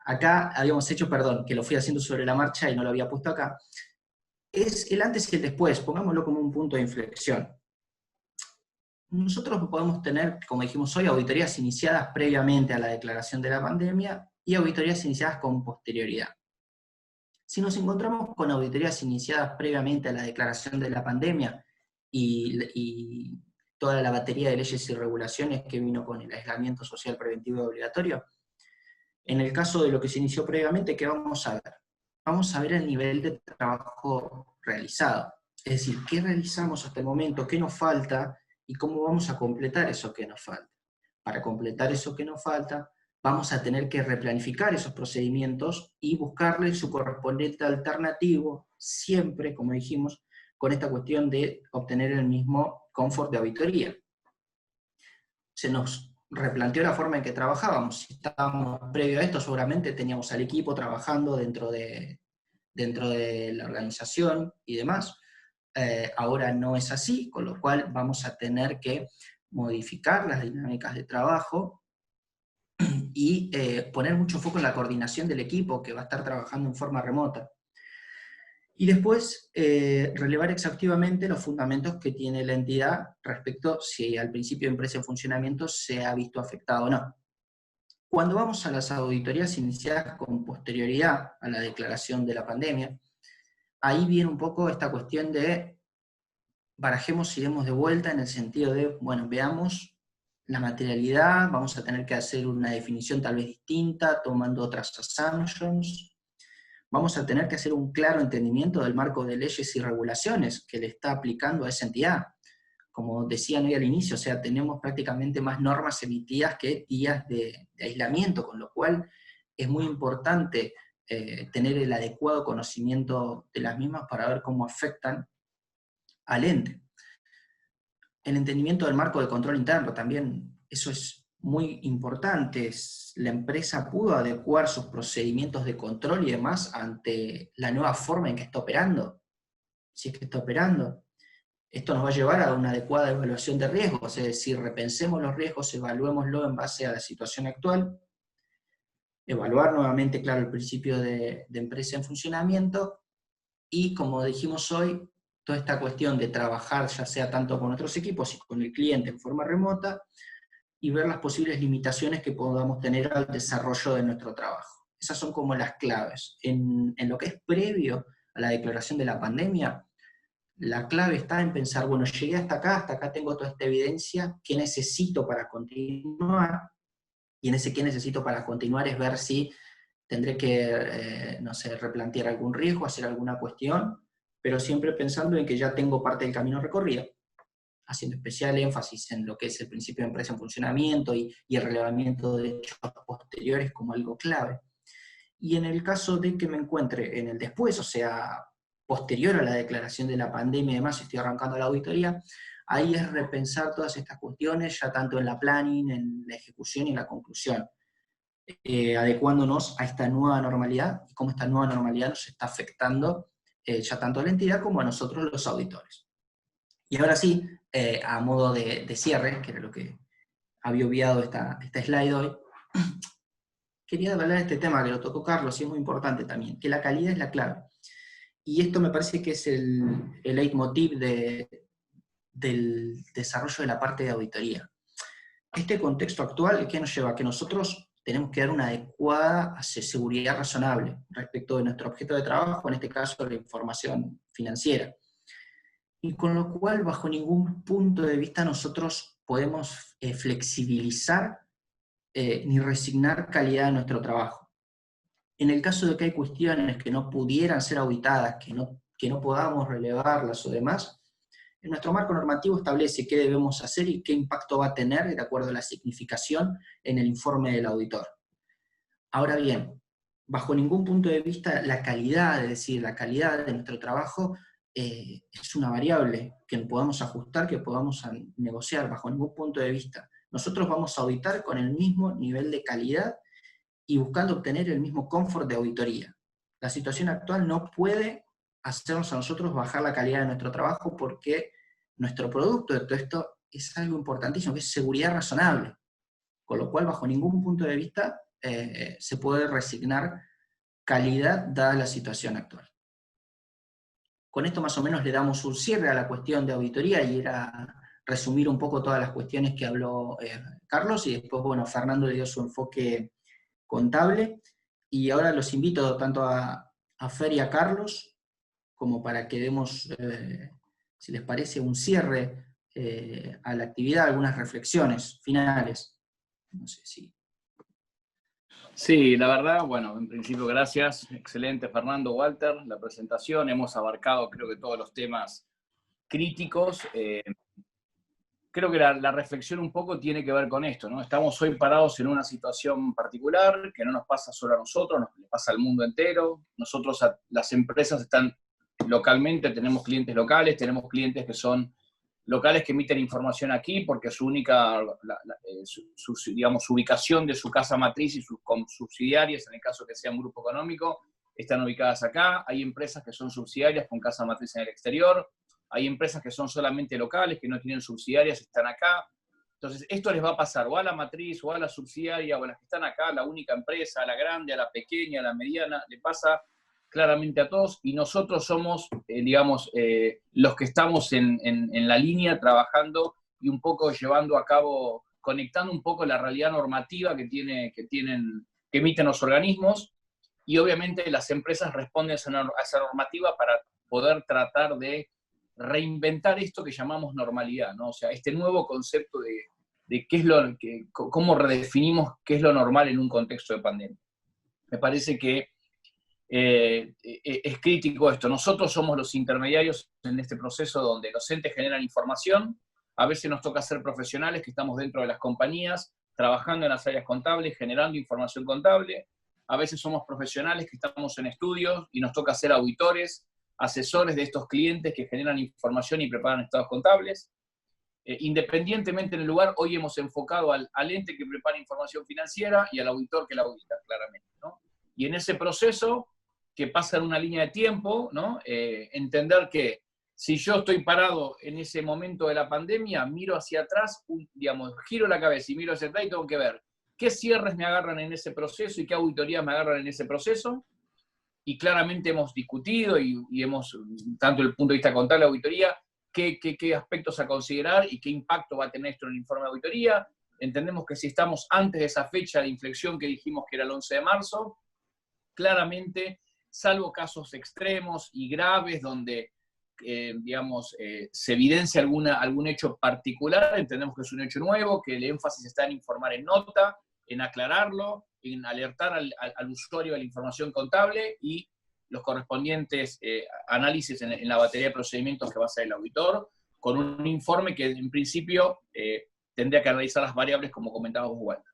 S3: Acá habíamos hecho, perdón, que lo fui haciendo sobre la marcha y no lo había puesto acá. Es el antes y el después, pongámoslo como un punto de inflexión. Nosotros podemos tener, como dijimos hoy, auditorías iniciadas previamente a la declaración de la pandemia y auditorías iniciadas con posterioridad. Si nos encontramos con auditorías iniciadas previamente a la declaración de la pandemia y toda la batería de leyes y regulaciones que vino con el aislamiento social preventivo y obligatorio, en el caso de lo que se inició previamente, ¿qué vamos a ver? Vamos a ver el nivel de trabajo realizado. Es decir, ¿qué realizamos hasta el momento? ¿Qué nos falta? ¿Y cómo vamos a completar eso que nos falta? Para completar eso que nos falta, vamos a tener que replanificar esos procedimientos y buscarle su correspondiente alternativo, siempre, como dijimos, con esta cuestión de obtener el mismo confort de auditoría. Se nos replanteó la forma en que trabajábamos. Si estábamos previo a esto, seguramente teníamos al equipo trabajando dentro de la organización y demás. Ahora no es así, con lo cual vamos a tener que modificar las dinámicas de trabajo y poner mucho foco en la coordinación del equipo que va a estar trabajando en forma remota. Y después relevar exhaustivamente los fundamentos que tiene la entidad respecto si al principio de empresa en funcionamiento se ha visto afectado o no. Cuando vamos a las auditorías iniciadas con posterioridad a la declaración de la pandemia, ahí viene un poco esta cuestión de barajemos y demos de vuelta en el sentido de, bueno, veamos la materialidad, vamos a tener que hacer una definición tal vez distinta, tomando otras assumptions, vamos a tener que hacer un claro entendimiento del marco de leyes y regulaciones que le está aplicando a esa entidad. Como decían hoy al inicio, o sea, tenemos prácticamente más normas emitidas que días de aislamiento, con lo cual es muy importante tener el adecuado conocimiento de las mismas para ver cómo afectan al ente. El entendimiento del marco de control interno también, eso es muy importante. La empresa pudo adecuar sus procedimientos de control y demás ante la nueva forma en que está operando, si es que está operando. Esto nos va a llevar a una adecuada evaluación de riesgos, es decir, repensemos los riesgos, evaluémoslo en base a la situación actual, evaluar nuevamente, claro, el principio de empresa en funcionamiento, y como dijimos hoy, toda esta cuestión de trabajar ya sea tanto con otros equipos y con el cliente en forma remota, y ver las posibles limitaciones que podamos tener al desarrollo de nuestro trabajo. Esas son como las claves. En lo que es previo a la declaración de la pandemia, la clave está en pensar, bueno, llegué hasta acá tengo toda esta evidencia, ¿qué necesito para continuar? Y en ese qué necesito para continuar es ver si tendré que, no sé, replantear algún riesgo, hacer alguna cuestión, pero siempre pensando en que ya tengo parte del camino recorrido, haciendo especial énfasis en lo que es el principio de empresa en funcionamiento y el relevamiento de hechos posteriores como algo clave. Y en el caso de que me encuentre en el después, o sea, posterior a la declaración de la pandemia y demás, estoy arrancando la auditoría, ahí es repensar todas estas cuestiones, ya tanto en la planning, en la ejecución y en la conclusión, adecuándonos a esta nueva normalidad y cómo esta nueva normalidad nos está afectando ya tanto a la entidad como a nosotros los auditores. Y ahora sí, a modo de cierre, que era lo que había obviado esta slide hoy, quería hablar de este tema que lo tocó Carlos, y es muy importante también, que la calidad es la clave. Y esto me parece que es el leitmotiv del desarrollo de la parte de auditoría. Este contexto actual, ¿qué nos lleva? A que nosotros tenemos que dar una adecuada seguridad razonable respecto de nuestro objeto de trabajo, en este caso la información financiera. Y con lo cual, bajo ningún punto de vista, nosotros podemos flexibilizar ni resignar calidad de nuestro trabajo. En el caso de que hay cuestiones que no pudieran ser auditadas, que no podamos relevarlas o demás, nuestro marco normativo establece qué debemos hacer y qué impacto va a tener de acuerdo a la significación en el informe del auditor. Ahora bien, bajo ningún punto de vista la calidad, es decir, la calidad de nuestro trabajo es una variable que podamos ajustar, que podamos negociar, bajo ningún punto de vista. Nosotros vamos a auditar con el mismo nivel de calidad y buscando obtener el mismo confort de auditoría. La situación actual no puede hacernos a nosotros bajar la calidad de nuestro trabajo porque nuestro producto de todo esto es algo importantísimo, que es seguridad razonable. Con lo cual, bajo ningún punto de vista, se puede resignar calidad dada la situación actual. Con esto más o menos le damos un cierre a la cuestión de auditoría y era resumir un poco todas las cuestiones que habló Carlos, y después, bueno, Fernando le dio su enfoque contable, y ahora los invito tanto a Fer y a Carlos, como para que demos, si les parece, un cierre a la actividad, algunas reflexiones finales. No sé si...
S1: Sí, la verdad, bueno, en principio gracias. Excelente, Fernando, Walter, la presentación. Hemos abarcado, creo que todos los temas críticos. Creo que la reflexión un poco tiene que ver con esto, ¿no? Estamos hoy parados en una situación particular que no nos pasa solo a nosotros, nos pasa al mundo entero. Nosotros, las empresas están localmente, tenemos clientes locales, tenemos clientes que son locales que emiten información aquí porque su única, digamos, su ubicación de su casa matriz y sus subsidiarias, en el caso que sea un grupo económico, están ubicadas acá. Hay empresas que son subsidiarias con casa matriz en el exterior. Hay empresas que son solamente locales, que no tienen subsidiarias, están acá. Entonces, esto les va a pasar o a la matriz, o a la subsidiaria, o a las que están acá, la única empresa, a la grande, a la pequeña, a la mediana, le pasa claramente a todos, y nosotros somos, digamos, los que estamos en la línea trabajando y un poco llevando a cabo conectando un poco la realidad normativa que emiten los organismos, y obviamente las empresas responden a esa normativa para poder tratar de reinventar esto que llamamos normalidad, ¿no? O sea, este nuevo concepto de cómo redefinimos qué es lo normal en un contexto de pandemia. Me parece que es crítico esto. Nosotros somos los intermediarios en este proceso donde los entes generan información. A veces nos toca ser profesionales que estamos dentro de las compañías, trabajando en las áreas contables, generando información contable. A veces somos profesionales que estamos en estudios y nos toca ser auditores, asesores de estos clientes que generan información y preparan estados contables. Independientemente en el lugar, hoy hemos enfocado al ente que prepara información financiera y al auditor que la audita, claramente, ¿no? Y en ese proceso, que pasa en una línea de tiempo, ¿no? Entender que si yo estoy parado en ese momento de la pandemia, miro hacia atrás, giro la cabeza y miro hacia atrás y tengo que ver qué cierres me agarran en ese proceso y qué auditorías me agarran en ese proceso. Y claramente hemos discutido y hemos, tanto desde el punto de vista contable, auditoría, qué aspectos a considerar y qué impacto va a tener esto en el informe de auditoría. Entendemos que si estamos antes de esa fecha de inflexión que dijimos que era el 11 de marzo, claramente, salvo casos extremos y graves donde, se evidencia algún hecho particular, entendemos que es un hecho nuevo, que el énfasis está en informar en nota, en aclararlo, en alertar al usuario de la información contable y los correspondientes análisis en la batería de procedimientos que va a hacer el auditor, con un informe que en principio tendría que analizar las variables como comentábamos Walter.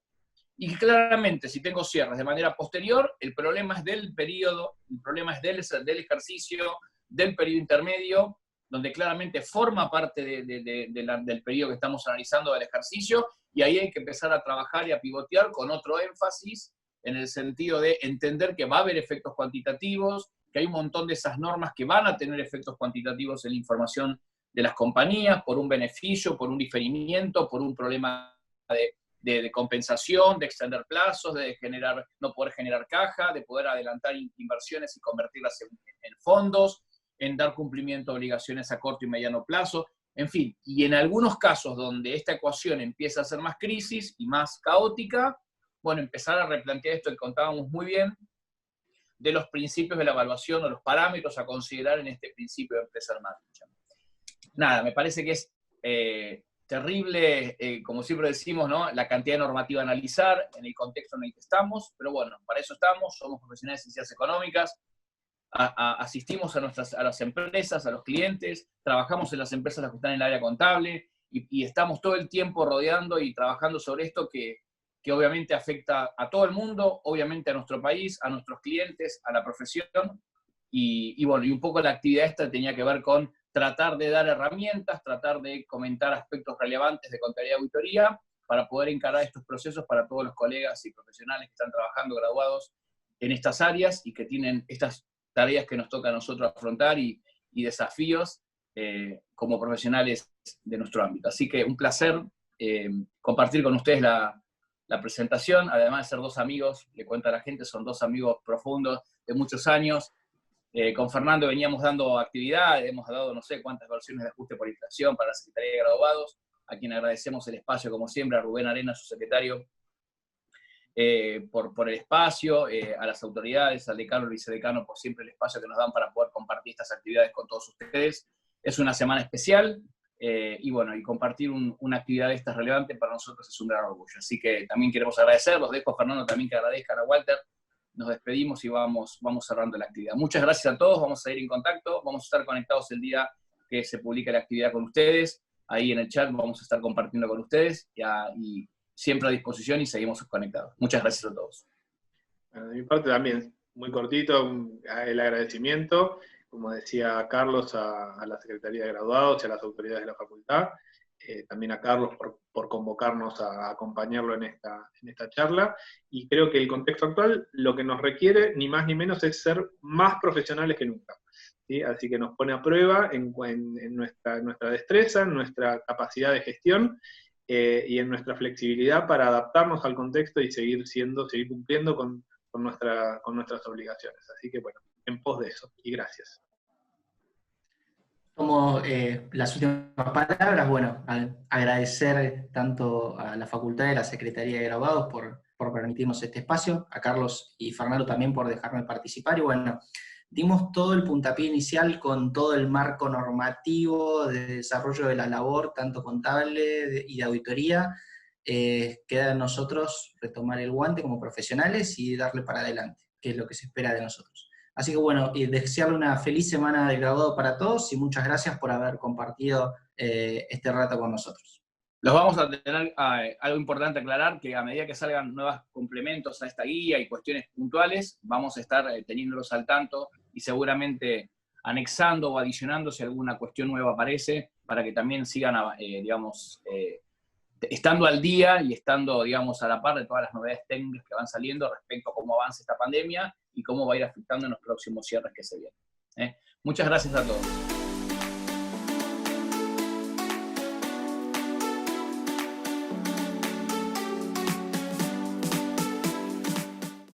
S1: Y claramente, si tengo cierres de manera posterior, el problema es del periodo, el problema es del ejercicio, del periodo intermedio, donde claramente forma parte del periodo que estamos analizando del ejercicio, y ahí hay que empezar a trabajar y a pivotear con otro énfasis, en el sentido de entender que va a haber efectos cuantitativos, que hay un montón de esas normas que van a tener efectos cuantitativos en la información de las compañías, por un beneficio, por un diferimiento, por un problema de compensación, de extender plazos, de no poder generar caja, de poder adelantar inversiones y convertirlas en fondos, en dar cumplimiento a obligaciones a corto y mediano plazo, en fin. Y en algunos casos donde esta ecuación empieza a ser más crisis y más caótica, bueno, empezar a replantear esto que contábamos muy bien, de los principios de la evaluación o los parámetros a considerar en este principio de empresa en marcha. Nada, me parece que es terrible, como siempre decimos, ¿no? La cantidad de normativa a analizar en el contexto en el que estamos, pero bueno, para eso estamos, somos profesionales de ciencias económicas, asistimos a las empresas, a los clientes, trabajamos en las empresas que están en el área contable, y estamos todo el tiempo rodeando y trabajando sobre esto que obviamente afecta a todo el mundo, obviamente a nuestro país, a nuestros clientes, a la profesión, y bueno, y un poco la actividad esta tenía que ver con tratar de dar herramientas, tratar de comentar aspectos relevantes de contabilidad y auditoría para poder encarar estos procesos para todos los colegas y profesionales que están trabajando, graduados en estas áreas y que tienen estas tareas que nos toca a nosotros afrontar y desafíos como profesionales de nuestro ámbito. Así que un placer compartir con ustedes la presentación, además de ser dos amigos, le cuento a la gente, son dos amigos profundos de muchos años. Con Fernando veníamos dando actividades, hemos dado no sé cuántas versiones de ajuste por inflación para la Secretaría de Graduados, a quien agradecemos el espacio, como siempre, a Rubén Arena, su secretario, por el espacio, a las autoridades, al decano, al vicedecano, por siempre el espacio que nos dan para poder compartir estas actividades con todos ustedes. Es una semana especial, y bueno, y compartir una actividad de estas relevante para nosotros es un gran orgullo. Así que también queremos agradecer, los dejo a Fernando también que agradezcan a Walter. Nos despedimos y vamos cerrando la actividad. Muchas gracias a todos, vamos a ir en contacto, vamos a estar conectados el día que se publique la actividad con ustedes, ahí en el chat vamos a estar compartiendo con ustedes, y siempre a disposición y seguimos conectados. Muchas gracias a todos.
S2: Bueno, de mi parte también, muy cortito, el agradecimiento, como decía Carlos, a la Secretaría de Graduados y a las autoridades de la facultad, también a Carlos por convocarnos a acompañarlo en esta charla, y creo que el contexto actual lo que nos requiere, ni más ni menos, es ser más profesionales que nunca, ¿sí? Así que nos pone a prueba en nuestra destreza, en nuestra capacidad de gestión, y en nuestra flexibilidad para adaptarnos al contexto y seguir cumpliendo con nuestras obligaciones. Así que bueno, en pos de eso, y gracias.
S3: Tomo las últimas palabras. Bueno, agradecer tanto a la Facultad y a la Secretaría de Graduados por permitirnos este espacio, a Carlos y Fernando también por dejarme participar, y bueno, dimos todo el puntapié inicial con todo el marco normativo de desarrollo de la labor, tanto contable y de auditoría. Queda en nosotros retomar el guante como profesionales y darle para adelante, que es lo que se espera de nosotros. Así que bueno, y desearle una feliz semana de graduado para todos y muchas gracias por haber compartido este rato con nosotros.
S1: Los vamos a tener, algo importante aclarar, que a medida que salgan nuevos complementos a esta guía y cuestiones puntuales, vamos a estar teniéndolos al tanto y seguramente anexando o adicionando si alguna cuestión nueva aparece, para que también sigan, estando al día y estando, digamos, a la par de todas las novedades técnicas que van saliendo respecto a cómo avanza esta pandemia y cómo va a ir afectando en los próximos cierres que se vienen. Muchas gracias a todos.